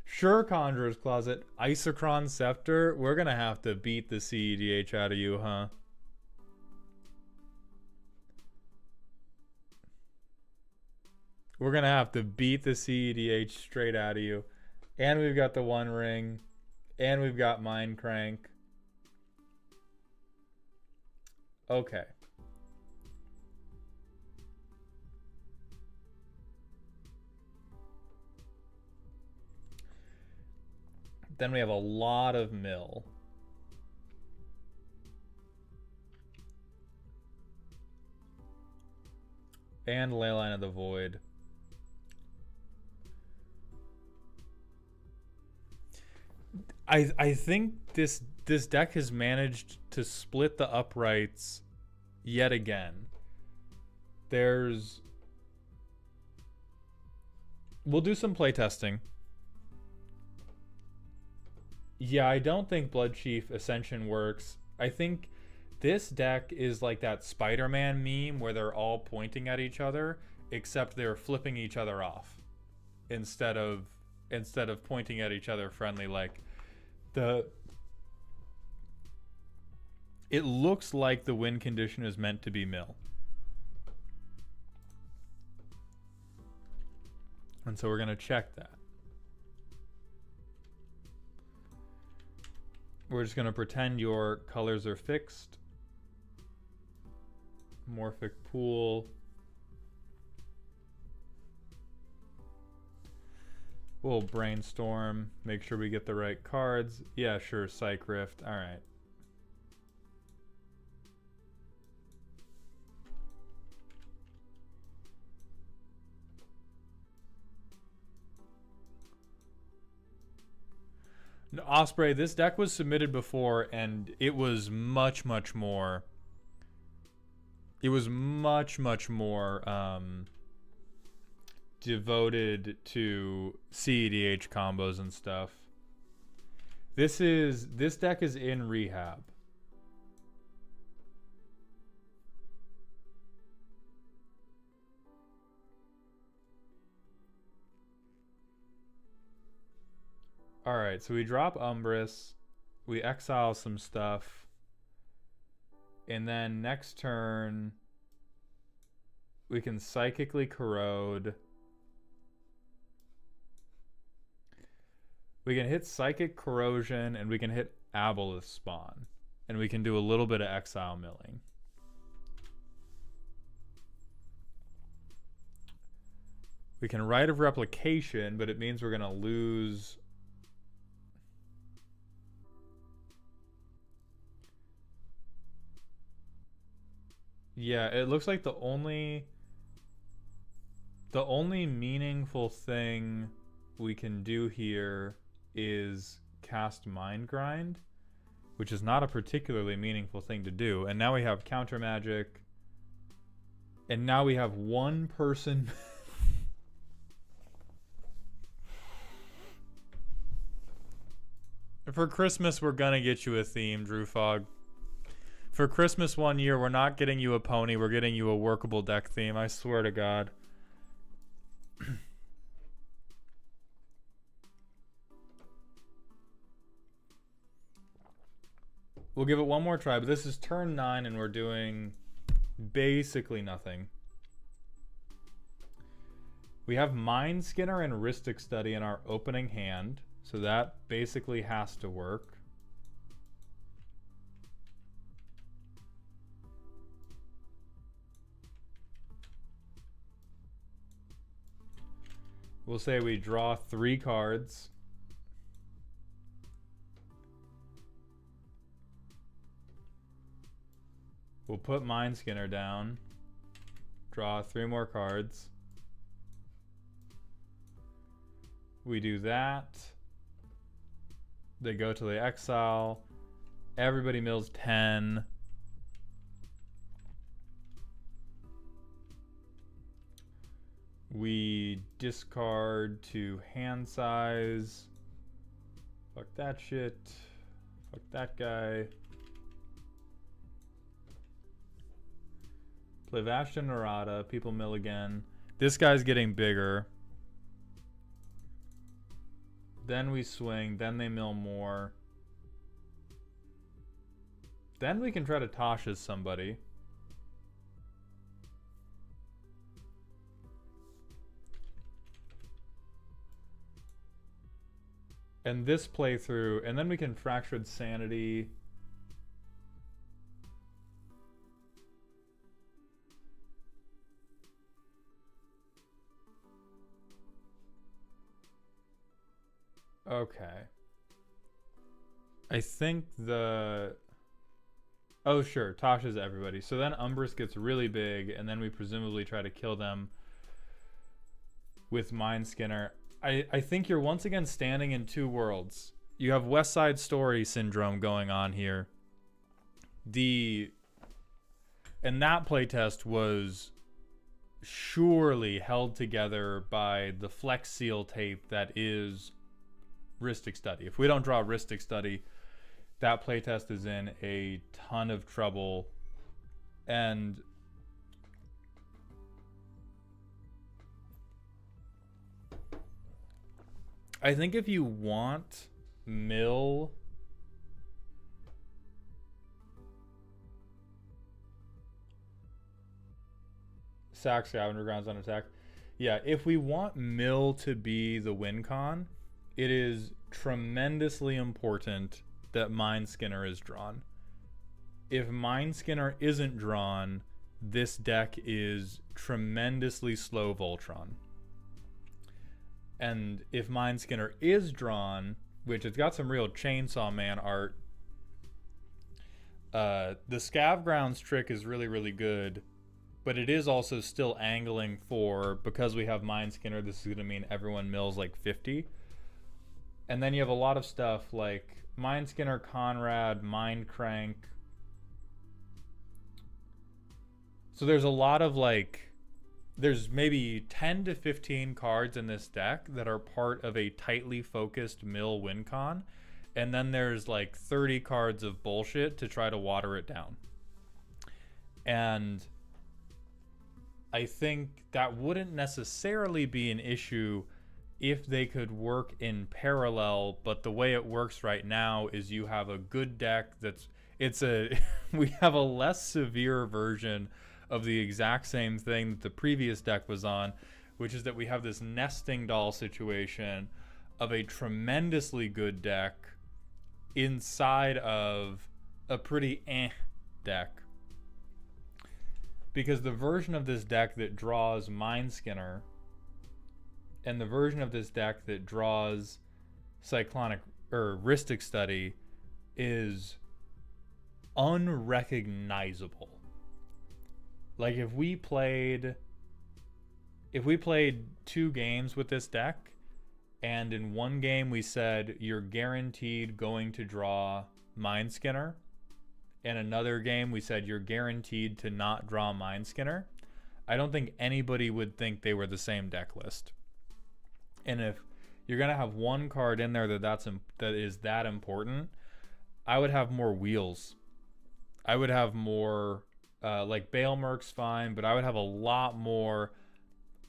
[SPEAKER 1] Sure, Conjurer's Closet. Isochron Scepter. We're gonna have to beat the CEDH out of you, huh? We're gonna have to beat the CEDH straight out of you. And we've got the One Ring. And we've got Mind Crank. Okay. Then we have a lot of mill. And Leyline of the Void. I think this deck has managed to split the uprights yet again. There's We'll do some playtesting. Yeah, I don't think Blood Chief Ascension works. I think this deck is like that Spider-Man meme where they're all pointing at each other, except they're flipping each other off instead of pointing at each other friendly. Like it looks like the win condition is meant to be mill. And so we're going to check that. We're just going to pretend your colors are fixed. Morphic pool. We'll brainstorm, make sure we get the right cards. Yeah, sure, Psych Rift. All right. Osprey, this deck was submitted before, and it was much more. It was much more devoted to CEDH combos and stuff. This deck is in rehab. Alright, so we drop Umbris, we exile some stuff, and then next turn we can psychically corrode. We can hit Psychic Corrosion, and we can hit Aboleth Spawn, and we can do a little bit of exile milling. We can Rite of Replication, but it means we're going to lose... Yeah, it looks like the only meaningful thing we can do here is cast Mind Grind, which is not a particularly meaningful thing to do. And now we have Counter Magic, and now we have one person. For Christmas, we're gonna get you a theme, Drew Fog. For Christmas one year, we're not getting you a pony, we're getting you a workable deck theme, I swear to God. We'll give it one more try, but this is turn 9 and we're doing basically nothing. We have Mind Skinner and Rhystic Study in our opening hand, so that basically has to work. We'll say we draw 3 cards. We'll put Mind Skinner down. Draw 3 more cards. We do that. They go to the exile. Everybody mills 10. We discard to hand size. Fuck that shit. Fuck that guy. Play Vashta Narada. People mill again. This guy's getting bigger. Then we swing. Then they mill more. Then we can try to Tasha's somebody. And this playthrough, and then we can Fractured Sanity. Okay. I think the... Oh, sure. Tasha's everybody. So then Umbris gets really big, and then we presumably try to kill them with Mind Skinner. I think you're once again standing in 2 worlds. You have West Side Story syndrome going on here. And that playtest was surely held together by the Flex Seal tape that is Rhystic Study. If we don't draw Rhystic Study, that playtest is in a ton of trouble. And I think if you want mill sack scavenger grounds on attack, yeah, if we want mill to be the win con, it is tremendously important that Mind Skinner is drawn. If Mind Skinner isn't drawn, this deck is tremendously slow Voltron. And if Mind Skinner is drawn, which it's got some real Chainsaw Man art, the Scav Grounds trick is really, really good, but it is also still angling for, because we have Mind Skinner, this is going to mean everyone mills like 50. And then you have a lot of stuff like Mind Skinner, Conrad, Mind Crank. So there's a lot of like, there's maybe 10 to 15 cards in this deck that are part of a tightly focused mill win con. And then there's like 30 cards of bullshit to try to water it down. And I think that wouldn't necessarily be an issue if they could work in parallel, but the way it works right now is you have a good deck we have a less severe version of the exact same thing that the previous deck was on, which is that we have this nesting doll situation of a tremendously good deck inside of a pretty deck. Because the version of this deck that draws Mind Skinner and the version of this deck that draws Cyclonic or Rhystic Study is unrecognizable. Like if we played 2 games with this deck, and in one game we said you're guaranteed going to draw Mind Skinner, and another game we said you're guaranteed to not draw Mind Skinner, I don't think anybody would think they were the same deck list. And if you're gonna have one card in there that is that important, I would have more wheels. I would have more like Bale Merc's fine, but I would have a lot more.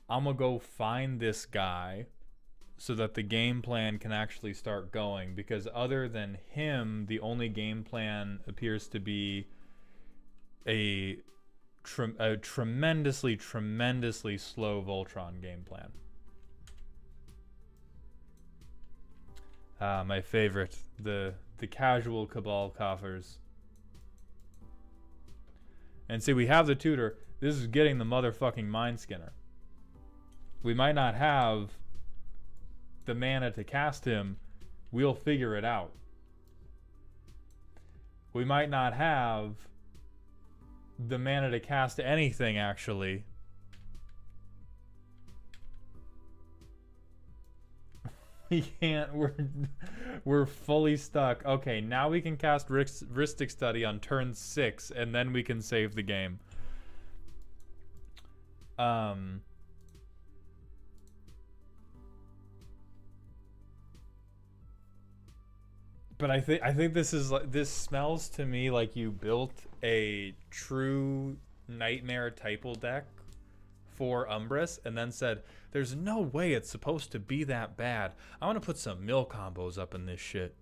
[SPEAKER 1] I'm gonna go find this guy so that the game plan can actually start going, because other than him, the only game plan appears to be a tremendously slow Voltron game plan. My favorite, the casual Cabal coffers. And see, we have the tutor. This is getting the motherfucking Mind Skinner. We might not have the mana to cast him. We'll figure it out. We might not have the mana to cast anything, actually. We can't. We're fully stuck. Okay, now we can cast Rhystic Study on turn 6, and then we can save the game. But I think this smells to me like you built a true Nightmare Typal deck for Umbris and then said, there's no way it's supposed to be that bad. I want to put some mill combos up in this shit.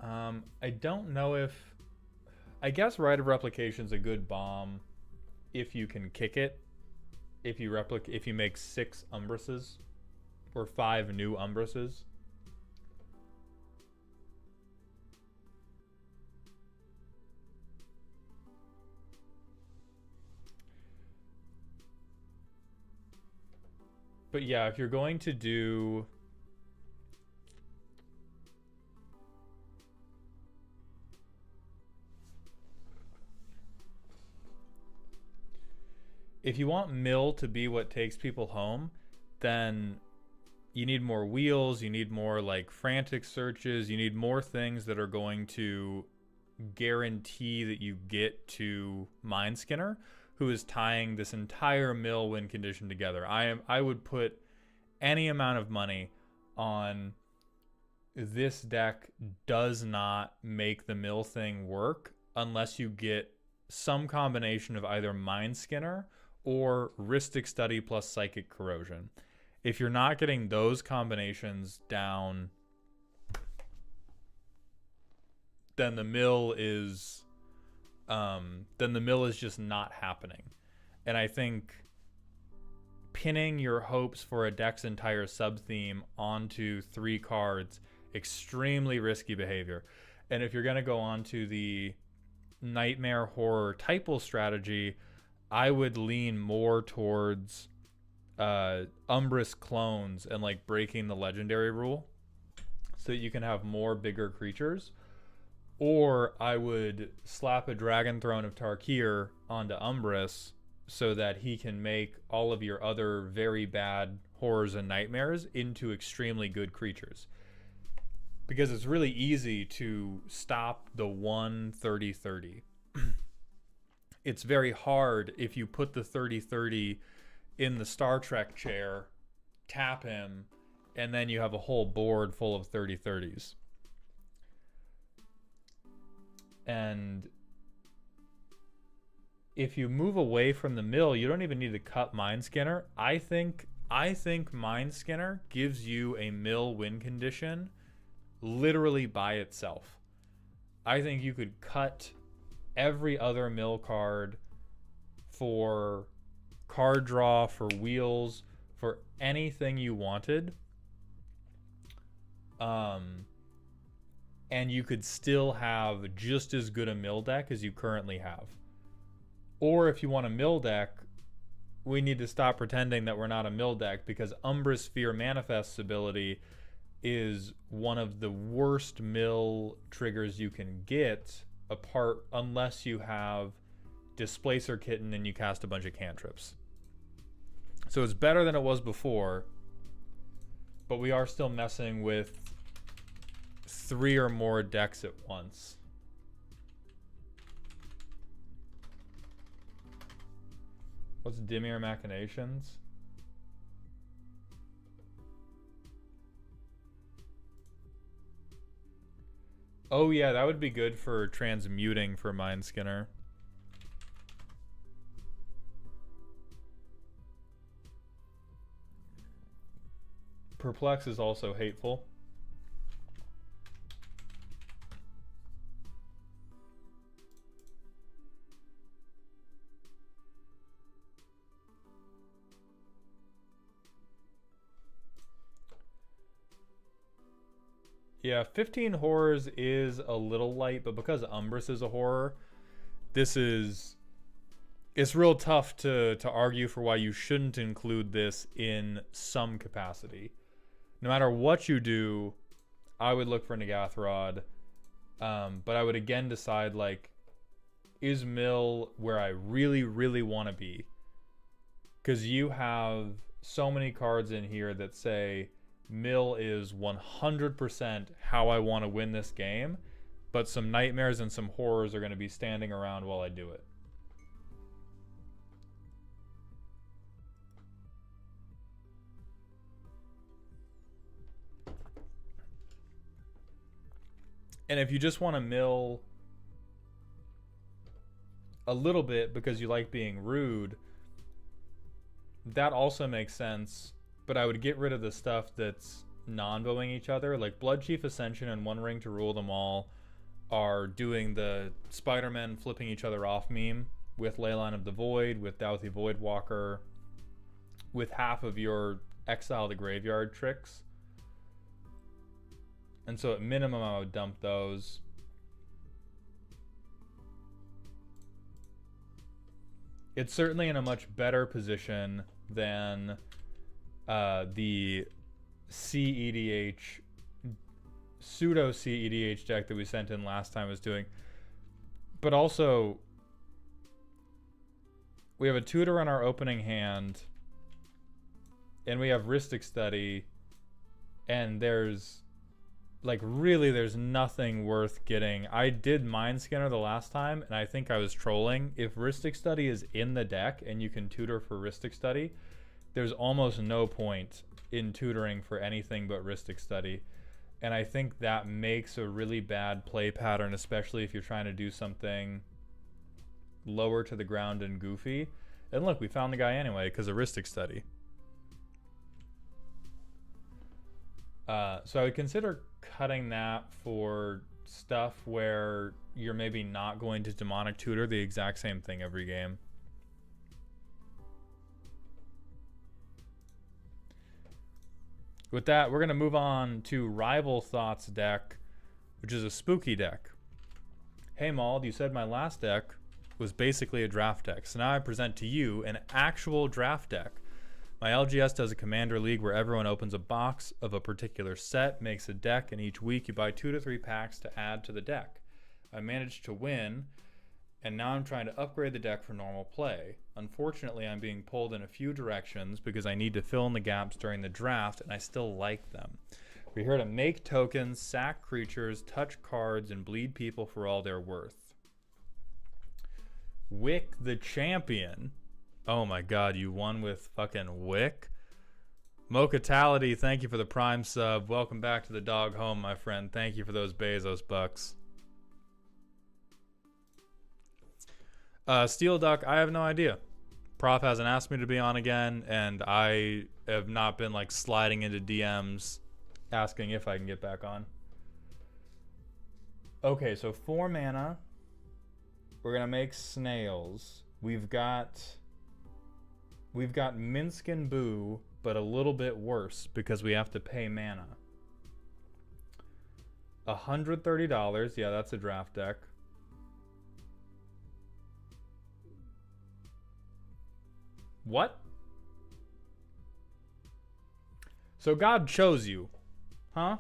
[SPEAKER 1] I don't know if... I guess Rite of Replication's a good bomb if you can kick it. If you make 6 Umbrises or 5 new Umbrises. But yeah, if you're going to do... If you want mill to be what takes people home, then you need more wheels, you need more like frantic searches, you need more things that are going to guarantee that you get to Mindskinner, who is tying this entire mill win condition together. I would put any amount of money on this deck does not make the mill thing work unless you get some combination of either Mindskinner or Rhystic Study plus Psychic Corrosion. If you're not getting those combinations down, then the mill is just not happening. And I think pinning your hopes for a deck's entire sub-theme onto 3 cards, extremely risky behavior. And if you're going to go on to the Nightmare Horror Typal strategy, I would lean more towards Umbrous clones and like breaking the legendary rule so that you can have more bigger creatures. Or I would slap a Dragon Throne of Tarkir onto Umbrous so that he can make all of your other very bad horrors and nightmares into extremely good creatures. Because it's really easy to stop the 1/30/30. It's very hard if you put the 30/30 in the Star Trek chair, tap him, and then you have a whole board full of 30/30s. And if you move away from the mill, you don't even need to cut Mindskinner. I think Mindskinner gives you a mill win condition literally by itself. I think you could cut every other mill card for card draw, for wheels, for anything you wanted. And you could still have just as good a mill deck as you currently have. Or if you want a mill deck, we need to stop pretending that we're not a mill deck, because Umbra Sphere Manifest's ability is one of the worst mill triggers you can get, apart unless you have Displacer Kitten and you cast a bunch of cantrips. So it's better than it was before, but we are still messing with 3 or more decks at once. What's Dimir Machinations? Oh yeah, that would be good for transmuting for Mindskinner. Perplex is also hateful. Yeah, 15 horrors is a little light, but because Umbrus is a horror, it's real tough to argue for why you shouldn't include this in some capacity. No matter what you do, I would look for Nagathrod, but I would again decide, like, is Mill where I really, really want to be? Because you have so many cards in here that say Mill is 100% how I want to win this game, but some nightmares and some horrors are going to be standing around while I do it. And if you just want to mill a little bit because you like being rude, that also makes sense. But I would get rid of the stuff that's non-bowing each other. Like Blood Chief Ascension and One Ring to Rule Them All are doing the Spider-Men flipping each other off meme with Leyline of the Void, with Douthie Voidwalker, with half of your Exile the Graveyard tricks. And so at minimum I would dump those. It's certainly in a much better position than the CEDH, pseudo CEDH deck that we sent in last time was doing. But also, we have a tutor on our opening hand, and we have Rhystic Study, and there's Like, really, there's nothing worth getting. I did Mind Scanner the last time, and I think I was trolling. If Rhystic Study is in the deck and you can tutor for Rhystic Study, there's almost no point in tutoring for anything but Rhystic Study. And I think that makes a really bad play pattern, especially if you're trying to do something lower to the ground and goofy. And look, we found the guy anyway because of Rhystic Study. So I would consider cutting that for stuff where you're maybe not going to demonic tutor the exact same thing every game. With that, we're going to move on to Rival Thoughts deck, which is a spooky deck. Hey Mauld, you said my last deck was basically a draft deck, so now I present to you an actual draft deck. My LGS does a commander league where everyone opens a box of a particular set, makes a deck, and each week you buy 2 to 3 packs to add to the deck. I managed to win, and now I'm trying to upgrade the deck for normal play. Unfortunately, I'm being pulled in a few directions because I need to fill in the gaps during the draft, and I still like them. We're here to make tokens, sack creatures, touch cards, and bleed people for all they're worth. Wick the Champion. Oh my god, you won with fucking Wick? Mocatality, thank you for the Prime sub. Welcome back to the dog home, my friend. Thank you for those Bezos bucks. Steel Duck, I have no idea. Prof hasn't asked me to be on again, and I have not been like sliding into DMs asking if I can get back on. Okay, so 4 mana. We're gonna make snails. We've got Minsk and Boo, but a little bit worse because we have to pay mana. $130, yeah, that's a draft deck. What? So God chose you, huh?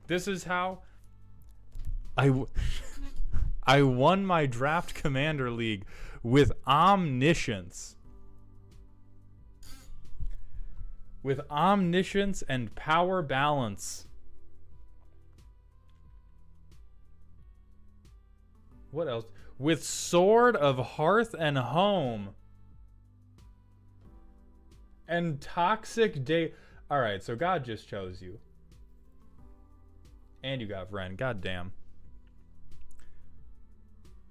[SPEAKER 1] This is how I won my draft commander league with omniscience. With omniscience and power balance. What else? With Sword of Hearth and Home. And Toxic Day. Alright, so God just chose you. And you got Vren. God damn.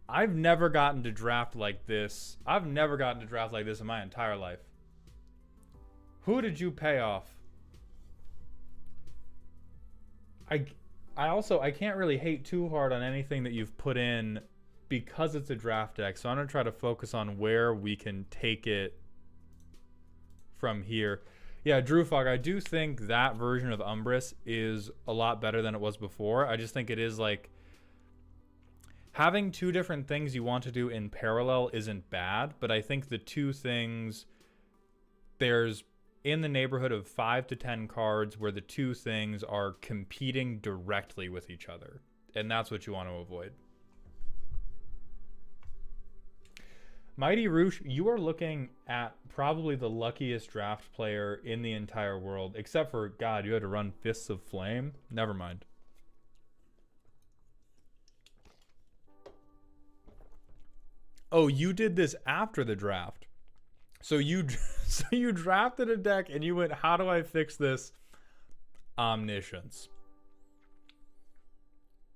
[SPEAKER 1] I've never gotten to draft like this. I've never gotten to draft like this in my entire life. Who did you pay off? I can't really hate too hard on anything that you've put in because it's a draft deck. So I'm going to try to focus on where we can take it from here. Yeah, Drewfog, I do think that version of Umbris is a lot better than it was before. I just think it is like having 2 different things you want to do in parallel isn't bad, but I think the 2 things, there's in the neighborhood of 5 to 10 cards where the 2 things are competing directly with each other. And that's what you want to avoid. Mighty Roosh, you are looking at probably the luckiest draft player in the entire world, except for, God, you had to run Fists of Flame? Never mind. Oh, you did this after the draft. So you drafted a deck and you went, how do I fix this? Omniscience.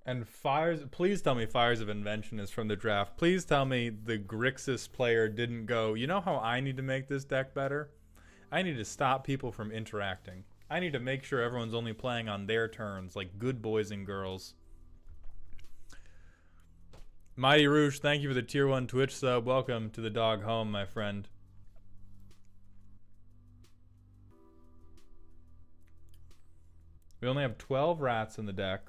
[SPEAKER 1] And Fires, please tell me Fires of Invention is from the draft. Please tell me the Grixis player didn't go, you know how I need to make this deck better? I need to stop people from interacting. I need to make sure everyone's only playing on their turns, like good boys and girls. Mighty Rouge, thank you for the tier 1 Twitch sub. Welcome to the dog home, my friend. We only have 12 rats in the deck.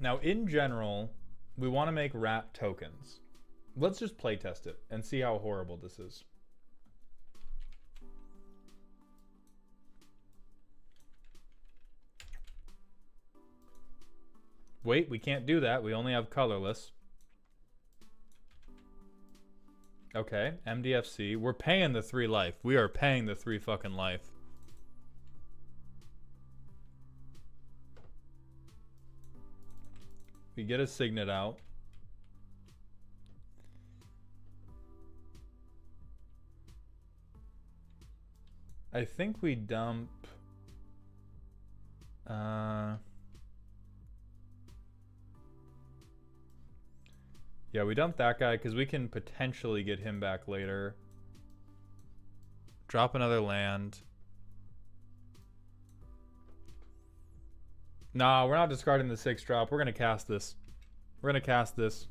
[SPEAKER 1] Now, in general, we want to make rat tokens. Let's just play test it and see how horrible this is. Wait, we can't do that. We only have colorless. Okay, MDFC. We're paying the 3 life. We are paying the 3 fucking life. We get a Signet out. I think we dump... Yeah, we dump that guy because we can potentially get him back later. Drop another land. Nah, we're not discarding the 6 drop. We're going to cast this. We're going to cast this.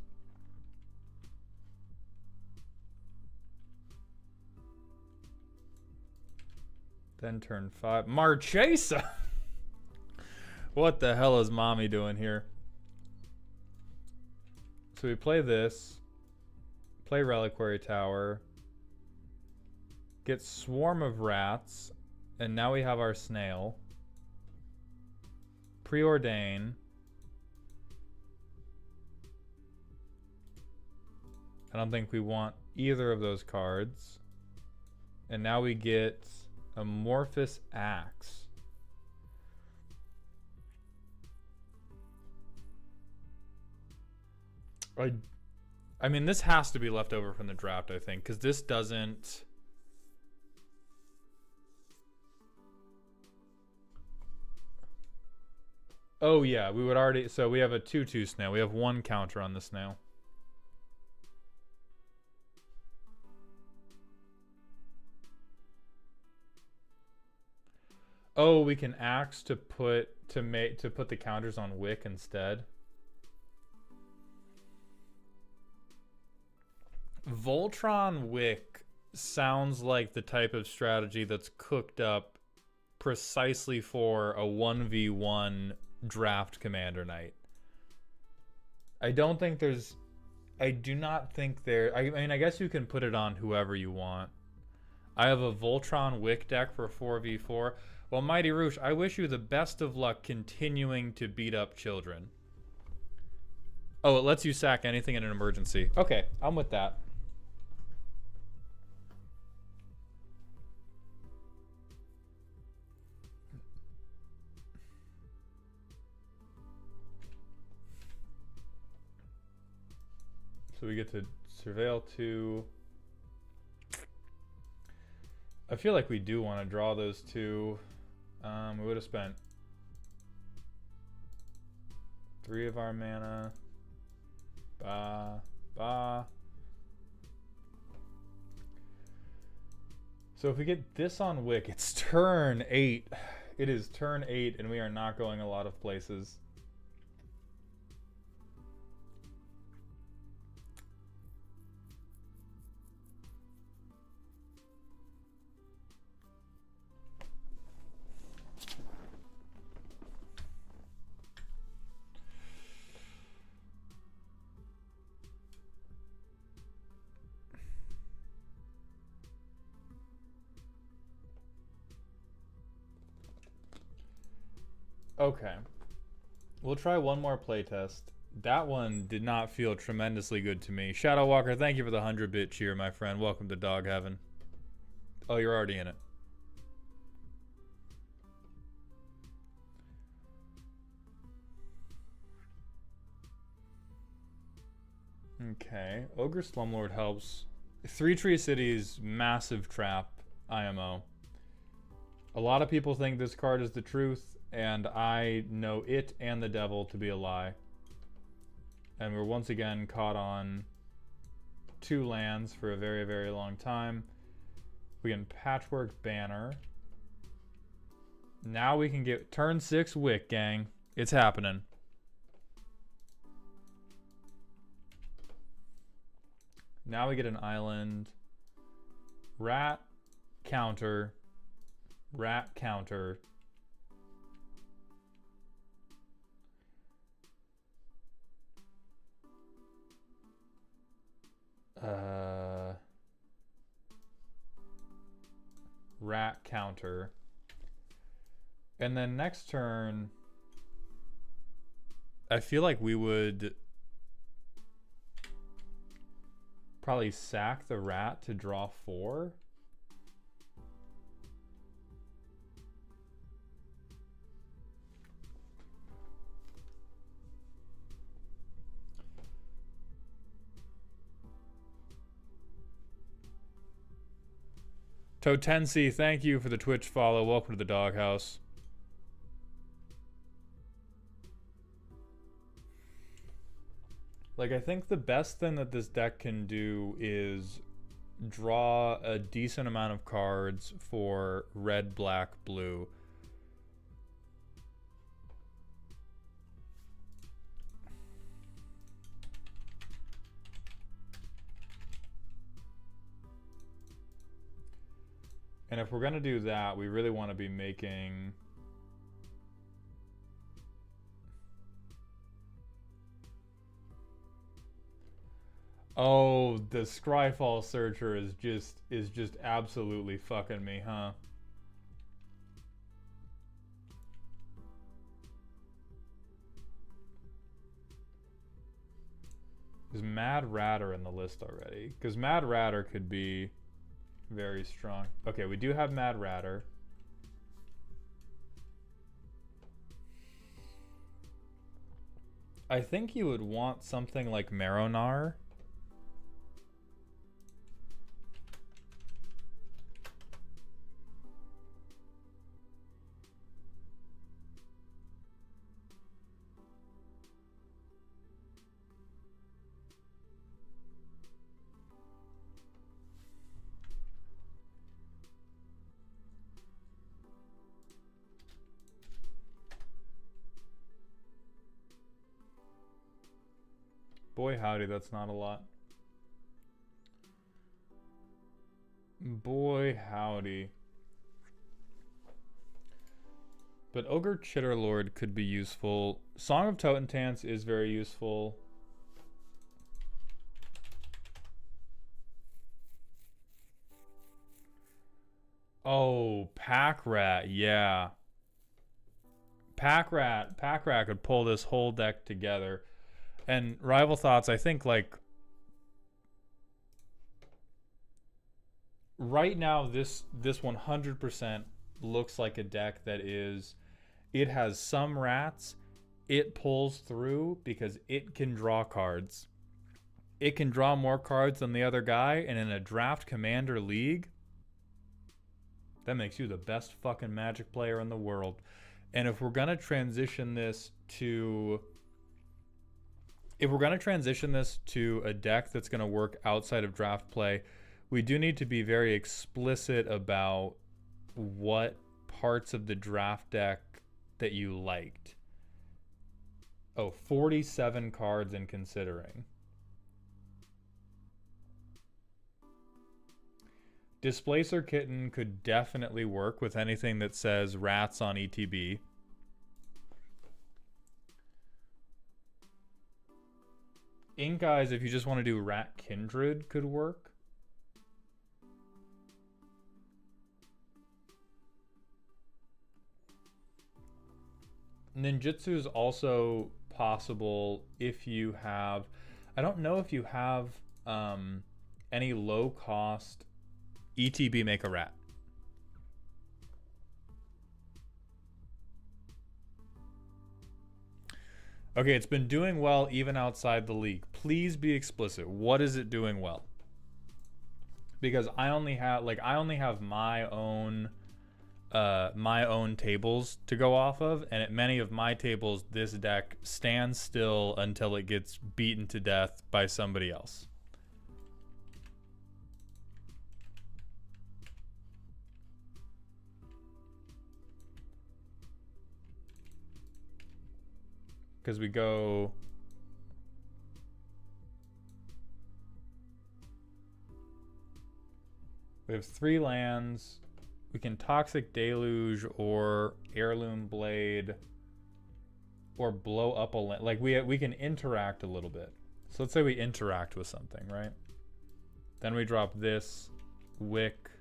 [SPEAKER 1] Then turn 5. Marchesa! What the hell is mommy doing here? So we play this. Play Reliquary Tower. Get Swarm of Rats. And now we have our Snail. Preordain. I don't think we want either of those cards. And now we get Amorphous Axe. I mean, this has to be left over from the draft, I think, because this doesn't... Oh, yeah, we would already... So we have a 2/2 snail. We have 1 counter on the snail. Oh, we can axe to put the counters on Wick instead. Voltron Wick sounds like the type of strategy that's cooked up precisely for a 1v1 draft Commander Knight. I don't think there's... I do not think there... I mean, I guess you can put it on whoever you want. I have a Voltron Wick deck for 4v4. Well, Mighty Roosh, I wish you the best of luck continuing to beat up children. Oh, it lets you sack anything in an emergency. Okay, I'm with that. So we get to Surveil 2. I feel like we do want to draw those 2. We would have spent 3 of our mana. So if we get this on Wick, it's turn 8. It is turn 8, and we are not going a lot of places. Okay. We'll try one more playtest. That one did not feel tremendously good to me. Shadow Walker, thank you for the 100-bit cheer, my friend. Welcome to Dog Heaven. Oh, you're already in it. Okay. Ogre Slumlord helps. 3 Tree Cities, massive trap, IMO. A lot of people think this card is the truth, and I know it and the devil to be a lie. And we're once again caught on 2 lands for a very, very long time. We can Patchwork Banner. Now we can get turn 6 Wick, gang. It's happening. Now we get an island. Rat, counter. Rat, counter. Rat, counter. And then next turn, I feel like we would probably sack the rat to draw 4. Totensi, thank you for the Twitch follow. Welcome to the doghouse. Like, I think the best thing that this deck can do is draw a decent amount of cards for red, black, blue. And if we're going to do that, we really want to be making... Oh, the Scryfall Searcher is just absolutely fucking me, huh? Is Mad Ratter in the list already? Because Mad Ratter could be very strong. Okay, we do have Mad Ratter. I think you would want something like Maronar. Boy howdy, that's not a lot. Boy howdy. But Ogre Chitterlord could be useful. Song of Totentance is very useful. Oh, Pack Rat, yeah. Pack Rat could pull this whole deck together. And Rival Thoughts, I think, like, right now this 100% looks like a deck that is, it has some rats, it pulls through because it can draw cards. It can draw more cards than the other guy, and in a draft commander league, that makes you the best fucking Magic player in the world. And if we're gonna transition this to... If we're going to transition this to a deck that's going to work outside of draft play, we do need to be very explicit about what parts of the draft deck that you liked. Oh, 47 cards in considering. Displacer Kitten could definitely work with anything that says rats on ETB. Ink Eyes, if you just want to do Rat Kindred, could work. Ninjutsu is also possible if you have... I don't know if you have any low-cost ETB Make a Rat. Okay, it's been doing well even outside the league. Please be explicit. What is it doing well? Because I only have my own tables to go off of, and at many of my tables this deck stands still until it gets beaten to death by somebody else. Because we go... We have 3 lands. We can Toxic Deluge or Heirloom Blade or blow up a land. Like, we can interact a little bit. So let's say we interact with something, right? Then we drop this, Wick,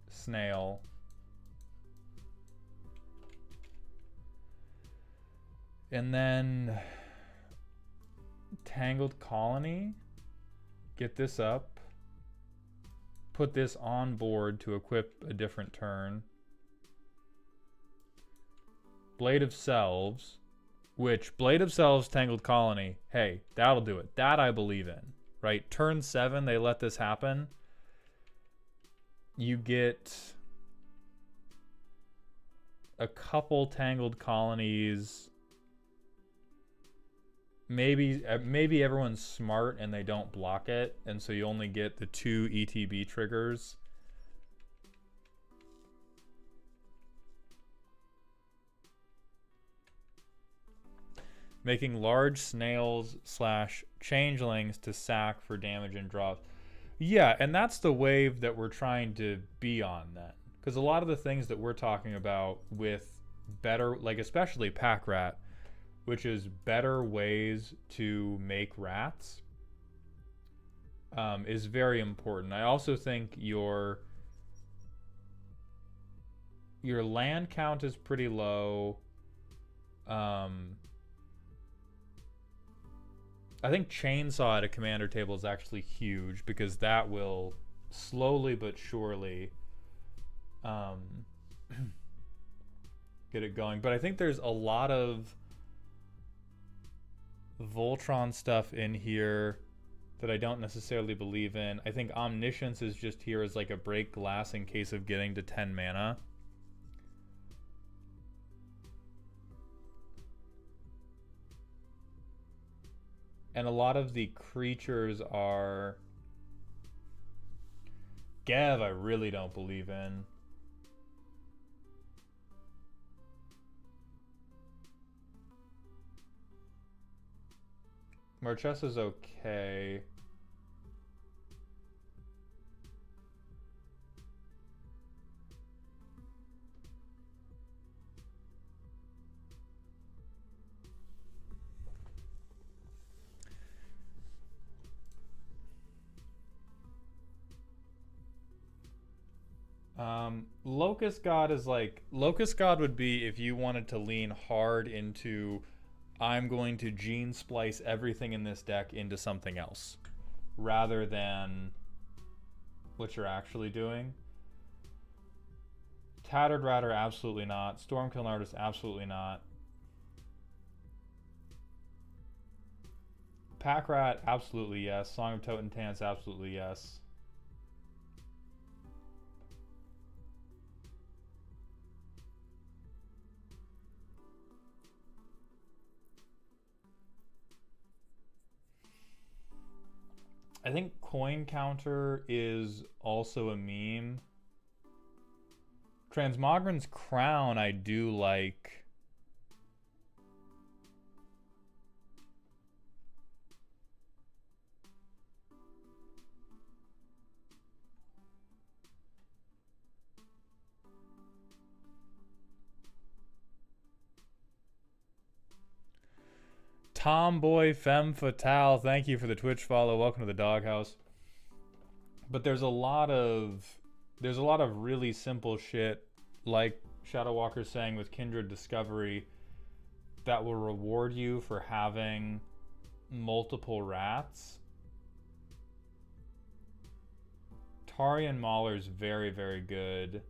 [SPEAKER 1] Snail. And then Tangled Colony. Get this up. Put this on board to equip a different turn. Blade of Selves. Which, Blade of Selves, Tangled Colony. Hey, that'll do it. That I believe in. Right? Turn 7, they let this happen. You get a couple Tangled Colonies. Maybe everyone's smart and they don't block it, and so you only get the 2 ETB triggers. Making large snails / changelings to sack for damage and drops. Yeah, and that's the wave that we're trying to be on then. Because a lot of the things that we're talking about with better, like especially Pack Rat, which is better ways to make rats, is very important. I also think your land count is pretty low. I think Chainsaw at a commander table is actually huge because that will slowly but surely get it going. But I think there's a lot of Voltron stuff in here that I don't necessarily believe in. I think Omniscience is just here as like a break glass in case of getting to 10 mana. And a lot of the creatures are... Gev, I really don't believe in. Marchesa's okay. Locust God is like... Locust God would be if you wanted to lean hard into... I'm going to gene splice everything in this deck into something else, rather than what you're actually doing. Tattered Ratter, absolutely not. Stormkill Artist, absolutely not. Pack Rat, absolutely yes. Song of Totentans, absolutely yes. I think Coin Counter is also a meme. Transmogren's Crown I do like. Tomboy Femme Fatale, thank you for the Twitch follow. Welcome to the doghouse. But there's a lot of really simple shit, like Shadow Walker's saying with Kindred Discovery, that will reward you for having multiple rats. Tarian Mauler's very, very good.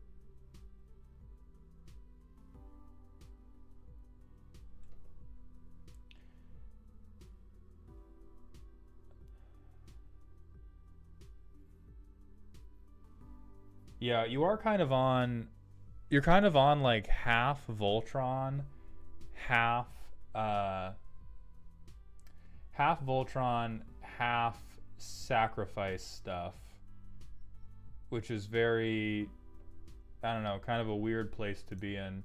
[SPEAKER 1] Yeah, you're kind of on like half Voltron, half Voltron, half sacrifice stuff, which is very, I don't know, kind of a weird place to be in.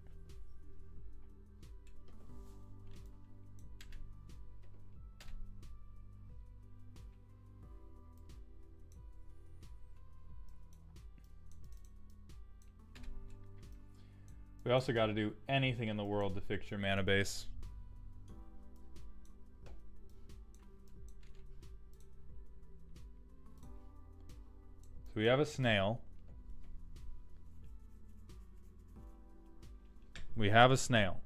[SPEAKER 1] We also got to do anything in the world to fix your mana base. So we have a snail. We have a snail.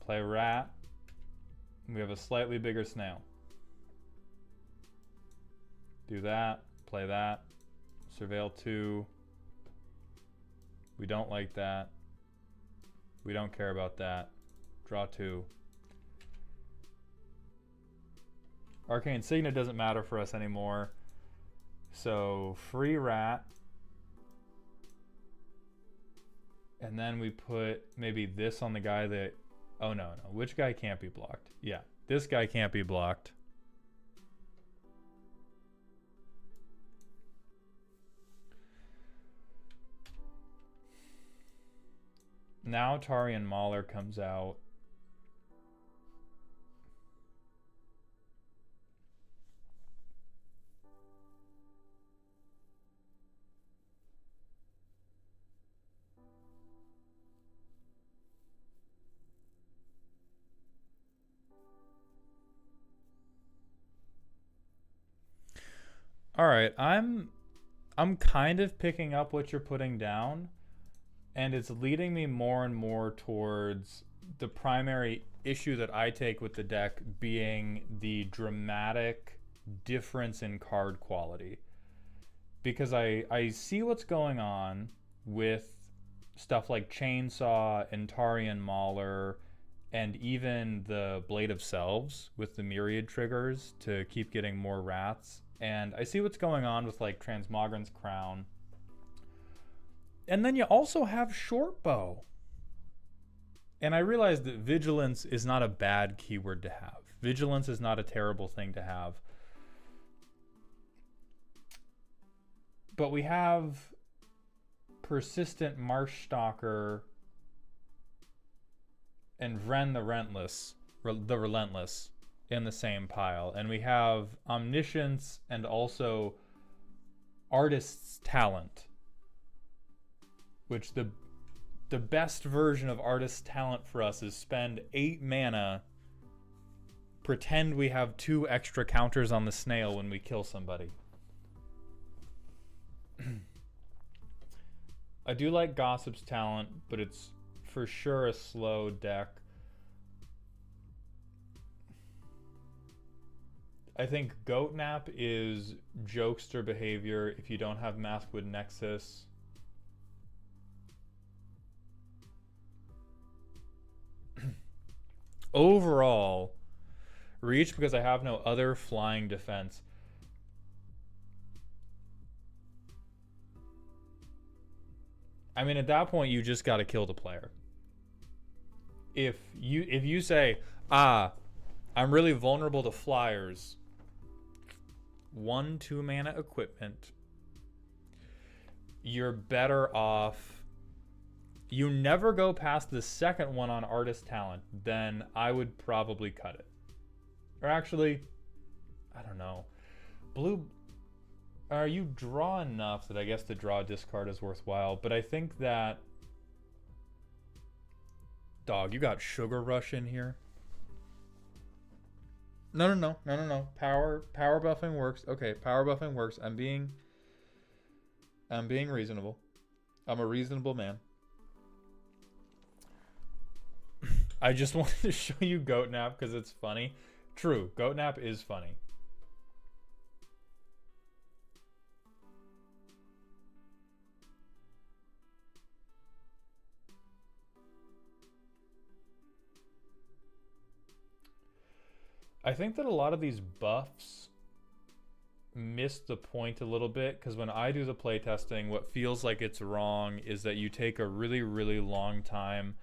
[SPEAKER 1] Play rat. We have a slightly bigger snail. Do that. Play that. Surveil 2. We don't like that. We don't care about that. Draw 2. Arcane Signet doesn't matter for us anymore. So free rat. And then we put maybe this on the guy that... Oh, no. Which guy can't be blocked? Yeah, this guy can't be blocked. Now Tarian Mauler comes out. All right, I'm kind of picking up what you're putting down, and it's leading me more and more towards the primary issue that I take with the deck being the dramatic difference in card quality. Because I see what's going on with stuff like Chainsaw and Tarian Mauler and even the Blade of Selves with the myriad triggers to keep getting more rats. And I see what's going on with like Transmogren's Crown. And then you also have Shortbow. And I realize that Vigilance is not a bad keyword to have. Vigilance is not a terrible thing to have. But we have Persistent Marshstalker and Vren the Relentless in the same pile. And we have Omniscience and also Artist's Talent. Which the best version of Artist's Talent for us is spend 8 mana, pretend we have 2 extra counters on the snail when we kill somebody. I do like Gossip's Talent, but it's for sure a slow deck. I think Goatnap is jokester behavior if you don't have Maskwood Nexus. Overall, Reach, because I have no other flying defense. I mean, at that point, you just got to kill the player. If you say, I'm really vulnerable to flyers, 1/2 mana equipment, you're better off. You never go past the second one on Artist Talent, then I would probably cut it. Or actually, I don't know. Blue, you draw enough that I guess the draw discard is worthwhile, but I think that... Dog, you got Sugar Rush in here? No. Power buffing works. Okay, power buffing works. I'm being reasonable. I'm a reasonable man. I just wanted to show you Goatnap because it's funny. True, Goatnap is funny. I think that a lot of these buffs miss the point a little bit, because when I do the playtesting, what feels like it's wrong is that you take a really, really long time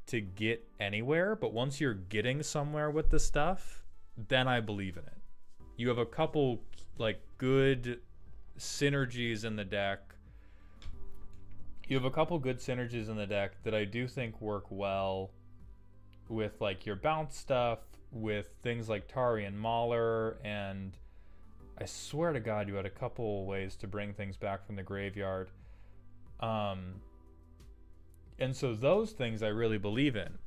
[SPEAKER 1] to get anywhere, but once you're getting somewhere with the stuff, then I believe in it. You have a couple like good synergies in the deck. You have a couple good synergies in the deck that I do think work well with like your bounce stuff, with things like Tarian Mauler, and I swear to God you had a couple ways to bring things back from the graveyard. And so those things I really believe in.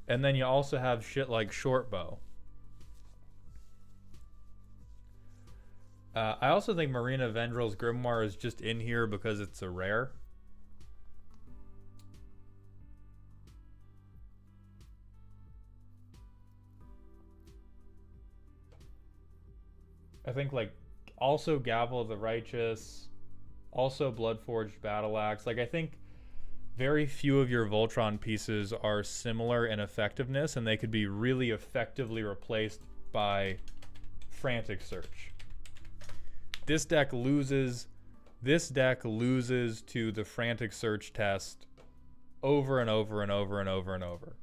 [SPEAKER 1] And then you also have shit like Shortbow. I also think Marina Vendrell's Grimoire is just in here because it's a rare. I think like also Gavel of the Righteous, also Bloodforged Battle Axe. Like I think very few of your Voltron pieces are similar in effectiveness, and they could be really effectively replaced by Frantic Search. This deck loses to the Frantic Search test over and over and over and over and over.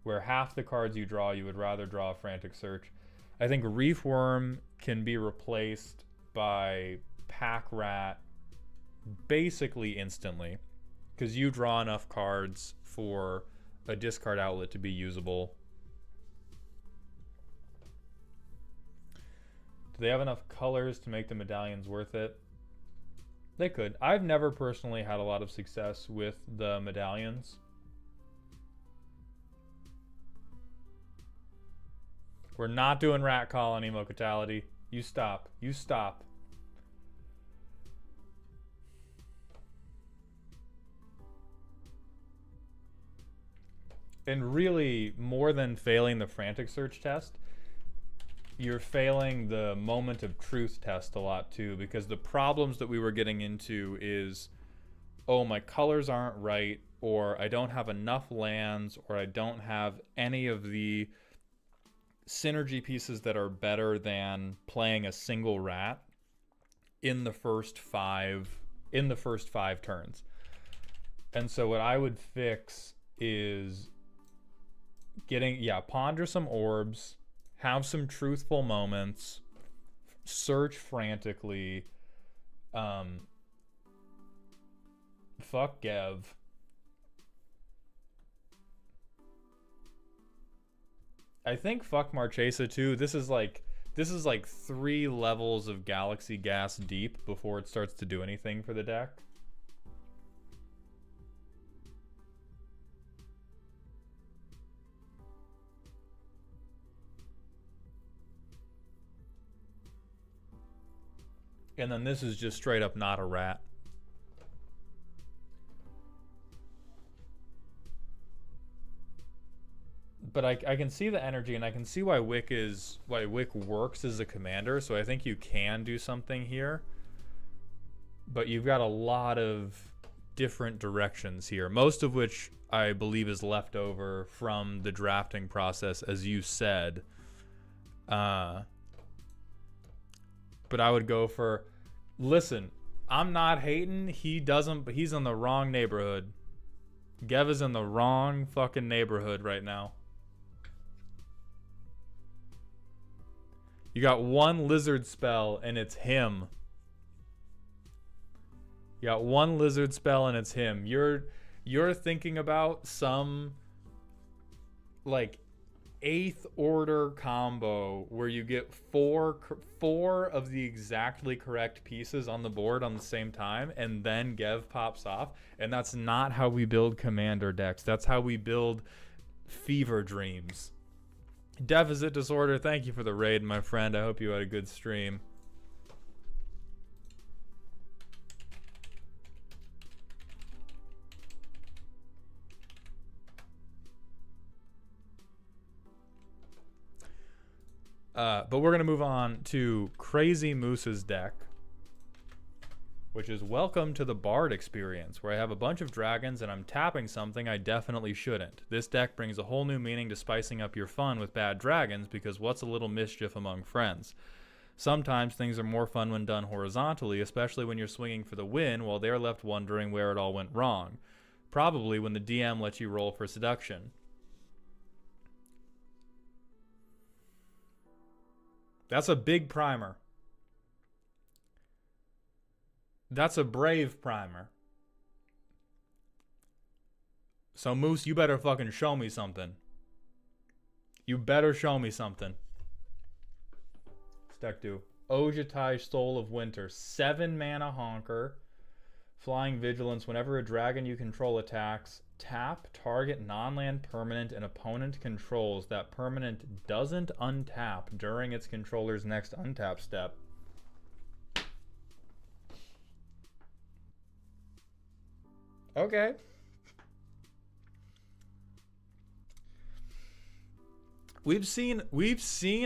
[SPEAKER 1] Where half the cards you draw, you would rather draw a Frantic Search. I think Reef Worm can be replaced by Pack Rat basically instantly, because you draw enough cards for a discard outlet to be usable. Do they have enough colors to make the medallions worth it? They could. I've never personally had a lot of success with the medallions. We're not doing Rat Colony, Mocatality. You stop. You stop. And really, more than failing the Frantic Search test, you're failing the Moment of Truth test a lot too, because the problems that we were getting into is, oh, my colors aren't right, or I don't have enough lands, or I don't have any of the synergy pieces that are better than playing a single rat in the first five turns. And so what I would fix is ponder some orbs, have some truthful moments, search frantically, fuck Gev. I think fuck Marchesa too. This is like 3 levels of Galaxy Gas deep before it starts to do anything for the deck. And then this is just straight up not a rat. But I can see the energy, and I can see why Wick works as a commander, so I think you can do something here. But you've got a lot of different directions here, most of which I believe is left over from the drafting process, as you said. But I would go for, listen, I'm not hating. But he's in the wrong neighborhood. Gev is in the wrong fucking neighborhood right now. You got one lizard spell and it's him. You got one lizard spell and it's him. You're thinking about some like 8th order combo where you get four of the exactly correct pieces on the board on the same time, and then Gev pops off. And that's not how we build commander decks. That's how we build fever dreams. Deficit Disorder, thank you for the raid, my friend. I hope you had a good stream. But we're going to move on to Crazy Moose's deck, which is Welcome to the Bard Experience, where I have a bunch of dragons and I'm tapping something I definitely shouldn't. This deck brings a whole new meaning to spicing up your fun with bad dragons, because what's a little mischief among friends? Sometimes things are more fun when done horizontally, especially when you're swinging for the win while they're left wondering where it all went wrong. Probably when the DM lets you roll for seduction. That's a big primer. That's a brave primer. So Moose, you better fucking show me something. You better show me something. This deck do. Ojutai, Soul of Winter. 7 mana honker. Flying Vigilance. Whenever a dragon you control attacks, tap target non-land permanent an opponent controls. That permanent doesn't untap during its controller's next untap step. Okay. We've seen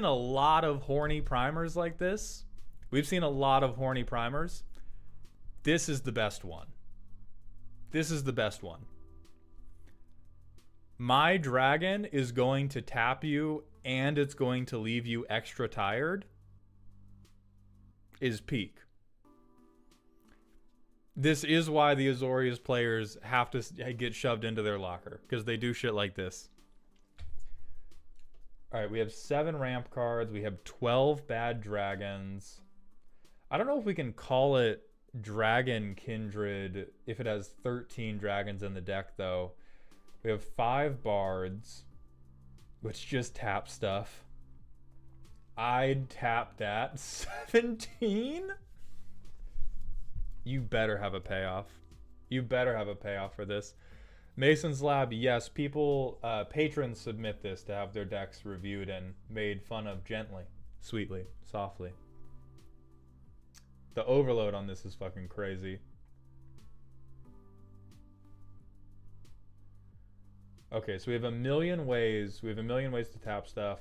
[SPEAKER 1] a lot of horny primers like this We've seen a lot of horny primers. This is the best one. This is the best one. My dragon is going to tap you and it's going to leave you extra tired is peak. This is why the Azorius players have to get shoved into their locker, because they do shit like this. Alright, we have 7 ramp cards. We have 12 bad dragons. I don't know if we can call it Dragon Kindred if it has 13 dragons in the deck, though. We have 5 bards, which just tap stuff. I'd tap that. 17? You better have a payoff. You better have a payoff for this. Mason's Lab, yes, people, patrons submit this to have their decks reviewed and made fun of gently, sweetly, softly. The overload on this is fucking crazy. Okay, so we have a million ways. We have a million ways to tap stuff.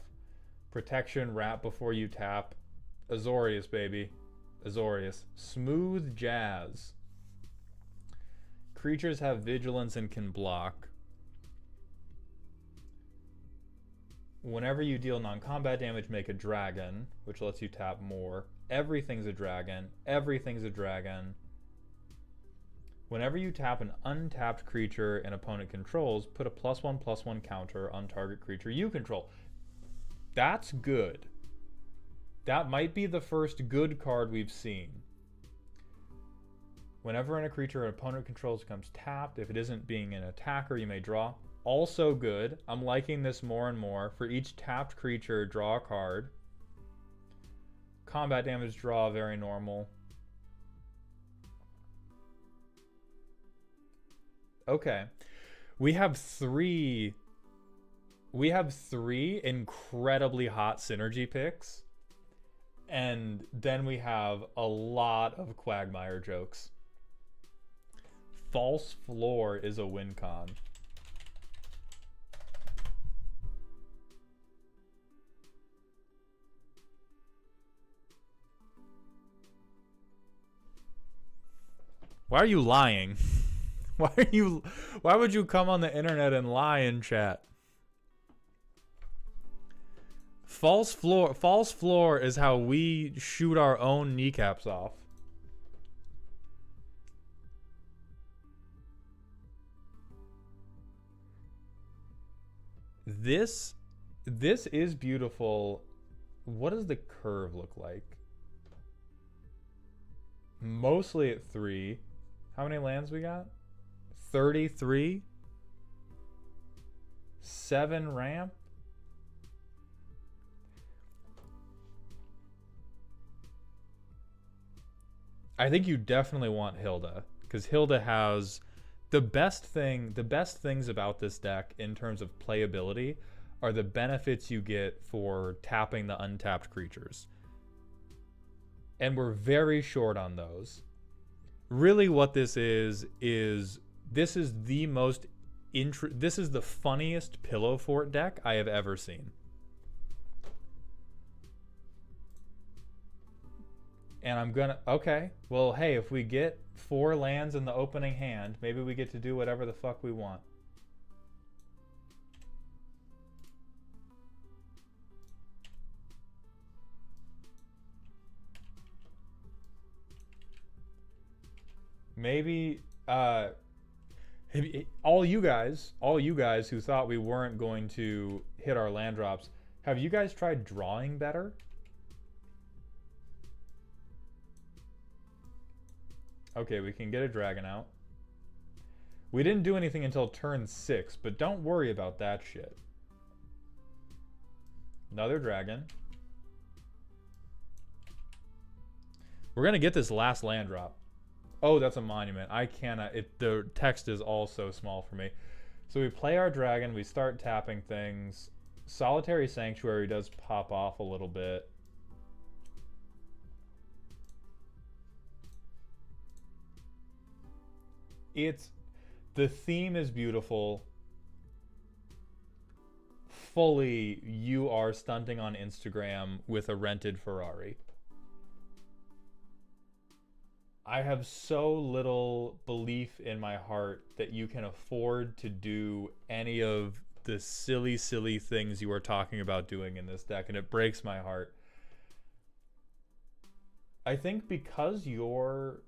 [SPEAKER 1] Protection, wrap before you tap. Azorius, baby. Azorius. Smooth Jazz. Creatures have vigilance and can block. Whenever you deal non-combat damage, make a dragon, which lets you tap more. Everything's a dragon. Everything's a dragon. Whenever you tap an untapped creature an opponent controls, put a +1/+1 counter on target creature you control. That's good. That might be the first good card we've seen. Whenever a creature an opponent controls becomes tapped, if it isn't being an attacker, you may draw. Also good. I'm liking this more and more. For each tapped creature, draw a card. Combat damage draw, very normal. Okay. We have three incredibly hot synergy picks. And then we have a lot of Quagmire jokes. False Floor is a win con. Why are you lying? Why would you come on the internet and lie in chat? False floor is how we shoot our own kneecaps off. This is beautiful. What does the curve look like? Mostly at 3. How many lands we got? 33. 7 ramp. I think you definitely want Hilda, because Hilda has the best things about this deck in terms of playability are the benefits you get for tapping the untapped creatures. And we're very short on those. Really what this is this is the most this is the funniest Pillow Fort deck I have ever seen. And I'm gonna, okay, well, hey, if we get 4 lands in the opening hand, maybe we get to do whatever the fuck we want. Maybe, all you guys who thought we weren't going to hit our land drops, have you guys tried drawing better? Okay, we can get a dragon out. We didn't do anything until turn 6, but don't worry about that shit. Another dragon. We're gonna get this last land drop. Oh, that's a monument. I cannot, the text is all so small for me. So we play our dragon, we start tapping things. Solitary Sanctuary does pop off a little bit. The theme is beautiful. Fully, you are stunting on Instagram with a rented Ferrari. I have so little belief in my heart that you can afford to do any of the silly, silly things you are talking about doing in this deck, and it breaks my heart. I think because your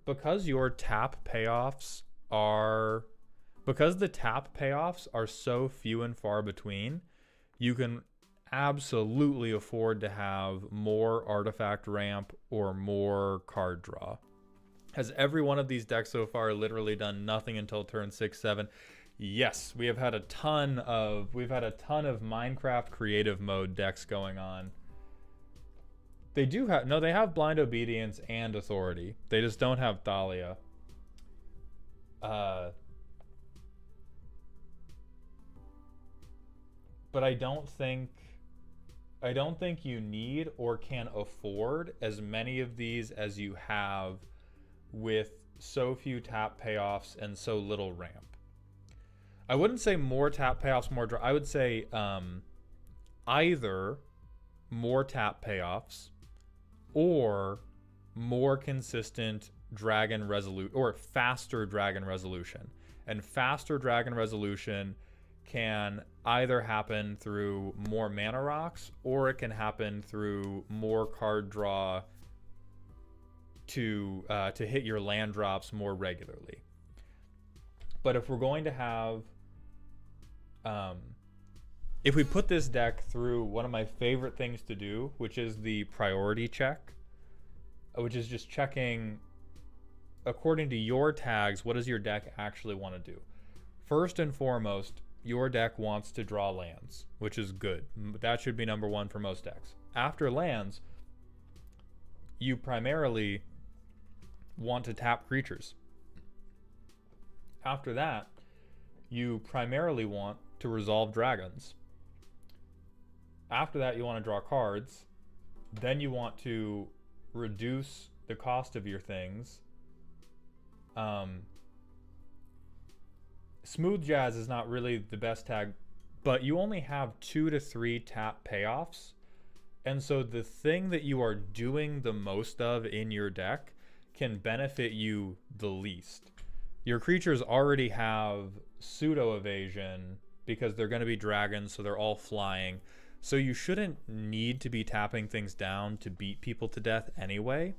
[SPEAKER 1] tap payoffs are because the tap payoffs are so few and far between, you can absolutely afford to have more artifact ramp or more card draw. Has every one of these decks so far literally done nothing until turn 6, 7? Yes, we've had a ton of Minecraft creative mode decks going on. They do have they have Blind Obedience and Authority. They just don't have Thalia. But I don't think you need or can afford as many of these as you have with so few tap payoffs and so little ramp. I wouldn't say more tap payoffs, more draw. I would say either more tap payoffs or more consistent dragon resolution or faster dragon resolution. And faster dragon resolution can either happen through more mana rocks or it can happen through more card draw to hit your land drops more regularly. But if we're going to have if we put this deck through one of my favorite things to do, which is the priority check, which is just checking according to your tags, what does your deck actually want to do? First and foremost, your deck wants to draw lands, which is good. That should be number one for most decks. After lands, you primarily want to tap creatures. After that, you primarily want to resolve dragons. After that, you want to draw cards. Then you want to reduce the cost of your things. Smooth Jazz is not really the best tag, but you only have 2 to 3 tap payoffs. And so the thing that you are doing the most of in your deck can benefit you the least. Your creatures already have pseudo evasion because they're going to be dragons, so they're all flying. So you shouldn't need to be tapping things down to beat people to death anyway.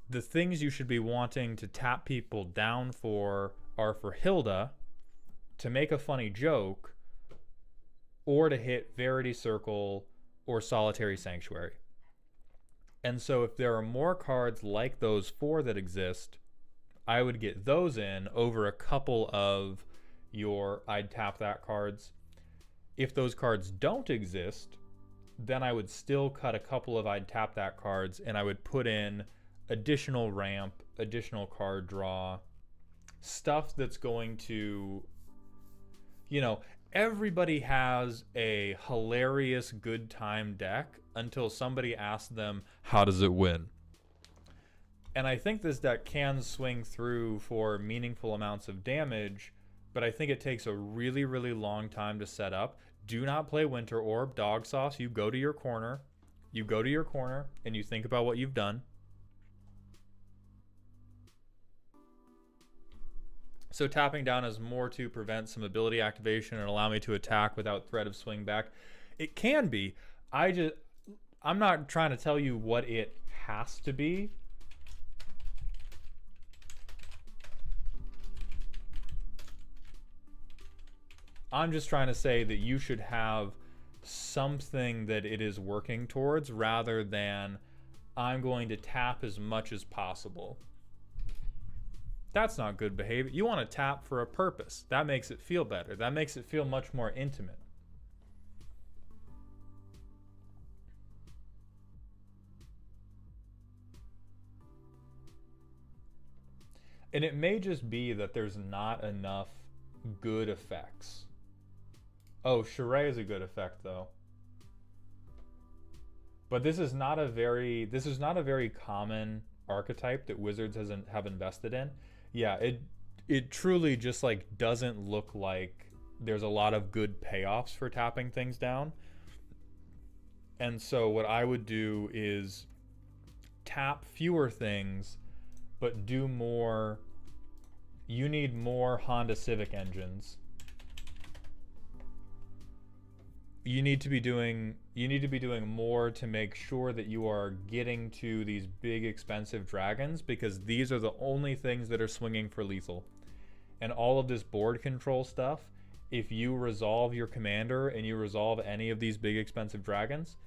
[SPEAKER 1] The things you should be wanting to tap people down for are for Hilda, to make a funny joke, or to hit Verity Circle or Solitary Sanctuary. And so if there are more cards like those 4 that exist, I would get those in over a couple of your I'd tap that cards. If those cards don't exist, then I would still cut a couple of I'd tap that cards and I would put in additional ramp, additional card draw, stuff that's going to, everybody has a hilarious good time deck until somebody asks them, how does it win? And I think this deck can swing through for meaningful amounts of damage, but I think it takes a really, really long time to set up. Do not play Winter Orb, Dog Sauce. You go to your corner. And you think about what you've done. So tapping down is more to prevent some ability activation and allow me to attack without threat of swing back. It can be. I'm not trying to tell you what it has to be. I'm just trying to say that you should have something that it is working towards rather than I'm going to tap as much as possible. That's not good behavior. You want to tap for a purpose. That makes it feel better. That makes it feel much more intimate. And it may just be that there's not enough good effects. Oh, Charade is a good effect though. But this is not a very common archetype that Wizards have invested in. Yeah, it truly just doesn't look like there's a lot of good payoffs for tapping things down. And so what I would do is tap fewer things but do more. You need more Honda Civic engines. You need to be doing more to make sure that you are getting to these big expensive dragons, because these are the only things that are swinging for lethal. And all of this board control stuff, if you resolve your commander and you resolve any of these big expensive dragons,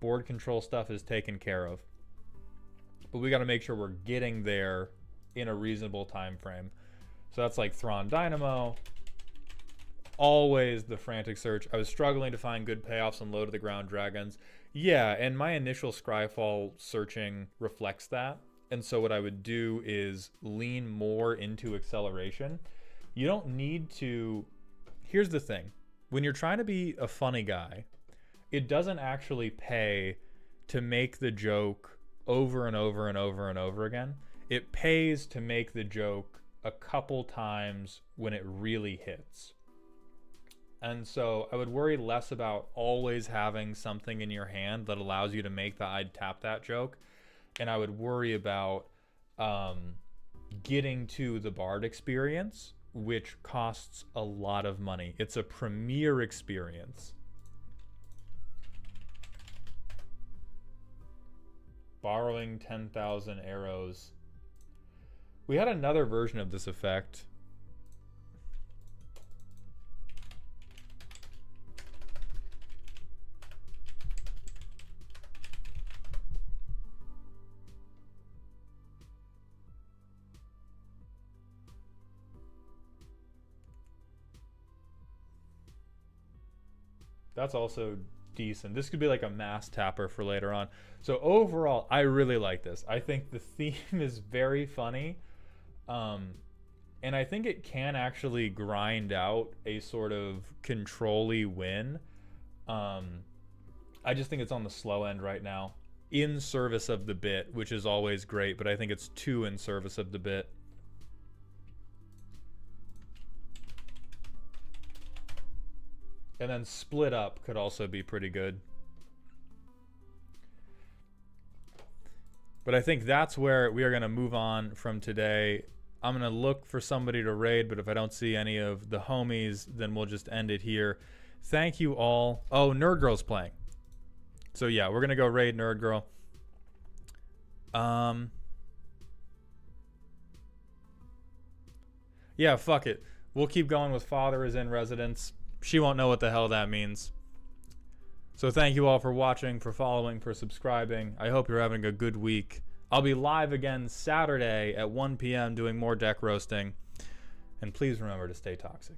[SPEAKER 1] board control stuff is taken care of. But we got to make sure we're getting there in a reasonable time frame. So that's like Thrawn Dynamo. Always the frantic search. I was struggling to find good payoffs on low to the ground dragons. Yeah, and my initial Scryfall searching reflects that. And so what I would do is lean more into acceleration. You don't need to... Here's the thing. When you're trying to be a funny guy, it doesn't actually pay to make the joke over and over and over and over again. It pays to make the joke a couple times when it really hits. And so I would worry less about always having something in your hand that allows you to make the I'd tap that joke. And I would worry about getting to the Bard experience, which costs a lot of money. It's a premier experience. Borrowing 10,000 arrows. We had another version of this effect. That's also decent. This could be like a mass tapper for later on. So overall, I really like this. I think the theme is very funny. And I think it can actually grind out a sort of control-y win. I just think it's on the slow end right now. In service of the bit, which is always great, but I think it's too in service of the bit. And then split up could also be pretty good. But I think that's where we are going to move on from today. I'm going to look for somebody to raid, but if I don't see any of the homies, then we'll just end it here. Thank you all. Oh, Nerd Girl's playing. So yeah, we're going to go raid Nerd Girl. Yeah, fuck it. We'll keep going with Father is in Residence. She won't know what the hell that means. So thank you all for watching, for following, for subscribing. I hope you're having a good week. I'll be live again Saturday at 1 p.m. doing more deck roasting. And please remember to stay toxic.